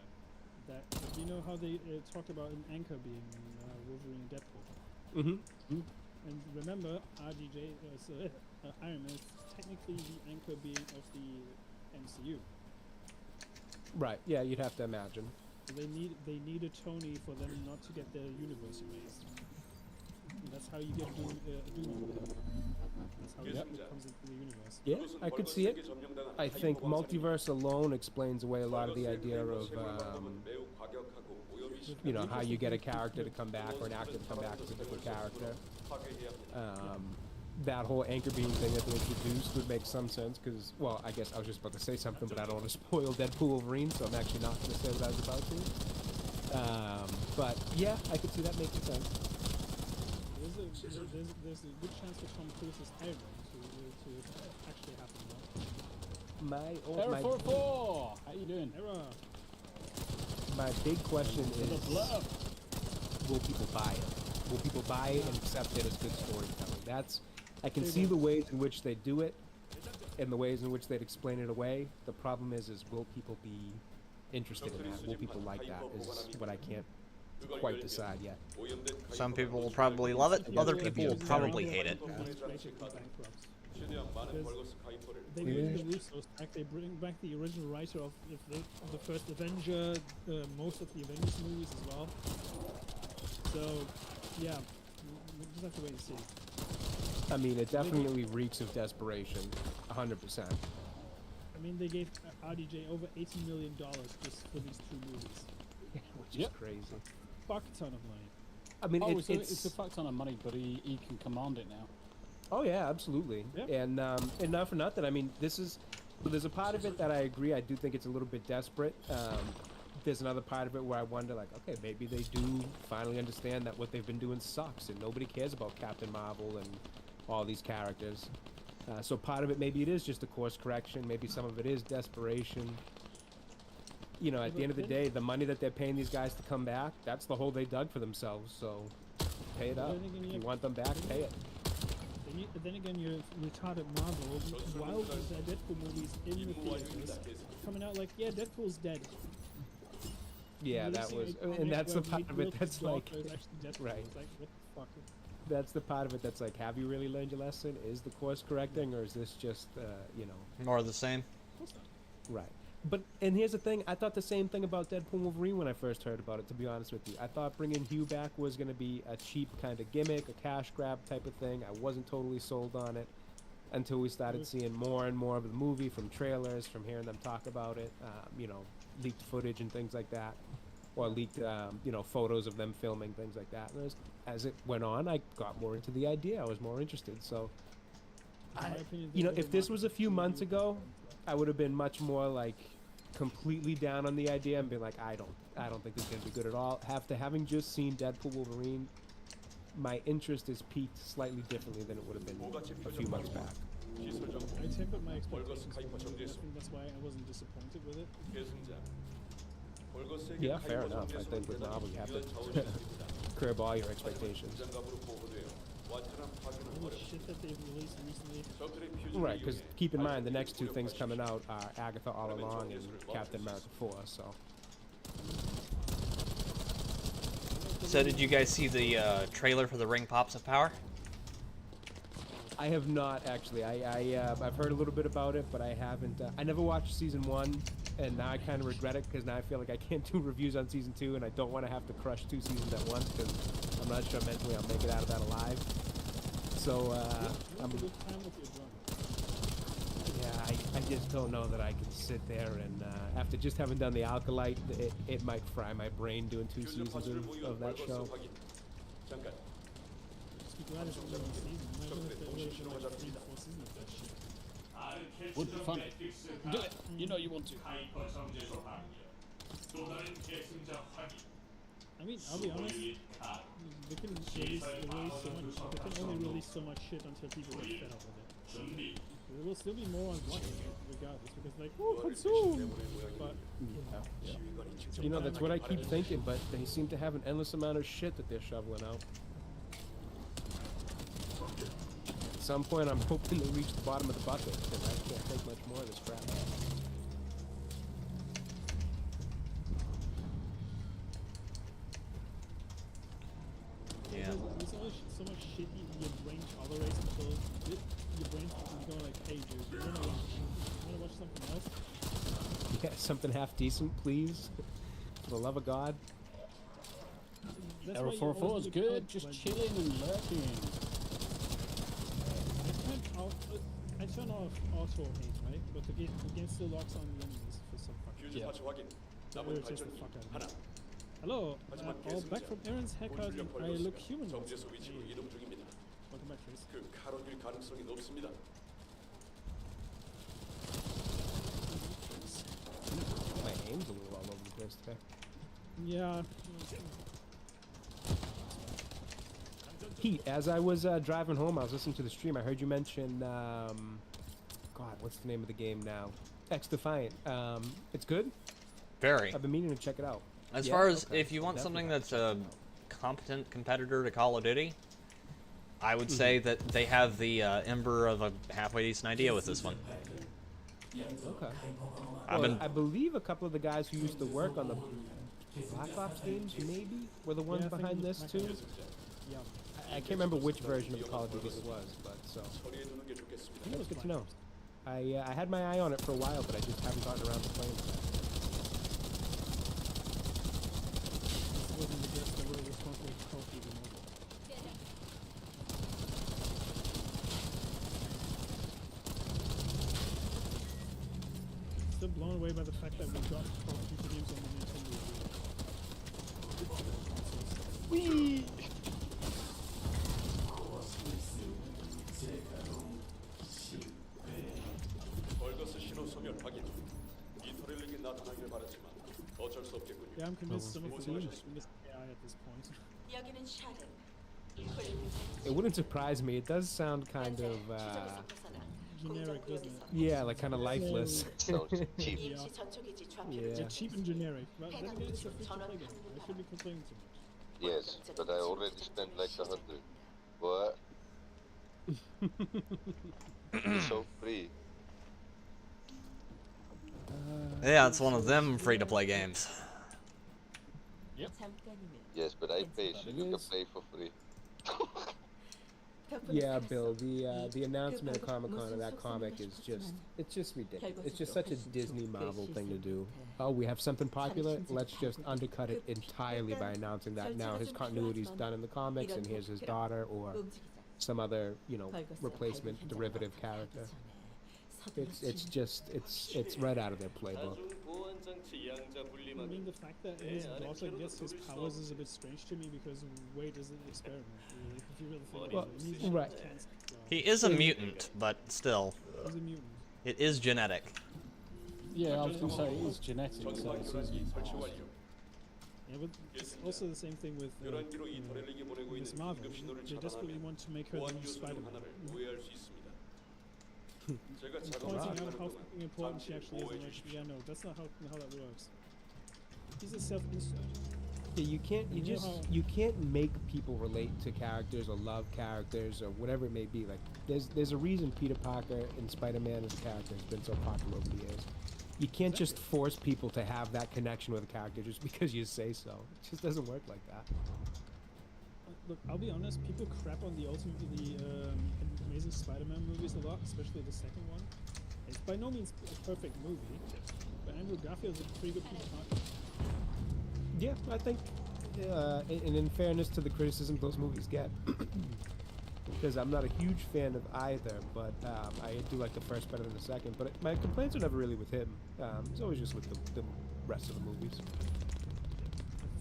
that you know how they talked about an anchor being Wolverine and Deadpool. Mm-hmm. And remember, RDJ, Iron Man is technically the anchor being of the MCU. Right. Yeah, you'd have to imagine. They need a Tony for them not to get their universe erased. And that's how you get Doom over there. That's how it comes into the universe. Yeah, I could see it. I think multiverse alone explains away a lot of the idea of, you know, how you get a character to come back or an actor to come back as a different character. That whole anchor beam thing that they introduced would make some sense because, well, I guess I was just about to say something, but I don't want to spoil Deadpool Wolverine, so I'm actually not going to say what I was about to. But yeah, I could see that making sense. There's a good chance for Tom Cruise's Iron Man to actually happen now. Error 44! How you doing? Error! My big question is, will people buy it? Will people buy it and accept it as good storytelling? That's, I can see the ways in which they do it and the ways in which they'd explain it away. The problem is will people be interested in that? Will people like that is what I can't quite decide yet. Some people will probably love it, other people will probably hate it. They bring the Russos back, they bring back the original writer of the first Avenger, most of the Avengers movies as well. So, yeah, we just have to wait and see. I mean, it definitely reeks of desperation, 100%. I mean, they gave RDJ over $80 million just for these 2 movies. Which is crazy. Fuck ton of money. I mean, it's a fuck ton of money, but he can command it now. Oh yeah, absolutely. Yep. And not for nothing. I mean, there's a part of it that I agree. I do think it's a little bit desperate. There's another part of it where I wonder, like, okay, maybe they do finally understand that what they've been doing sucks, and nobody cares about Captain Marvel and all these characters. So part of it, maybe it is just a course correction. Maybe some of it is desperation. You know, at the end of the day, the money that they're paying these guys to come back, that's the hole they dug for themselves. So pay it up. If you want them back, pay it. Then again, you're retarded Marvel. While the Deadpool movies in the theaters coming out like, yeah, Deadpool's dead. Yeah, that was, and that's the part of it that's like, right. Like, what the fuck? That's the part of it that's like, have you really learned your lesson? Is the course correcting, or is this just, you know, more of the same? Right. But, and here's the thing, I thought the same thing about Deadpool Wolverine when I first heard about it, to be honest with you. I thought bringing Hugh back was going to be a cheap kind of gimmick, a cash grab type of thing. I wasn't totally sold on it until we started seeing more and more of the movie from trailers, from hearing them talk about it, you know, leaked footage and things like that, or leaked, you know, photos of them filming, things like that. And as it went on, I got more into the idea. I was more interested. So, you know, if this was a few months ago, I would have been much more like completely down on the idea and been like, I don't think this is going to be good at all. Having just seen Deadpool Wolverine, my interest is peaked slightly differently than it would have been a few months back. I tempered my expectations. I think that's why I wasn't disappointed with it. Yeah, fair enough. I think with Marvel you have to curb all your expectations. All the shit that they've released recently. Right, because keep in mind the next 2 things coming out are Agatha All Along and Captain America 4, so. So did you guys see the trailer for the Ring Pops of Power? I have not actually. I've heard a little bit about it, but I haven't. I never watched season 1, and now I kind of regret it because now I feel like I can't do reviews on season 2, and I don't want to have to crush 2 seasons at once because I'm not sure mentally I'll make it out of that alive. So I just don't know that I can sit there and after just having done the Alkalite, it might fry my brain doing 2 seasons of that show. Would be fun. Do it. You know you want to. I mean, I'll be honest. They can release so much. They can only release so much shit until people get fed up with it. There will still be more on watching it, regardless, because like, oh, consume. But yeah. You know, that's what I keep thinking. But they seem to have an endless amount of shit that they're shoveling out. At some point, I'm hoping they reach the bottom of the bucket because I can't take much more of this crap. yeah, there's always something half decent, please. For the love of God. That's Error why you 404 is always good, look just like- chilling and lurking. I turn off auto hate, right? But the game still locks on the enemies for some fucking 퓨즈 파츠 확인. 남은 irritates the 발전기 fuck out of 하나. me. Hello, 하지만 all back 계승자 from Aaron's haircut 본출력 and I look 벌거스가 human. 정제소 위치로 이동 중입니다. Welcome back, Trace. 그 카론일 가능성이 높습니다. My aim's a little all over the place today. Yeah. Pete, as I was driving home, I was listening to the stream. I heard you mention, God, what's the name of the game now? X Defiant. It's good. Very. I've been meaning to check it out. As Yeah? far as Okay. if you want something Definitely. that's a competent competitor to Call of Duty, I would say that they have the ember of a halfway decent idea with this one. Okay. I've Well, been I believe a couple of the guys who used to work on the Black Ops games, maybe, were the ones I think behind this Black too. Ops. Yeah. I can't remember which version of Call of Duty it was, but so 처리해두는 게 좋겠습니다. that's good to know. I had my eye on it for a while, but I just haven't gotten around to playing it. Wasn't the guess that were responsible for Call of Duty Mobile. Still blown away by the fact that we got Call of Duty games on the Nintendo Wii. Whee! 벌거스 신호 소멸 확인. 이터렐릭이 나타나길 바랐지만 어쩔 수 없겠군요. Yeah, I'm convinced some of the 고생하셨습니다. games missed AI at this point. 여기는 샤든. It wouldn't surprise me. It does sound kind of, Generic, doesn't it? yeah, like kind of lifeless. Sounds cheap. EMC 전초기지 좌표를 Yeah. They're cheap and generic. But then again, it's a free-to-play game. I should be complaining too much. Yes, but I already spent like 100. What? It's so free. yeah, it's one of them free-to-play games. Yes, but I pay, so That you can is. play for free. Yeah, Bill. The announcement at Comic Con of that comic is it's just ridiculous. It's just such a Disney Marvel thing to do. Oh, we have something popular. Let's just undercut it entirely by announcing that now his continuity's done in the comics, and here's his daughter or some other replacement derivative character. It's right out of their playbook. I mean, the fact that his daughter gets his powers is a bit strange to me because where does it experiment? Really, if you really think about it, he's right. cancer, so He is a mutant, but still, he's a mutant. it is genetic. Yeah, I was going to say, it is genetic, so it's easy. 설치 완료. Yeah, but it's also the same thing with 11기로 이터렐릭이 보내고 Miss 있는 Marvel. 긴급 신호를 They desperately 차단하면 want to make her the 보안 new 요소 중 Spider-Man. 하나를 오해할 수 있습니다. 제가 Pointing 작업을 out 하는 how 동안 fucking important she 잠시 actually is. 보호해 And like, 주십시오. yeah, no, that's not how that works. He's a self-insert. Yeah, you can't. You You know just how- you can't make people relate to characters or love characters or whatever it may be. Like there's a reason Peter Parker and Spider-Man as a character has been so popular over the years. You can't just force people to have that connection with a character just because you say so. It just doesn't work like that. Look, I'll be honest. People crap on the Amazing Spider-Man movies a lot, especially the second one. It's by no means a perfect movie, but Andrew Garfield's a pretty good Peter Parker. Yeah, I think, and in fairness to the criticism those movies get, because I'm not a huge fan of either, but I do like the first better than the second. But my complaints are never really with him. It's always just with the rest of the movies.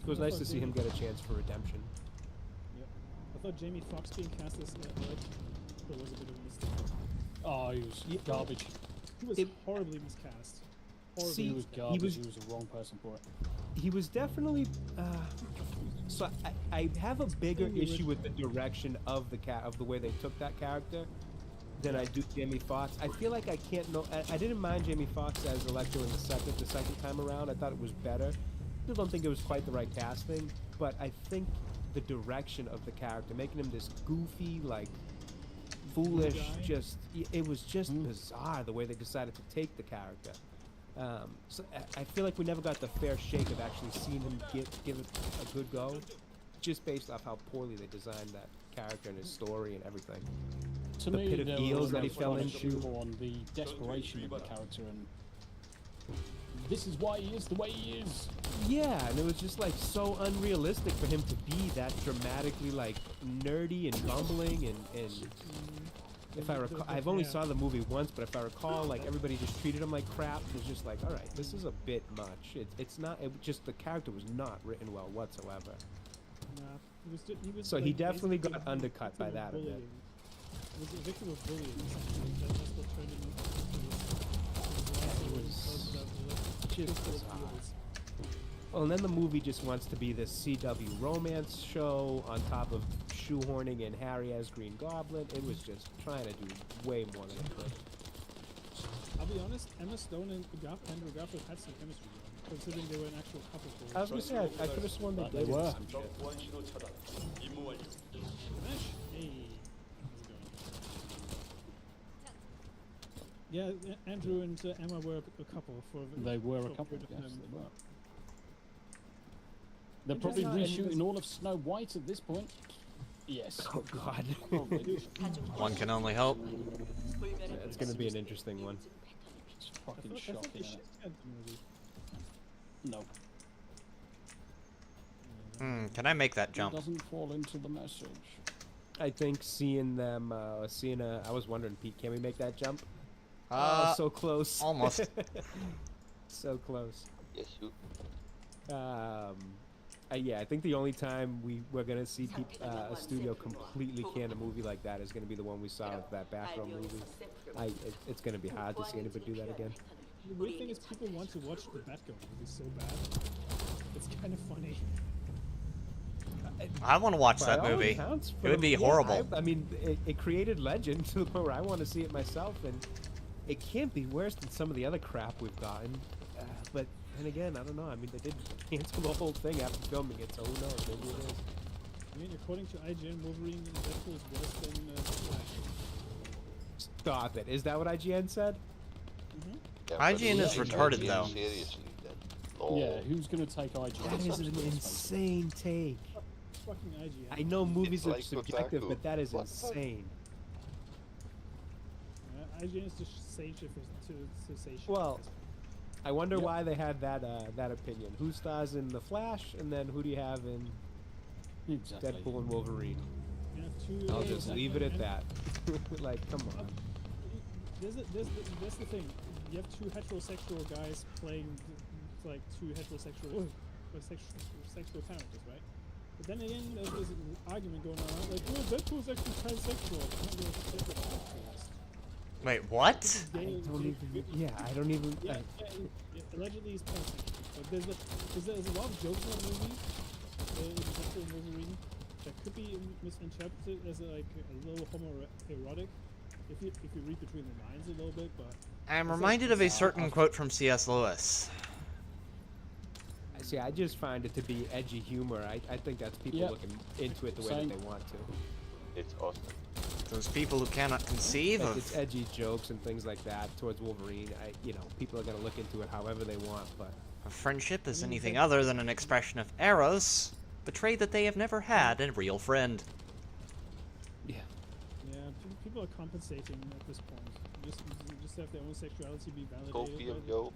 It was nice to see him get a chance for redemption. Yep. I thought Jamie Foxx being cast as Electro was a bit of a mistake. Oh, he was garbage. He was horribly miscast. Horribly. See, He was garbage. was- He was the wrong person for it. He was definitely. So I have a bigger Thing with- issue with the direction of the way they took that character than I do Jamie Foxx. I feel like I can't know. I didn't mind Jamie Foxx as Electro in the second time around. I thought it was better. Still don't think it was quite the right casting, but I think the direction of the character, making him this goofy, like foolish, guy. it was just bizarre the way they decided to take the character. So I feel like we never got the fair shake of actually seeing him give it a good go, just based off how poorly they designed that character and his story and everything. To The me, pit of there eels was that he no fell focus into. on the desperation of the character and this is why he is the way he is. Yeah, and it was just like so unrealistic for him to be that dramatically like nerdy and bumbling and if I recall, I've only saw the movie once, but if I recall, like everybody just treated him like crap. It was just like, all right, this is a bit much. It's not. It just the character was not written well whatsoever. He was So like he definitely basically got undercut by that a bit. bullying. He was a victim of bullying. That's what turned him into Just bizarre. Well, and then the movie just wants to be this CW romance show on top of shoehorning in Harry as Green Goblin. It was just trying to do way more than it could. I'll be honest, Emma Stone and Andrew Garfield had some chemistry, considering they were an actual couple. I was gonna say, I could have sworn that they were. Some shit. Hey, how's it going? Yeah, Andrew and Emma were a couple for. They were a couple. Yes, they were. They're probably reshooting all of Snow White at this point. Yes. Oh God. One can only hope. Yeah, it's gonna be an interesting one. It's fucking shocking. No. Can I make that jump? It doesn't fall into the message. I think seeing them, I was wondering, Pete, can we make that jump? So close. Almost. So close. Yes, you. Yeah, I think the only time we're gonna see a studio completely can a movie like that is gonna be the one we saw with that background movie. It's gonna be hard to see anybody do that again. The weird thing is people want to watch the Batgirl movie so bad. It's kind of funny. I want to watch that movie. It would be horrible. I mean, it created legend to the point where I want to see it myself, and it can't be worse than some of the other crap we've gotten. But then again, I don't know. I mean, they did cancel the whole thing after filming it, so who knows? Maybe it is. I mean, according to IGN, Wolverine in Deadpool is worse than Flash. Stop it. Is that what IGN said? Yeah, IGN is retarded, though. Seriously, Yeah, who's gonna take IGN? That is an insane take. Fucking IGN. I know movies It's are like subjective, Kotaku. but that is What the fuck? insane. IGN is just saying shit to say shit. Well, I wonder why they had that opinion. Who stars in The Flash, and then who do you have in Exactly. Deadpool and Wolverine? You have two, I'll just leave it at that. Like, come on. There's the thing. You have two heterosexual guys playing like two heterosexual sexual characters, right? But then again, there's this argument going on like, oh, Deadpool's actually transsexual. Wait, what? I don't even. Yeah, allegedly he's pansexual. But there's a lot of jokes in the movie, in Deadpool and Wolverine, that could be misinterpreted as like a little homoerotic if you read between the lines a little bit. But I'm reminded of a certain quote from C.S. Lewis. See, I just find it to be edgy humor. I think that's people looking into it the way that they want to. It's awesome. Those people who cannot conceive Like of... it's edgy jokes and things like that towards Wolverine. People are gonna look into it however they want, but A friendship is anything other than an expression of eros, betrayed that they have never had a real friend. yeah, people are compensating at this point. Just have their own sexuality be validated. Copium, yo.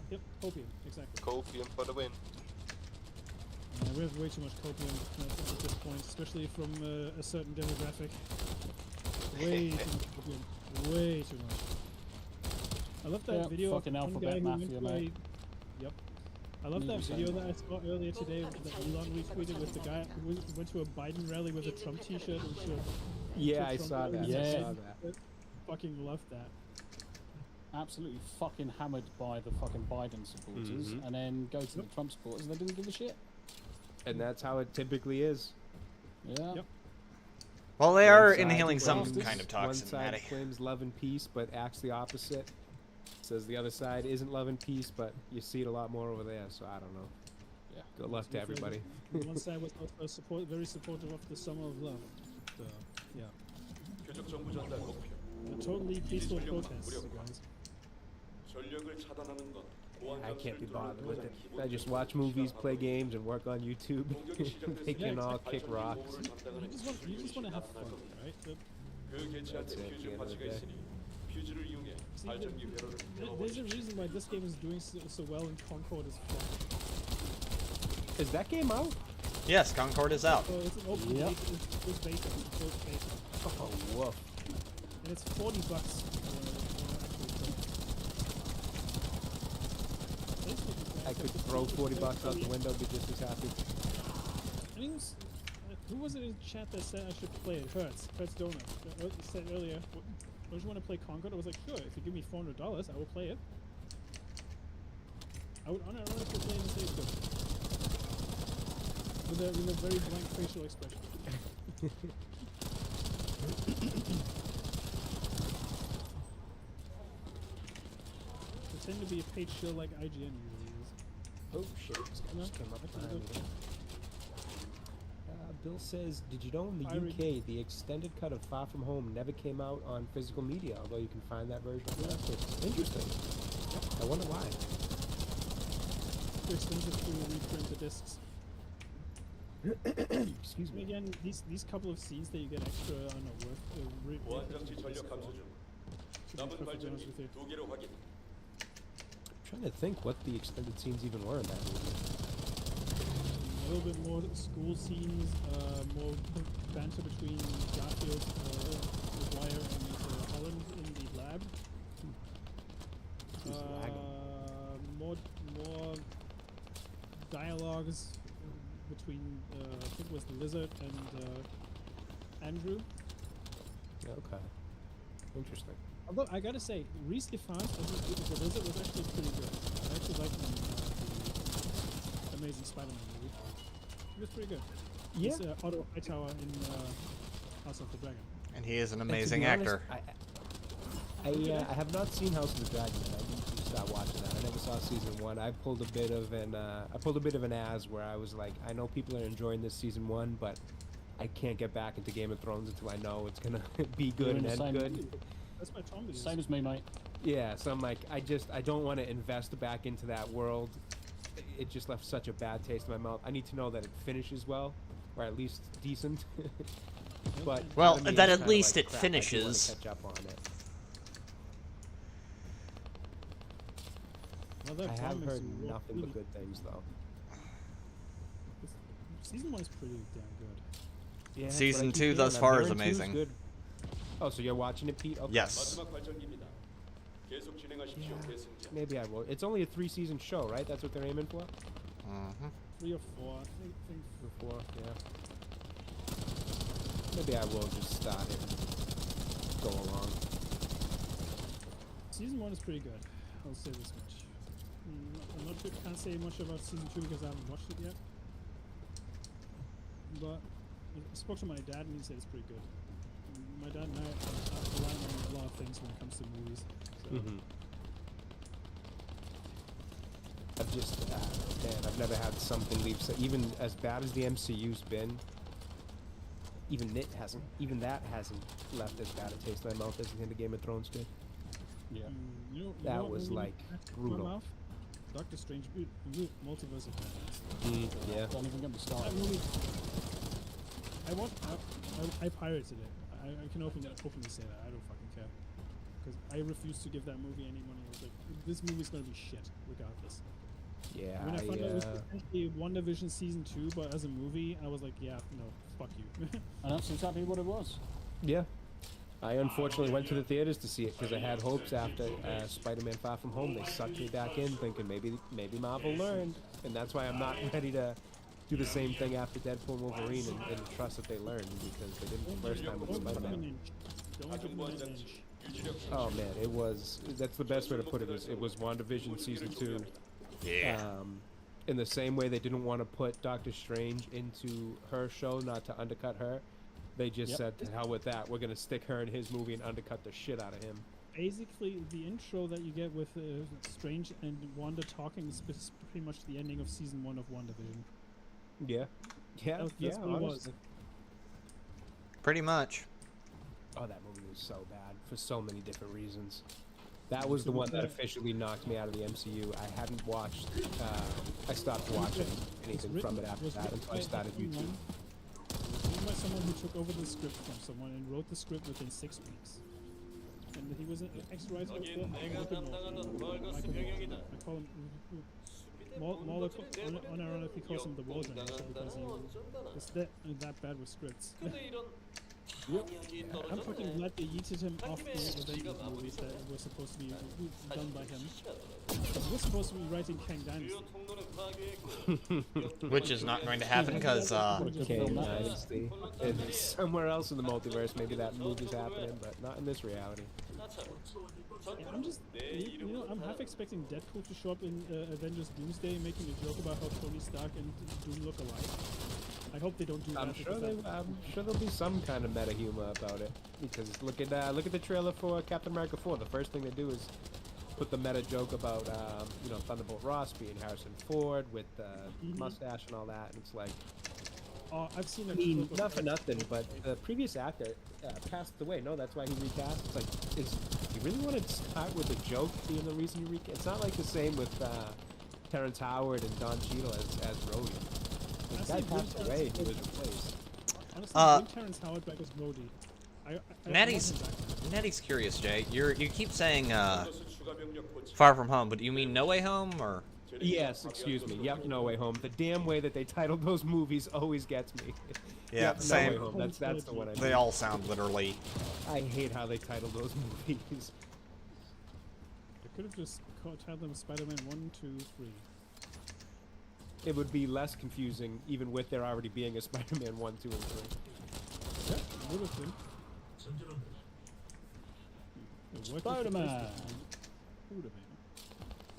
Yep, copium, exactly. Copium for the win. We have way too much copium at this point, especially from a certain demographic. Way too much copium. Way too much. I love that video of fucking one alphabet guy who mafia, went to mate. Yep. I love that video that I saw earlier today that Elon retweeted with the guy who went to a Biden rally with a Trump t-shirt and showed. yeah, I saw that. Yeah. I saw that. Fucking loved that. Absolutely fucking hammered by the fucking Biden supporters, and then go to the Trump supporters and they didn't give a shit. And that's how it typically is. Yeah. Yep. Well, they are One side inhaling some claims- kind of One toxin, side Maddie. claims love and peace, but acts the opposite. Says the other side isn't love and peace, but you see it a lot more over there. So I don't know. Yeah. Good luck to everybody. One side was also very supportive of the Summer of Love. So, yeah. 표적 정부 전달 목표. A totally peaceful protest, guys. 전력을 차단하는 건 I can't be bothered with it. I just watch movies, play games, and work on YouTube. They can all kick rocks. You just want to have fun, right? 그 개체한테 That's it, 표준 at the end of 가치가 the day. 있으니 퓨즈를 이용해 See, 발전기 회로를 there's a reason why this game is doing so well and Concord is flopped. Is that game out? Yes, Concord is out. So it's an open Yep. beta, it's beta, it's closed beta. Oh, woof. And it's $40 for I could throw $40 out the window, be just as happy. I think it was, who was it in chat that said I should play it? Hertz Donut. Said earlier, don't you want to play Concord? I was like, sure, if you give me $400, I will play it. I would unironically play and say it's good. With a very blank facial expression. Pretend to be a page shill like IGN usually is. Oh shit, this guy just came up behind me. Bill says, did you know in the UK the extended cut of Far From Home never came out on physical media, although you can find that version on Netflix? Interesting. I wonder why. Too expensive to reprint the discs. Excuse me. Again, these couple of scenes that you get extra are not worth 보안장치 전력 감소 중. 남은 발전기 2개로 확인. I'm trying to think what the extended scenes even were in that movie. A little bit more school scenes, more banter between Garfield, McGuire, and Holland in the lab. More dialogues between I think it was the Lizard and Andrew. Okay. Interesting. Although I gotta say, Reese Ifans as the Lizard was actually pretty good. I actually liked him in the Amazing Spider-Man movie. He was pretty good. Yeah. He's Otto Hightower in House of the Dragon. And he is an And to amazing be honest, actor. I have not seen House of the Dragon yet. I need to start watching that. I never saw season 1. I pulled a bit of an as where I was like, I know people are enjoying this season 1, but I can't get back into Game of Thrones until I know it's gonna be good and end good. That's my Tom. Same as me, mate. Yeah, so I'm like, I don't want to invest back into that world. It just left such a bad taste in my mouth. I need to know that it finishes well, or at least decent. But well, part of me that is at kinda least like, it crap, I do wanna finishes. catch up on it. Well, I have heard nothing but good things though. Season 1 is pretty damn good. Yeah, Season but I keep 2 thus hearing- I'm far is hearing 2's amazing. good. Oh, so you're watching it, Pete? Okay. Yes. 마지막 발전기입니다. 계속 진행하십시오, 계승자. Maybe I will. It's only a 3-season show, right? That's what they're aiming for? 3 or 4, I think. 3 or 4, yeah. Maybe I will just start it and go along. Season 1 is pretty good. I'll say this much. I'm not sure, can't say much about season 2 because I haven't watched it yet. But I spoke to my dad and he said it's pretty good. My dad and I are relying on a lot of things when it comes to movies. So. I've just, man, I've never had something leave. So even as bad as the MCU's been, even that hasn't left as bad a taste in my mouth as the Game of Thrones did. Yeah. You know That what was movie like left in my brutal. mouth? Doctor Strange, Multiverse of Madness. Yeah. Don't even get me started. That movie. I pirated it. I can openly say that. I don't fucking care. Because I refuse to give that movie any money. I was like, this movie's gonna be shit, regardless. Yeah, When I found out it was potentially WandaVision season 2, but as a movie, I was like, yeah, no, fuck you. And that's exactly what it was. Yeah. I unfortunately went to the theaters to see it because I had hopes after Spider-Man Far From Home. They sucked me back in thinking maybe Marvel learned. And that's why I'm not ready to do the same thing after Deadpool and Wolverine and trust that they learned because they didn't the first time with Spider-Man. Don't give me an inch. Oh man, that's the best way to put it is it was WandaVision season 2. Yeah. In the same way they didn't want to put Doctor Strange into her show, not to undercut her. They just said, to hell with that. We're going to stick her in his movie and undercut the shit out of him. Basically, the intro that you get with Strange and Wanda talking is pretty much the ending of season 1 of WandaVision. Yeah. Yeah, That's what it was. Pretty much. Oh, that movie was so bad for so many different reasons. That was the one that officially knocked me out of the MCU. I hadn't watched, I stopped watching anything from it after that until I started YouTube. Written by someone who took over the script from someone and wrote the script within 6 weeks. and he was an ex-writer for Rick and Morty. I call him Mauler unironically calls him the Warden because he was that bad with scripts. I'm fucking glad they yeeted him off the Avengers movies that were supposed to be done by him. We're supposed to be writing Kang Dynasty. Which is not going to happen because Kang Dynasty. And somewhere else in the multiverse, maybe that movie's happening, but not in this reality. Yeah, I'm just, I'm half expecting Deadpool to show up in Avengers Doomsday, making a joke about how Tony Stark and Doom look alike. I hope they don't do that. I'm sure there'll be some kind of meta humor about it. Because look at the trailer for Captain America 4. The first thing they do is put the meta joke about Thunderbolt Ross being Harrison Ford with the mustache and all that, and it's like, oh, I've seen. Not for nothing, but the previous actor passed away. No, that's why he recast. It's like, you really want to start with a joke being the reason you recast? It's not like the same with Terrence Howard and Don Cheadle as Rhodey. The guy passed away, he was replaced. Honestly, bring Terrence Howard back as Rhodey. Natty's curious, Jay. You keep saying Far From Home, but do you mean No Way Home or? Yes, excuse me. Yep, No Way Home. The damn way that they titled those movies always gets me. Yeah, yep, same. No Way Home. That's the one I mean. They all sound literally. I hate how they title those movies. They could have just titled them Spider-Man 1, 2, 3. It would be less confusing, even with there already being a Spider-Man 1, 2, and 3. Yeah, it would have been. Spider-Man! Would have been.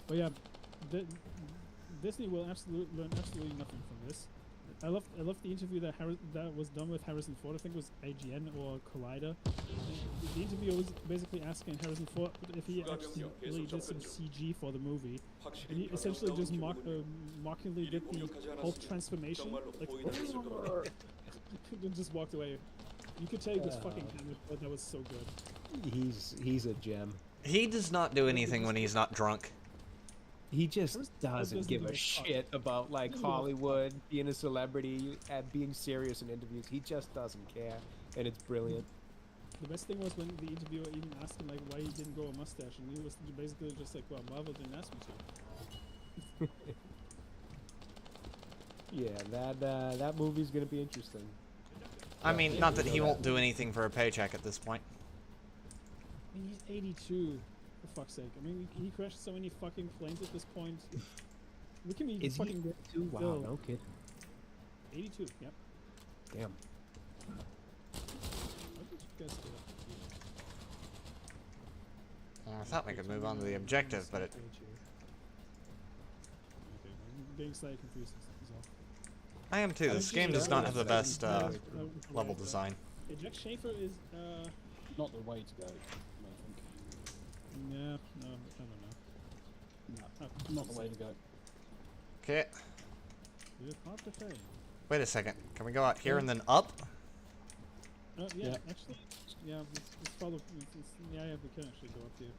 But yeah, Disney will learn absolutely nothing from this. I love the interview that was done with Harrison Ford. I think it was IGN or Collider. The interview was basically asking Harrison Ford if he actually really did some CG for the movie, and he essentially just mockingly did the Hulk transformation, like, and just walked away. You could tell he was fucking hammered, but that was so good. He's a gem. He does not do anything when he's not drunk. He just doesn't give a shit about like Hollywood, being a celebrity, being serious in interviews. He just doesn't care, and it's brilliant. The best thing was when the interviewer even asked him like why he didn't grow a mustache, and he was basically just like, "Well, Marvel didn't ask me to." Yeah, that movie's gonna be interesting. I mean, not that he won't do anything for a paycheck at this point. I mean, he's 82. For fuck's sake! I mean, he crashed so many fucking planes at this point. We can be fucking he 82? Wow, no kid. 82. Yep. Damn. What did you guys do? I thought we could move on to the objective, but it. Okay, I'm getting slightly confused. I am too. This game does not have the best level design. Yeah, Jack Schaefer is not the way to go. Yeah, no, I don't know. No, not the way to go. Okay. It's hard to say. Wait a second. Can we go out here and then up? Yeah, actually, yeah, let's follow. Yeah, we can actually go up here.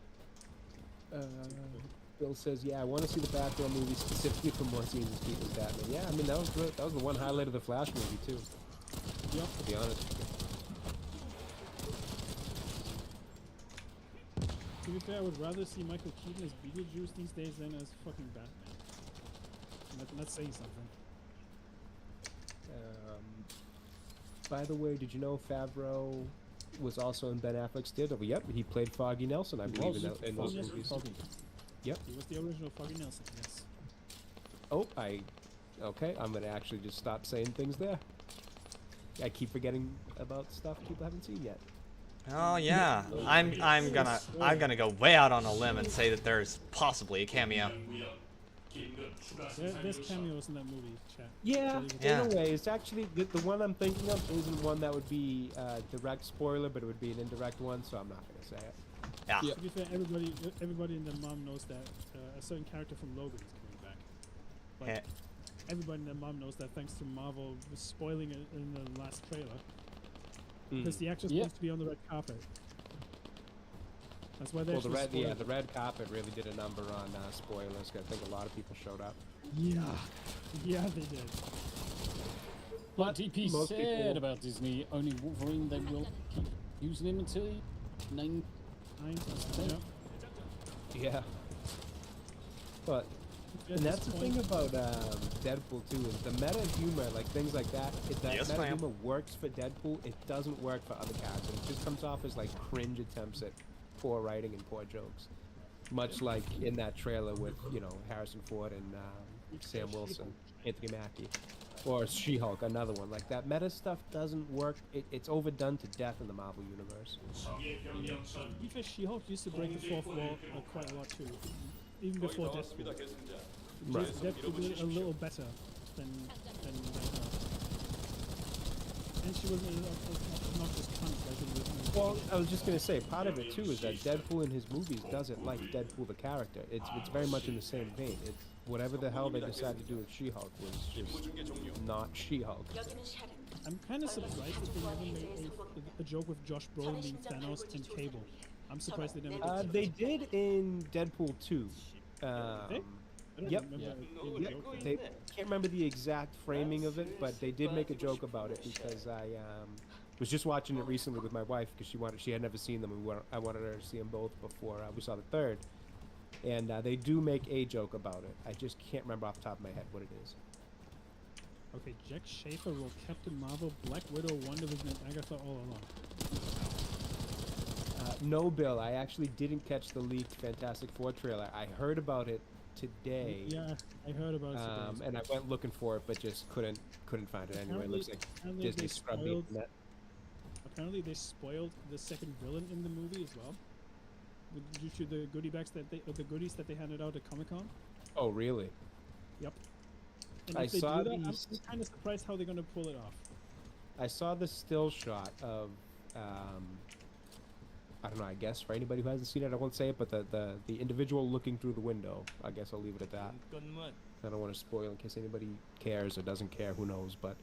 Bill says, "Yeah, I want to see the Batgirl movie specifically for more scenes as Keaton's Batman." Yeah, I mean that was good. That was the one highlight of the Flash movie too. Yep. To be honest. To be fair, I would rather see Michael Keaton as Beetlejuice these days than as fucking Batman. That's saying something. By the way, did you know Favreau was also in Ben Affleck's Daredevil? Yep, he played Foggy Nelson, I believe, in those movies. Yep. He was the original Foggy Nelson, yes. Oh, okay, I'm gonna actually just stop saying things there. I keep forgetting about stuff people haven't seen yet. Oh yeah, I'm gonna go way out on a limb and say that there's possibly a cameo. There's cameos in that movie, chat. Yeah, in a way. It's actually, the one I'm thinking of isn't one that would be a direct spoiler, but it would be an indirect one, so I'm not going to say it. Yeah. To be fair, everybody in the mom knows that a certain character from Logan is coming back. Like, everybody in the mom knows that thanks to Marvel spoiling it in the last trailer. Because the actor's supposed to be on the red carpet. That's why they the red carpet really did a number on spoilers. I think a lot of people showed up. Yeah, they did. Like DP said about Disney, only Wolverine, they will keep using him until Yeah. But and that's the thing about Deadpool too is the meta humor, like things like that. That Yes, meta ma'am. humor works for Deadpool. It doesn't work for other characters. It just comes off as like cringe attempts at poor writing and poor jokes. Much like in that trailer with Harrison Ford and Sam Wilson, Anthony Mackie, or She-Hulk, another one. Like that meta stuff doesn't work. It's overdone to death in the Marvel universe. Even She-Hulk used to break the fourth wall quite a lot too, even before Deadpool. Right. Deadpool did it a little better than her. And she wasn't not just cunt like in the movie. Well, I was just gonna say, part of it too is that Deadpool in his movies doesn't like Deadpool the character. It's very much in the same vein. It's whatever the hell they decided to do with She-Hulk was just not She-Hulk. I'm kind of surprised that they never made a joke with Josh Brolin being Thanos and Cable. I'm surprised they never did. They did in Deadpool 2. Yep. They can't remember the exact framing of it, but they did make a joke about it because I was just watching it recently with my wife because she had never seen them. I wanted her to see them both before we saw the third, and they do make a joke about it. I just can't remember off the top of my head what it is. Okay, Jack Schaefer wrote Captain Marvel, Black Widow, Wonder Vision, and Agatha all along. No, Bill, I actually didn't catch the leaked Fantastic Four trailer. I heard about it today. Yeah, I heard about it today. And I went looking for it, but just couldn't find it anyway. It looks like Disney scrubbed the internet. Apparently, they spoiled the second villain in the movie as well, due to the goodie bags the goodies that they handed out at Comic-Con. Oh, really? Yep. And I if they saw do that, these. I'm kind of surprised how they're gonna pull it off. I saw the still shot of. I don't know. I guess for anybody who hasn't seen it, I won't say it, but the individual looking through the window. I guess I'll leave it at that. I don't want to spoil in case anybody cares or doesn't care. Who knows? But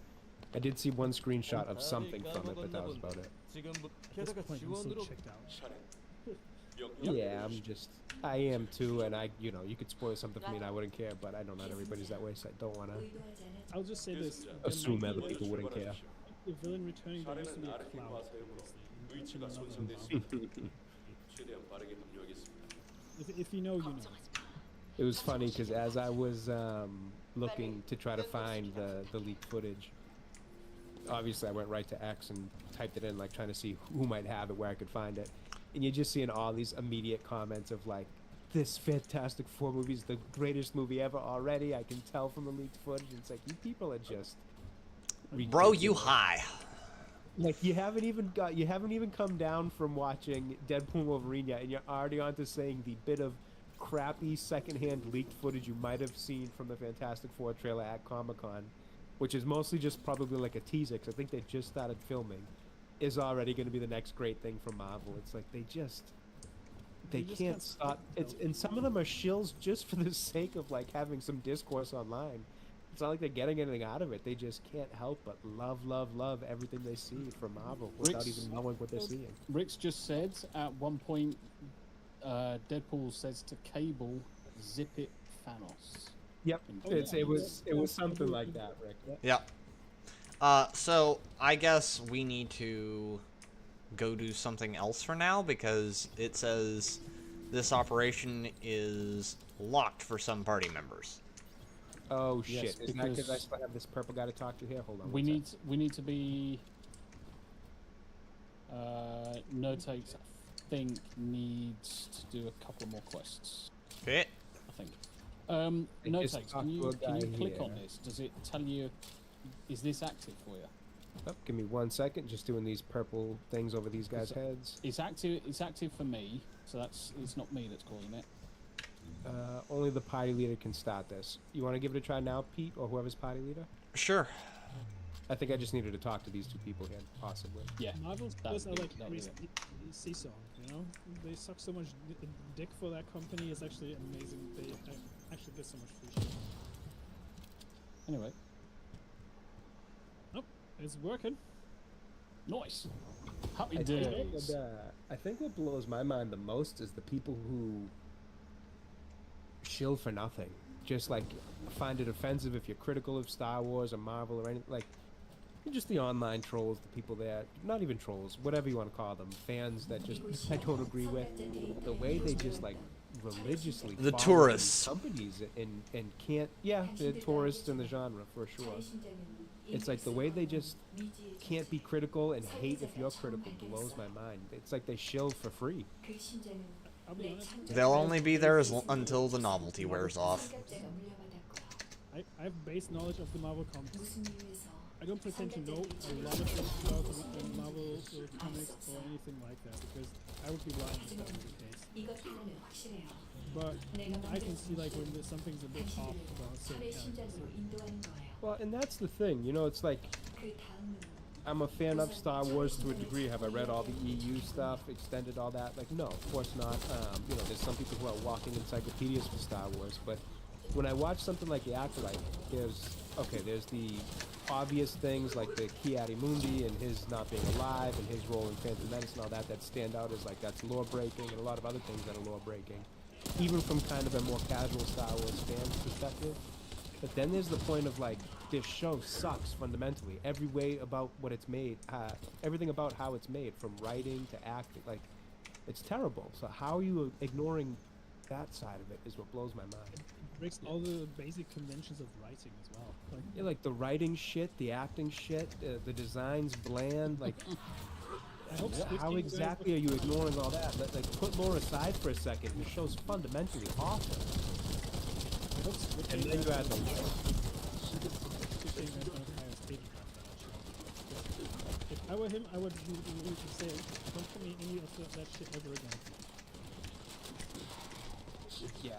I did see one screenshot of something from it, but that was about it. At this point, I'm so checked out. Yeah, I am too, and you could spoil something for me and I wouldn't care, but I know not everybody's that way, so I don't want to I'll just say this: assume other people wouldn't care. the villain returning, there used to be a cloud. If you know, you know. It was funny because as I was looking to try to find the leaked footage, obviously I went right to X and typed it in, like trying to see who might have it, where I could find it, and you're just seeing all these immediate comments of like, this Fantastic Four movie is the greatest movie ever already. I can tell from the leaked footage. It's like, you people are just ridiculous. Bro, you high. Like you haven't even come down from watching Deadpool and Wolverine yet, and you're already onto saying the bit of crappy secondhand leaked footage you might have seen from the Fantastic Four trailer at Comic-Con, which is mostly just probably like a teaser because I think they just started filming, is already going to be the next great thing from Marvel. It's like they can't stop. And some of them are shills just for the sake of like having some discourse online. It's not like they're getting anything out of it. They just can't help but love everything they see from Marvel without even knowing what they're seeing. Rick's just said at one point, Deadpool says to Cable, "Zip it, Thanos." Yep, it was something like that, Rick. Yep. So I guess we need to go do something else for now because it says this operation is locked for some party members. Oh shit! Yes, Isn't that because I still have this purple guy to talk to here? Hold on. We need to be. No takes. I think needs to do a couple more quests. Okay. I think. No just takes. talk Can to you a guy click on here. this? Does it tell you? Is this active for you? Oh, give me 1 second. Just doing these purple things over these guys' heads. It's active. It's active for me. So it's not me that's calling it. Only the party leader can start this. You want to give it a try now, Pete, or whoever's party leader? Sure. I think I just needed to talk to these two people here, possibly. Yeah. Marvel's that just are would like be seesaw, you know? They suck so much dick for that company. It's actually amazing. They actually get so much free shit. Anyway. Oh, it's working. Nice. Happy days. I think what blows my mind the most is the people who shill for nothing. Just like find it offensive if you're critical of Star Wars or Marvel or anything. Like, just the online trolls, the people that, not even trolls, whatever you want to call them, fans that just I don't agree with the way they just like religiously The follow tourists. these companies and can't, yeah, the tourists in the genre for sure. It's like the way they just can't be critical and hate if you're critical blows my mind. It's like they shill for free. I'll be honest. They'll only be there until the novelty wears off. I have base knowledge of the Marvel comics. I don't pretend to know a lot of things about the Marvel comics or anything like that, because I would be lying if that was the case. But I can see like when there's something's a bit off about certain characters. Well, and that's the thing, you know, it's like I'm a fan of Star Wars to a degree. Have I read all the EU stuff, extended all that? Like, no, of course not. You know, there's some people who are walking encyclopedias for Star Wars, but when I watch something like The Acolyte, there's the obvious things like the Ki-Adi-Mundi and his not being alive and his role in Phantom Menace and all that stand out as like that's lore breaking, and a lot of other things that are lore breaking, even from kind of a more casual Star Wars fan's perspective. But then there's the point of like, this show sucks fundamentally. Every way about what it's made, everything about how it's made, from writing to acting, like, it's terrible. So how are you ignoring that side of it is what blows my mind. It breaks all the basic conventions of writing as well. Like, Yeah, like the writing shit, the acting shit, the designs bland, like, I hope how exactly are you ignoring all that? Like, put lore aside for a second. The show's fundamentally awful. I hope And then you add the If I were him, I would say, don't put me in any of that shit ever again. Yeah,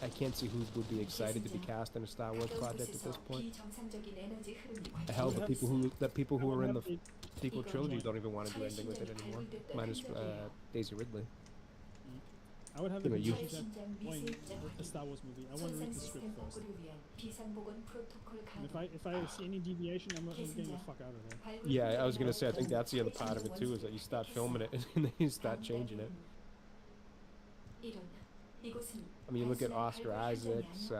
I can't see who would be excited to be cast in a Star Wars project at this point. Hell, the people who are in the sequel trilogy don't even want to do anything with it anymore, minus Daisy Ridley. I would have You know, you- that point with a Star Wars movie. I want to read the script first. And if I see any deviation, I'm getting the fuck out of there. Yeah, I was gonna say, I think that's the other part of it too, is that you start filming it and then you start changing it. I mean, you look at Oscar Isaacs,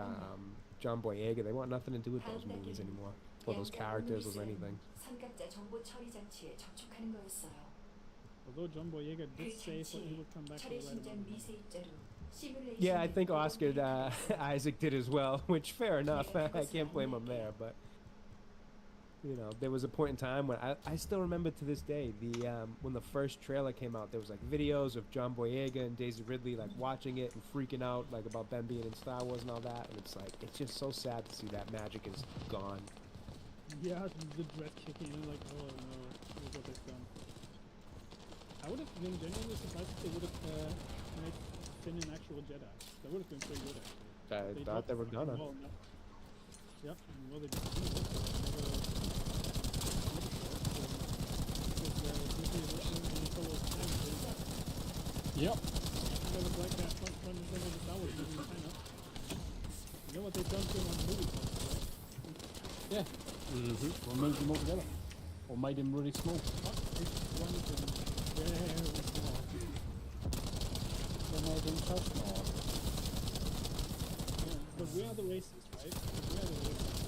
John Boyega, they want nothing to do with those movies anymore, or those characters, or anything. Although John Boyega did say he would come back to the right amount. Yeah, I think Oscar Isaac did as well, which fair enough. I can't blame him there, but you know, there was a point in time when I still remember to this day when the first trailer came out. There was like videos of John Boyega and Daisy Ridley like watching it and freaking out like about Ben being in Star Wars and all that, and it's like it's just so sad to see that magic is gone. Yeah, the dread kicking in, like, oh no, look what they've done. I would have been genuinely surprised if they would have made Finn an actual Jedi. That would have been pretty good, actually. I thought they were gonna. Well, no. Yep, well, they didn't. Yep. That was like that front of the Star Wars movie, kind of. You know what they've done to him on the movie? Yeah. Mm-hmm. Or moved him all together. Or made him really small. Very small. Or made him so small. Yeah, but we are the racists, right? We are the racists.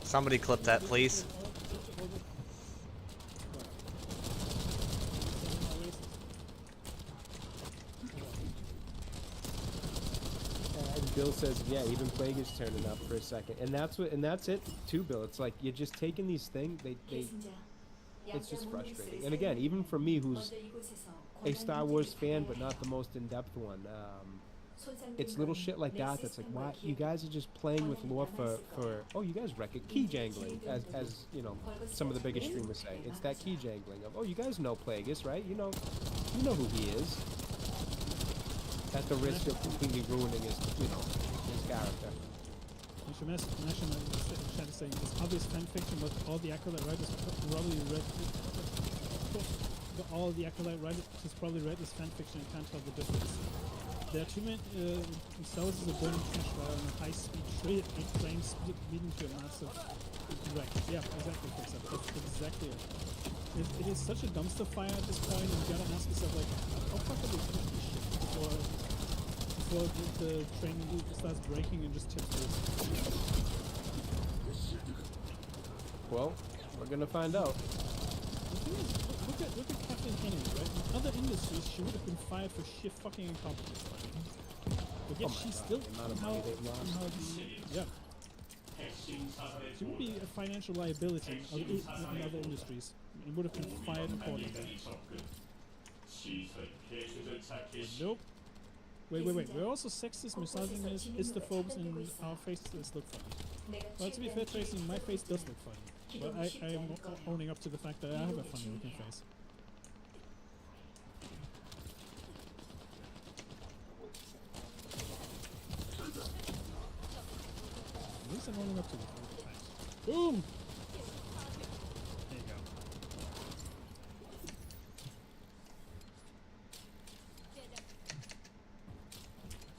Somebody clip that, please. And Bill says, yeah, even Plague is turning up for a second, and that's it too, Bill. It's like you're just taking these things. It's just frustrating. And again, even for me, who's a Star Wars fan but not the most in-depth one, it's little shit like that that's like, why you guys are just playing with lore for oh, you guys wreck it, key jangling, as you know, some of the biggest streamers say. It's that key jangling of, oh, you guys know Plagueis, right? You know who he is. At the risk of completely ruining his character. Chat is saying it's obvious fan fiction, but all the Acolyte writers probably read all the Acolyte writers probably read this fan fiction and can't tell the difference. There are too many Star Wars is a burning trash fire on a high-speed train leading to a massive wreck. Yeah, exactly, Chris. That's exactly it. It is such a dumpster fire at this point, and you gotta ask yourself, like, how fuck are they doing this shit before before the train starts braking and just tips over. Well, we're gonna find out. The thing is, look at Kathleen Kennedy, right? In other industries, she would have been fired for sheer fucking incompetence. But yet she's still somehow yeah. She would be a financial liability in other industries. It would have been fired accordingly. Nope. Wait. We're also sexist, misogynist, islamophobes, and our faces look funny. Well, to be fair, Tracy, my face does look funny. But I am owning up to the fact that I have a funny looking face. At least I'm owning up to the fact. Boom! There you go.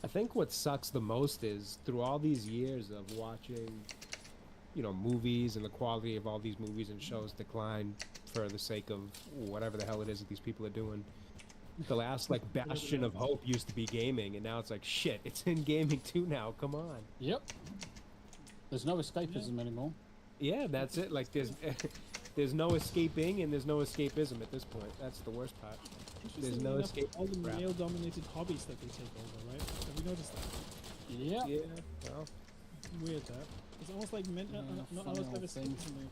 I think what sucks the most is through all these years of watching, you know, movies and the quality of all these movies and shows decline for the sake of whatever the hell it is that these people are doing. The last like bastion of hope used to be gaming, and now it's like shit. It's in gaming too now. Come on. Yep. There's no escapism anymore. Yeah, that's it. Like there's no escaping and there's no escapism at this point. That's the worst part. There's no escape. All the male-dominated hobbies that they take over, right? Have you noticed that? Yeah. Yeah. Well, weird that. It's almost like men. Not almost like escapism.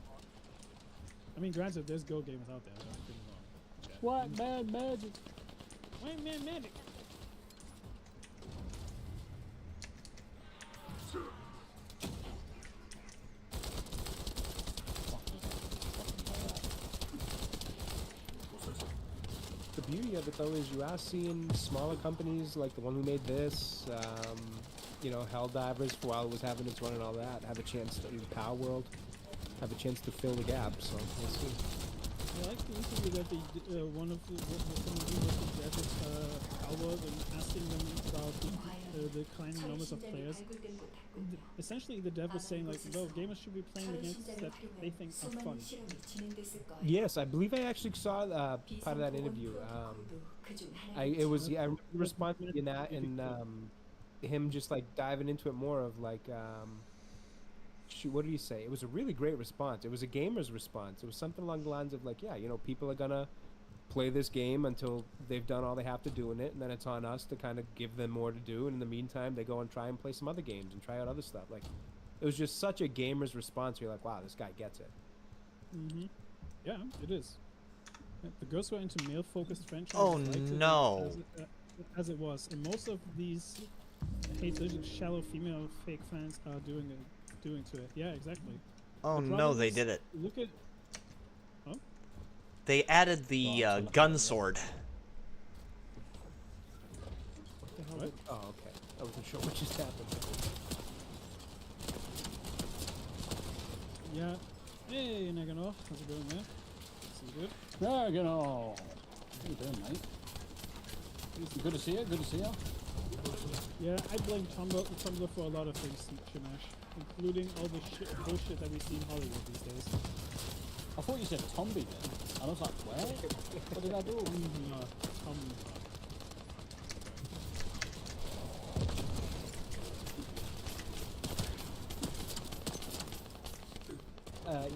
I mean, granted, there's Go gamers out there. Don't get me wrong. Yeah. White man magic. White man magic. the beauty of it though is you are seeing smaller companies like the one who made this, you know, Helldivers while it was having its run and all that, have a chance to, Power World, have a chance to fill the gap. So we'll see. I like the interview that they did, one of the Albert and asking them about the declining numbers of players. Essentially, the dev was saying like, no, gamers should be playing the games that they think are fun. Yes, I believe I actually saw part of that interview. I remember responding to that and him just like diving into it more of like. Shoot, what did he say? It was a really great response. It was a gamer's response. It was something along the lines of like, yeah, you know, people are gonna play this game until they've done all they have to do in it, and then it's on us to kind of give them more to do, and in the meantime they go and try and play some other games and try out other stuff. Like, it was just such a gamer's response. You're like, wow, this guy gets it. Yeah, it is. The girls who are into male-focused franchises. Oh no! As it was, and most of these haters, shallow female fake fans are doing to it. Yeah, exactly. Oh no, they did it. Look at. Oh. They added the gun sword. What the hell? Oh, okay. I wasn't sure what just happened. Yeah. Hey, Nagano. How's it going, man? Is it good? Nagano. How you doing, mate? Good to see you. Good to see you. Yeah, I blame Tumblr for a lot of things, Shinash, including all the bullshit that we see in Hollywood these days. I thought you said Tomby then. I was like, where? What did I do? Tumblr.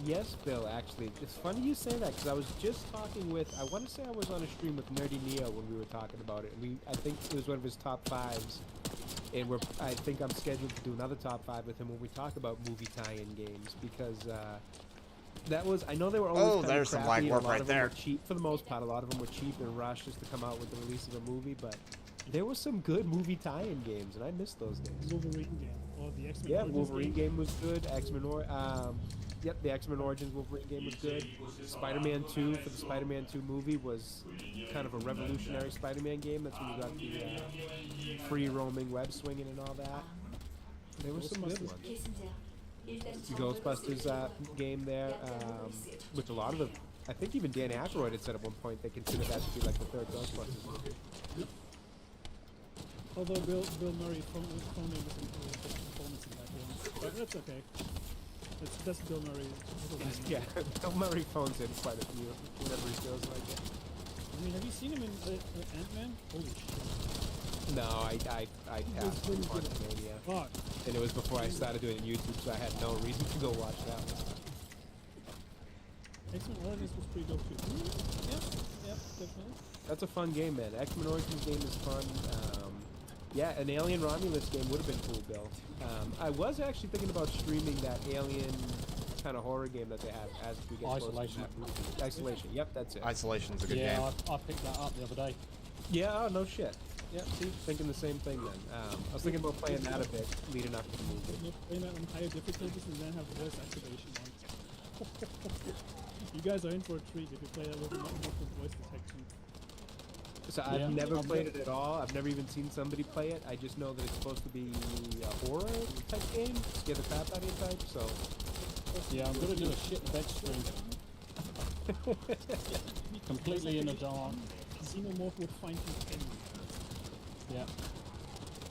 Yes, Bill, actually. It's funny you say that, because I was just talking with, I want to say I was on a stream with Nerdy Neo when we were talking about it. And I think it was one of his top fives. And I think I'm scheduled to do another top five with him when we talk about movie tie-in games, because that was, I know they were always there's some lag warp right there. Cheap for the most part. A lot of them were cheap and rushed just to come out with the release of a movie, but there were some good movie tie-in games, and I missed those days. Wolverine game, or the X-Men. Yeah, Wolverine game was good. Yep, the X-Men Origins Wolverine game was good. Spider-Man 2 for the Spider-Man 2 movie was kind of a revolutionary Spider-Man game. That's when you got the free roaming web swinging and all that. There were some good ones. The Ghostbusters game there, which a lot of the, I think even Dan Aykroyd had said at one point they considered that to be like the third Ghostbusters movie. Although Bill Murray's phone name is performance in that game, but that's okay. That's Bill Murray. Yeah, Bill Murray phones in quite a few whenever he feels like it. I mean, have you seen him in Ant-Man? Holy shit. No, I passed on Quantumania. Fuck. And it was before I started doing YouTube, so I had no reason to go watch that one. X-Men Origins was pretty dope too. Yep, definitely. That's a fun game, man. X-Men Origins game is fun. Yeah, an Alien Romulus game would have been cool, Bill. I was actually thinking about streaming that Alien kind of horror game that they have as we get closer to that movie. Isolation. Yep, that's it. Isolation's a good game. Yeah, I picked that up the other day. Yeah, oh, no shit. Yeah, see, thinking the same thing then. I was thinking about playing that a bit leading up to the movie. Playing that on higher difficulties and then have voice activation on. You guys are in for a treat if you play that with voice detection. So I've never played it at all. I've never even seen somebody play it. I just know that it's supposed to be a horror type game, scare the crap out of you type. So yeah, I'm gonna do a shit bed stream. Completely in the dark. Xenomorph will find you anywhere. Yeah.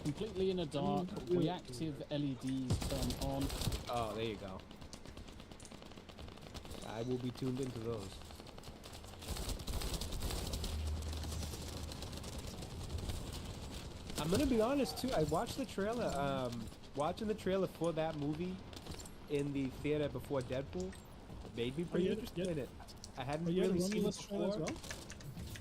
Completely in the dark. Reactive LEDs turn on. Oh, there you go. I will be tuned into those. I'm gonna be honest too. I watched the trailer. Watching the trailer for that movie in the theater before Deadpool made me pretty interested in it. I hadn't really seen it before. As well?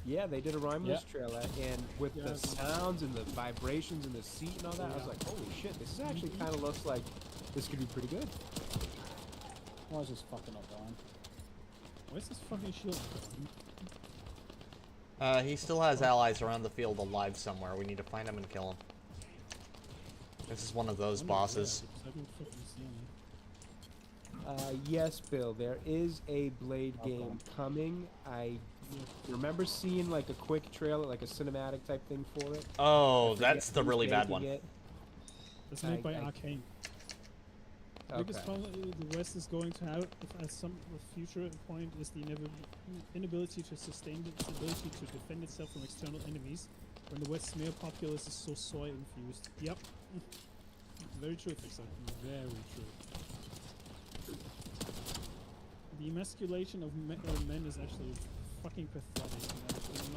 Yeah, they did a Romulus trailer, and with the sounds and the vibrations in the seat and all that, I was like, holy shit, this actually kind of looks like this could be pretty good. Why is this fucking not dying? Where's this fucking shield going? He still has allies around the field alive somewhere. We need to find him and kill him. This is one of those bosses. Yes, Bill, there is a Blade game coming. I remember seeing like a quick trailer, like a cinematic type thing for it. Oh, that's the really bad one. It's made by Arcane. The biggest problem the West is going to have at some future point is the inability to sustain its ability to defend itself from external enemies when the West's male populace is so soy infused. Yep. Very true, Fixer. Very true. The emasculation of men is actually fucking pathetic. I'm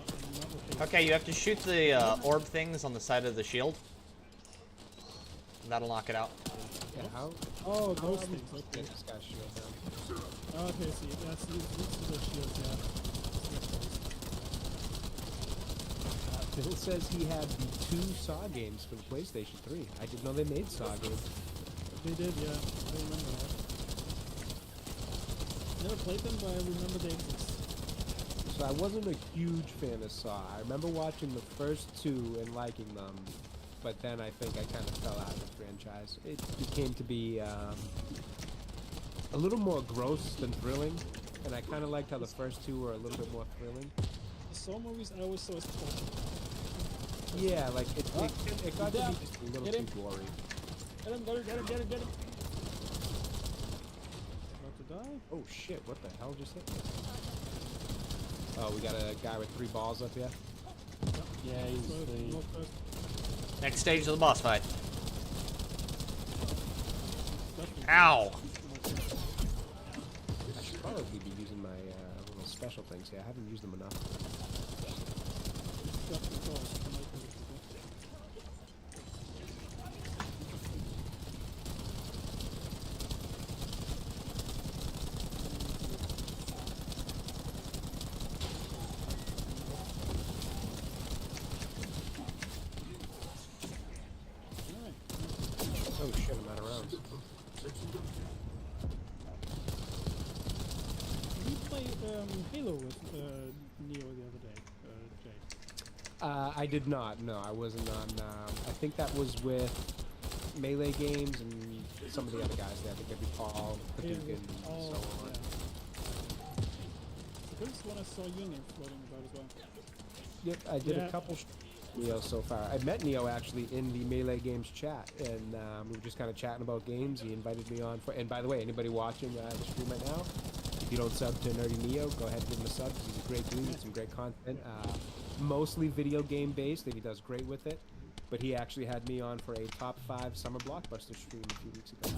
not okay, you have to shoot the orb things on the side of the shield. That'll knock it out. Yeah, how? Oh, those things. Okay. This guy's shield down. Oh, okay, see, that's the shields, yeah. Bill says he had the 2 Saw games for the PlayStation 3. I didn't know they made Saw games. They did, yeah. I remember that. Never played them, but I remember they exist. So I wasn't a huge fan of Saw. I remember watching the first 2 and liking them, but then I think I kind of fell out of the franchise. It became to be a little more gross than thrilling, and I kind of liked how the first 2 were a little bit more thrilling. The Saw movies I always saw as torture. Yeah, like it got to be just a little too gory. Get him! About to die? Oh shit, what the hell just hit me? Oh, we got a guy with 3 balls up here? Yeah, he's the... Next stage of the boss fight. Ow! I should probably be using my little special things here. I haven't used them enough. Oh shit, I'm out of rounds. We played Halo with Neo the other day, Jay. I did not. No, I wasn't on. I think that was with Melee Games and some of the other guys there. I think it'd be Paul, Paducah, and so on. Yeah. The first one I saw your name floating about as well. Yep, I did a couple Neo so far. I met Neo actually in the Melee Games chat, and we were just kind of chatting about games. He invited me on for. And by the way, anybody watching the stream right now, if you don't sub to Nerdy Neo, go ahead and give him a sub. He's a great dude. He's some great content. Mostly video game based, and he does great with it. But he actually had me on for a top 5 summer blockbuster stream a few weeks ago.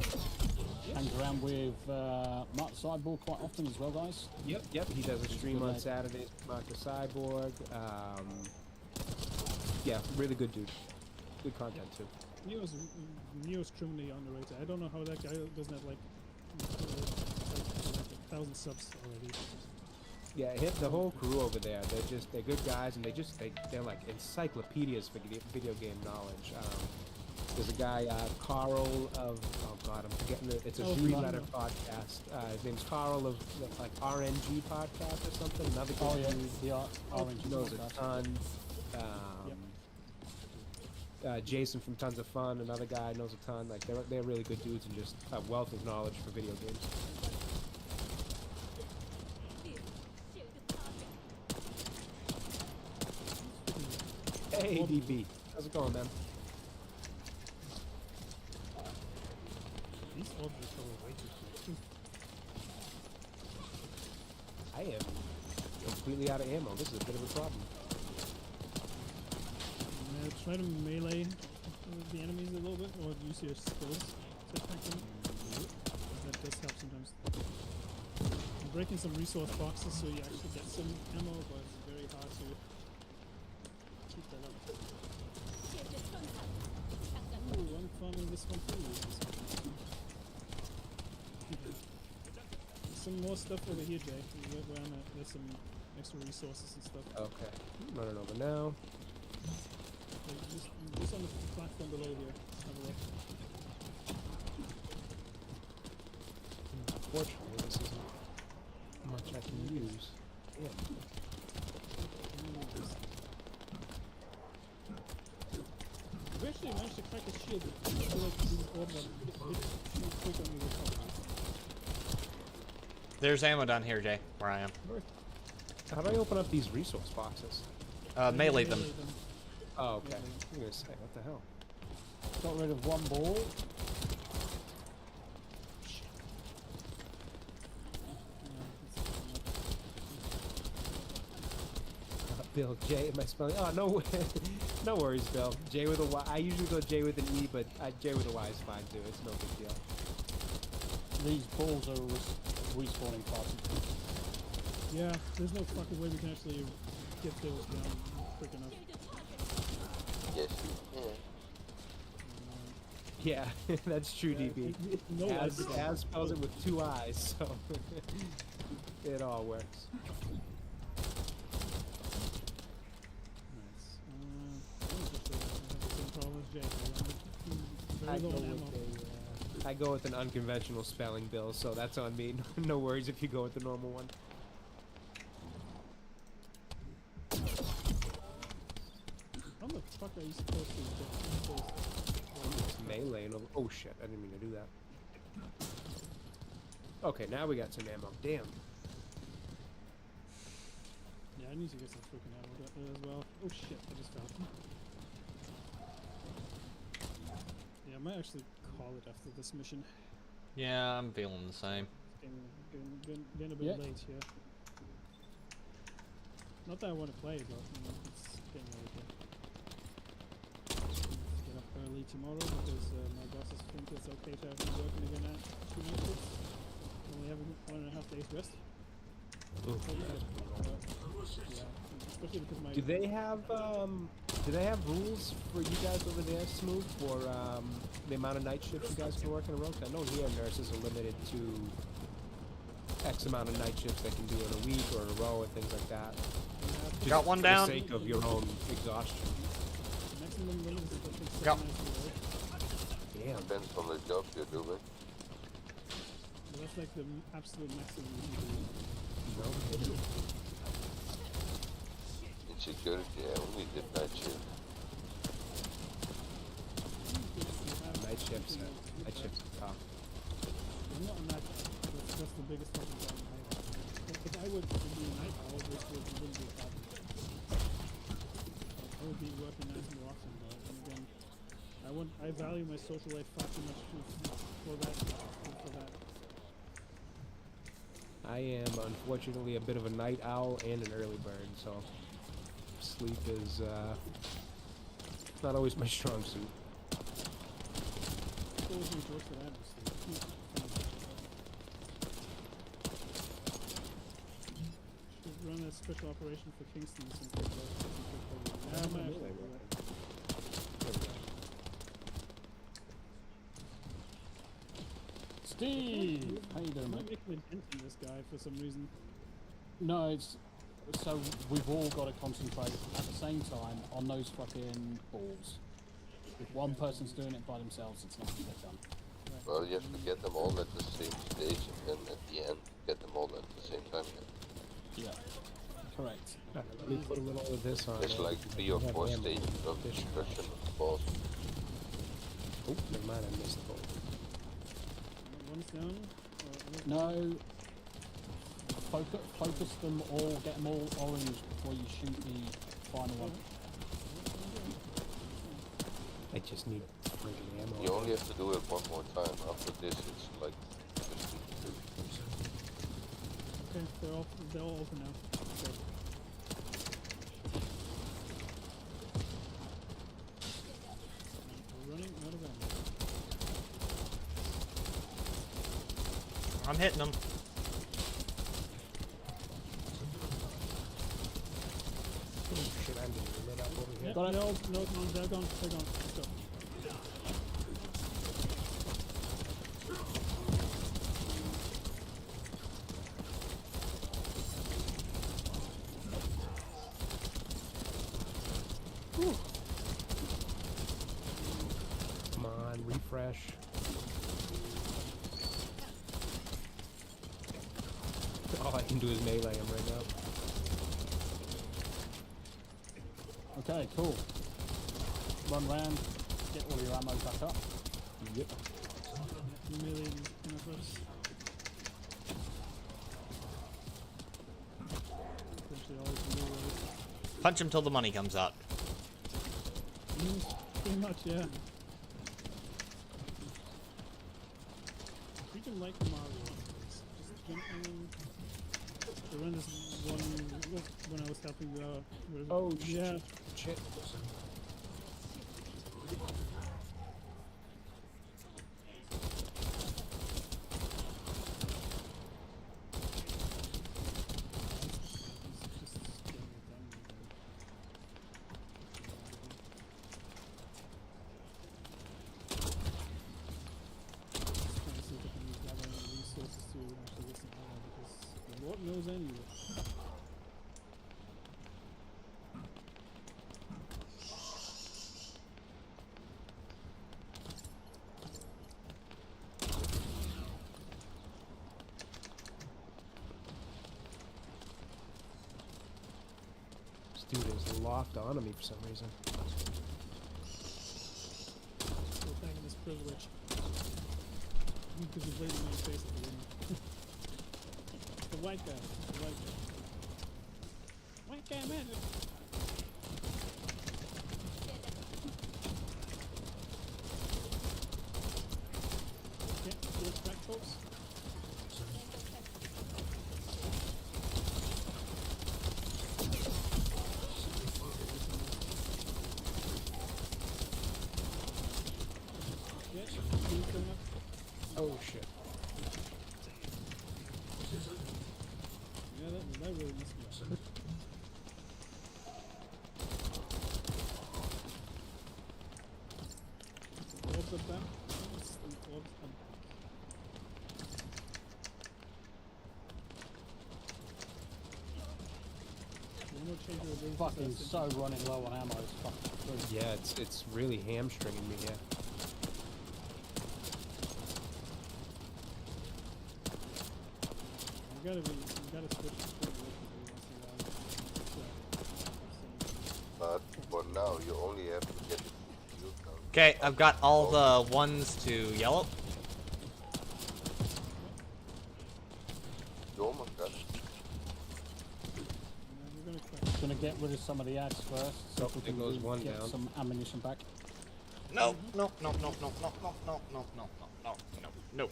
Hang around with Mark Cyborg quite often as well, guys. Yep. He does a stream on Saturdays with Mark the Cyborg. Yeah, really good dude. Good content too. Neo's criminally underrated. I don't know how that guy doesn't have like 1,000 subs already. Yeah, the whole crew over there. They're good guys, and they're like encyclopedias for video game knowledge. There's a guy, Carl of, oh god, I'm forgetting it. It's a three-letter podcast. His name's Carl of like RNG podcast or something. Another guy RNG knows a podcast. ton. Jason from Tons of Fun, another guy knows a ton. Like they're really good dudes and just a wealth of knowledge for video games. Hey DB, how's it going, man? These orbs are probably way too quick. I am completely out of ammo. This is a bit of a problem. Try to melee the enemies a little bit, or use your skills to attack them. That does help sometimes. I'm breaking some resource boxes so you actually get some ammo, but it's very hard to keep that up. Ooh, I'm farming this one too. Some more stuff over here, Jay. Where I'm at, there's some extra resources and stuff. Okay, running over now. Just on the platform below here. Have a look. Unfortunately, this isn't much I can use. Yeah. We actually managed to crack a shield. I feel like these orbs are a bit too quick on the recovery. There's ammo down here, Jay, where I am. How do I open up these resource boxes? Melee them. Oh, okay. I'm gonna say, what the hell? Got rid of one ball. Bill, J, am I spelling? Oh, no, no worries, Bill. J with a Y. I usually go J with an E, but J with a Y is fine too. It's no big deal. These balls are respawning fast. Yeah, there's no fucking way we can actually get those down quick enough. Yes, Yeah, that's true, DB. No, as spells it with two eyes, so it all works. I go with an unconventional spelling, Bill, so that's on me. No worries if you go with the normal one. How the fuck are you supposed to get melee and oh shit, I didn't mean to do that. Okay, now we got some ammo. Damn. Yeah, I need to get some freaking ammo as well. Oh shit, I just fell. Yeah, I might actually call it after this mission. Yeah, I'm feeling the same. Getting a bit late here. Not that I want to play, but you know, it's getting late here. Get up early tomorrow because my bosses think it's okay to have me working again at 2 minutes. Only having 1.5 days rest. Yeah, especially because my... Do they have rules for you guys over there, Smooth, for the amount of night shifts you guys can work in a row? I know here nurses are limited to X amount of night shifts they can do in a week or in a row or things like that. You got one down. For the sake of your own exhaustion. Maximum limit is about 6 Yep. nights a row. Damn. depends on the job you're doing. But that's like the absolute maximum you can do. No kidding. In security, I only did night shift. Night shifts are tough. I'm not a night owl. That's the biggest fucking problem I have. If I would be a night owl, this wouldn't be a problem. I would be working nights more often, but then again, I value my social life far too much for that. I am unfortunately a bit of a night owl and an early bird, so sleep is not always my strong suit. Always been close to that, should run a special operation for Kingston since they There we go. Steve, how you doing, I'm mate? making a dent in this guy for some reason. No, it's so we've all got to concentrate at the same time on those fucking balls. If one person's doing it by themselves, it's not going to get done. Well, you have to get them all at the same stage, and then at the end, get them all at the same time. Yeah, correct. Let me put a little of this on. It's like 3 or 4 stages of destruction of the boss. Oh, never mind, I missed the ball. One's down. No, focus them all, get them all orange before you shoot the final one. I just need friggin' ammo. You only have to do it one more time. After this, it's like just Okay, they're all open now. Okay. We're running out of ammo. I'm hitting them. Oh shit, I'm getting lit up over here. Yep, no, they're gone. Let's go. Come on, refresh. All I can do is melee him right now. Okay, cool. Run round, get all your ammo back up. Yep. Million universe. Essentially always the new ways. Punch him till the money comes out. Pretty much, yeah. Freaking like Mario. Just jump in. I ran this one when I was helping with Oh, yeah. Shit. Lord knows anyway. This dude is locked onto me for some reason. Still thanking this privilege. Because he's waiting on your face at the beginning. The white guy. The white guy. White guy, man. Okay, let's back, folks. Yeah, he's going up. Oh shit. Yeah, that really must be awesome. Orbs are back. Orbs are back. One more change of ability Fucking first. so running low on ammo. It's fucking true. Yeah, it's really hamstringing me, yeah. You gotta switch to straight away once in a while. But for now, you only have to get the shield down. Okay, I've got all the ones to yellow. You almost got it. We're gonna crack. Gonna get rid of some of the ads first, so Oh, if we there can goes one get down. some ammunition back. No, no, no, no, no, no, no, no, no, no, no, no, no, no.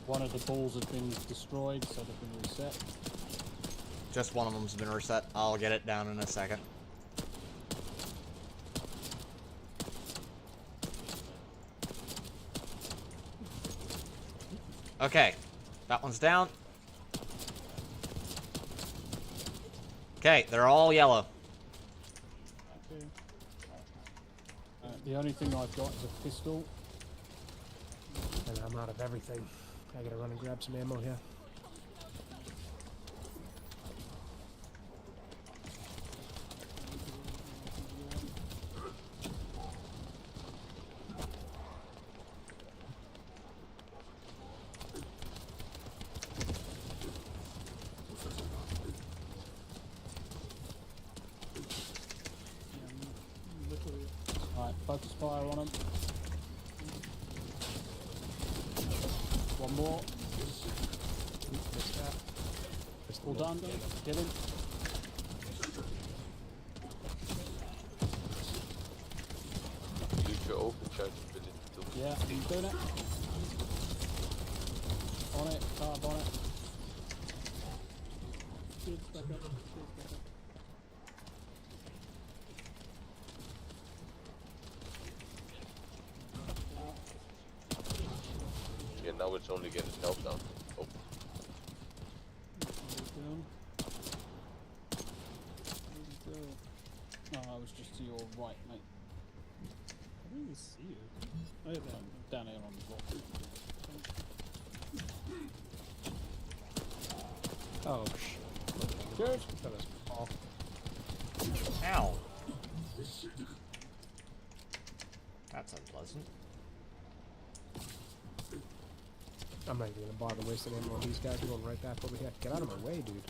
One of the balls has been destroyed, so they've been reset. Just one of them's been reset. I'll get it down in a second. Okay, that one's down. Okay, they're all yellow. Okay. The only thing I've got is a pistol. And I'm out of everything. I gotta run and grab some ammo here. Alright, focus fire on them. One more. Missed that. Missed All the done. Get him. Use your overcharge ability to. Yeah, he's doing it. On it, carb on it. Shields back up. Shields back up. Yeah, now it's only getting health down. Oh, Down. Where'd it go? Oh, I was just to your right, mate. I didn't even see you. Oh, yeah, Down here on the block. Oh, shit. Cheers. That was Paul. Ow. That's unpleasant. I'm not even gonna bother wasting ammo on these guys. We're going right back over here. Get out of my way, dude.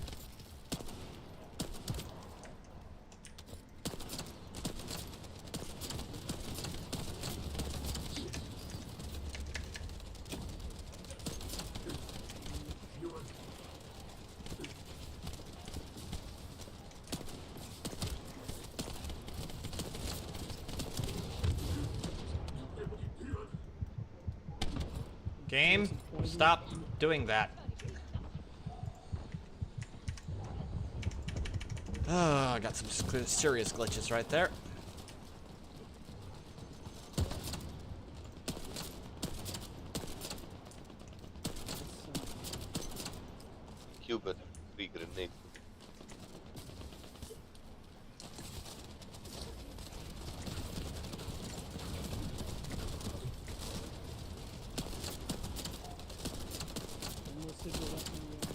Game, stop doing that. Oh, I got some serious glitches right there. Cupid, free grenade. One more sigil left in the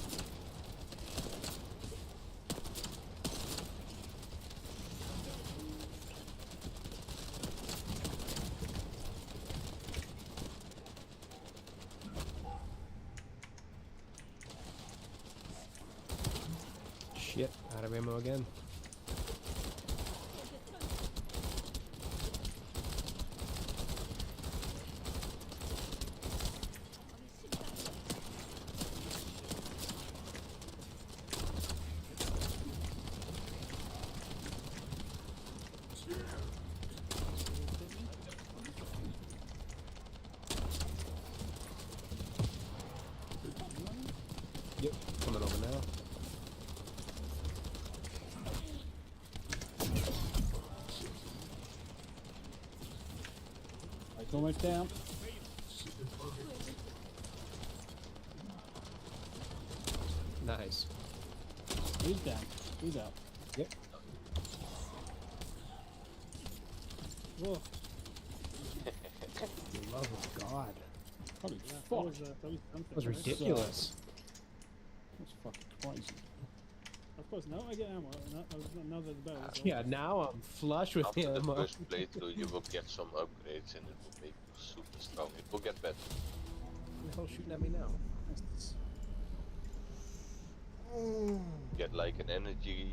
Shit, out of ammo again. Yep, coming over now. It's almost down. Nice. He's down. He's out. Yep. Whoa. For love of God. Holy Yeah, fuck. that was something. That was right? ridiculous. That's fucking crazy. Of course, now I get ammo. Now that the battle is over. Yeah, now I'm flush with After the ammo. first playthrough, you will get some upgrades and it will make you super strong. It will get better. Who the hell's shooting at me now? Get like an energy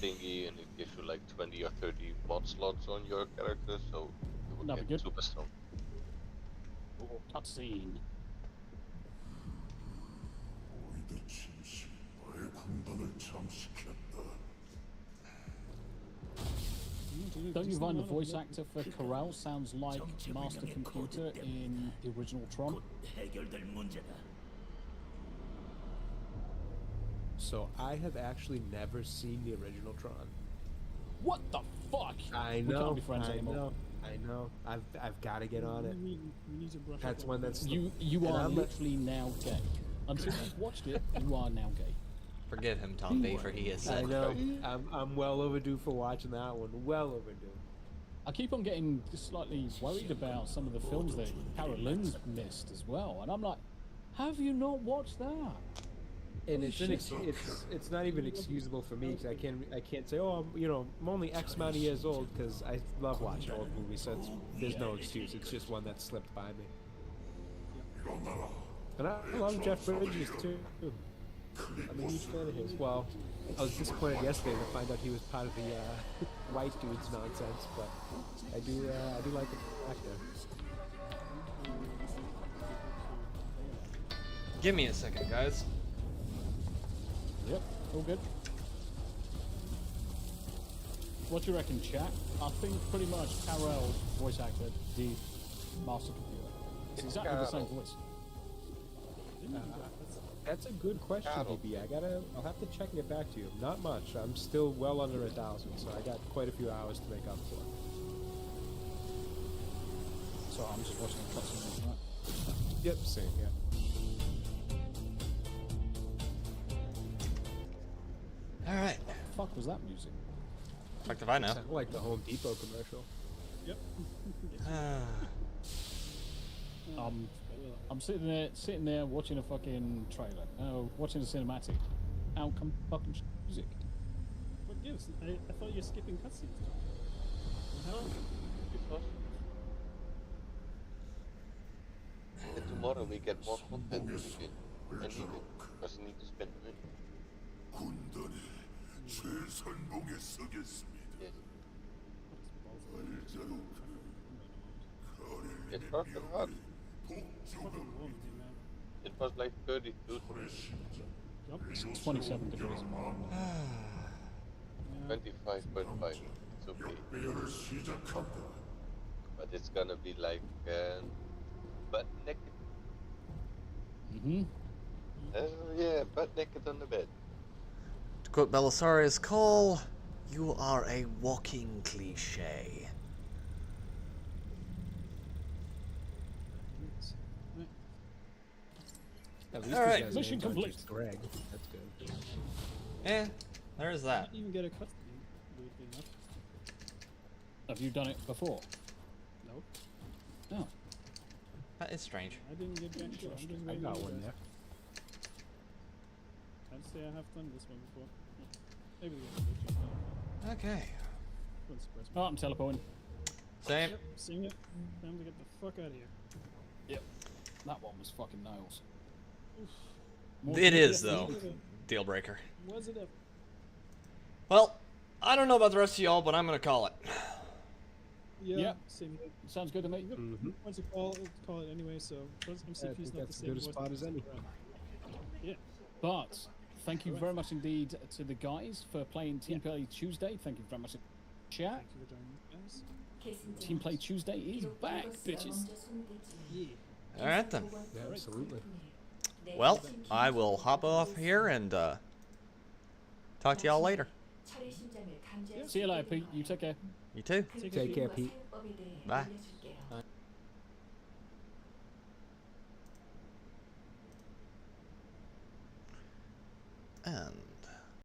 thingy and it gives you like 20 or 30 mod slots on your character, so you will That'd be get good. super strong. Oh, cutscene. 너희들 진심 너의 군단을 잠식했다. Don't you find the voice actor for Corral sounds like Master Computer in the original Tron? So I have actually never seen the original Tron. What the fuck? I We know. can't be friends anymore. I know. I've got to get on it. We need to brush That's up one on that's You And are I'm- literally now gay. Until you've watched it, you are now gay. Forgive him, Tom B, for he is I said. know. I'm well overdue for watching that one. Well overdue. I keep on getting just slightly worried about some of the films that Carolyn's missed as well, and I'm like, have you not watched that? And it's not even excusable for me because I can't say, oh, I'm only X amount of years old, because I love watching old movies, so there's no excuse. It's just one that slipped by me. And I love Jeff Bridges too. I'm a huge fan of his. Well, I was disappointed yesterday to find out he was part of the white dude's nonsense, but I do like the actor. Give me a second, guys. Yep, all good. What do you reckon, chat? I think pretty much Carell's voice actor did Master Computer. It's exactly the same voice. That's a good question, DB. I'll have to check and get back to you. Not much. I'm still well under 1,000, so I got quite a few hours to make up for. So I'm just watching a cutscene. Right? Yep, same. Yeah. All right. What the fuck was that music? Fuck if I know. Sounded like the Home Depot commercial. Yep. I'm sitting there watching a fucking trailer. Watching a cinematic. Out come fucking music. What gives? I thought you're skipping cutscenes. And tomorrow we get more content again. Anything. Because we need to spend money. 군단의 최선봉에 서겠습니다. 알자로 It hurt a lot. It was like 32 It's 27 degrees. 25.5. It's okay. But it's gonna be like butt naked. Yeah, butt naked on the bed. To quote Belisarius Cole, you are a walking cliche. At least all right, mission complete. Greg. That's good. Eh, there is that. I didn't even get a cutscene, weirdly enough. Have you done it before? Nope. No. That is strange. I didn't get back to it. I'm just I waiting got for one you there. guys. I'd say I have done this one before. Maybe the Okay. wouldn't surprise me. Oh, I'm teleporting. Same. Yep, seeing it. Time to get the fuck out of here. Yep. That one was fucking nails. It is, though. Deal breaker. Was it ever? Well, I don't know about the rest of y'all, but I'm gonna call it. Yeah. Yep. Same here. Sounds good to me. Once you call it anyway, so once I MCP's think not the that's as same. good a spot as any. Yeah. But thank you very much indeed to the guys for playing Teamplay Tuesday. Thank you very much, chat. Thank you for joining us, guys. Teamplay Tuesday is back, bitches. Yeah. All right then. Yeah, absolutely. Well, I will hop off here and talk to y'all later. See you later, Pete. You take care. You too. Take care, Pete. Bye. And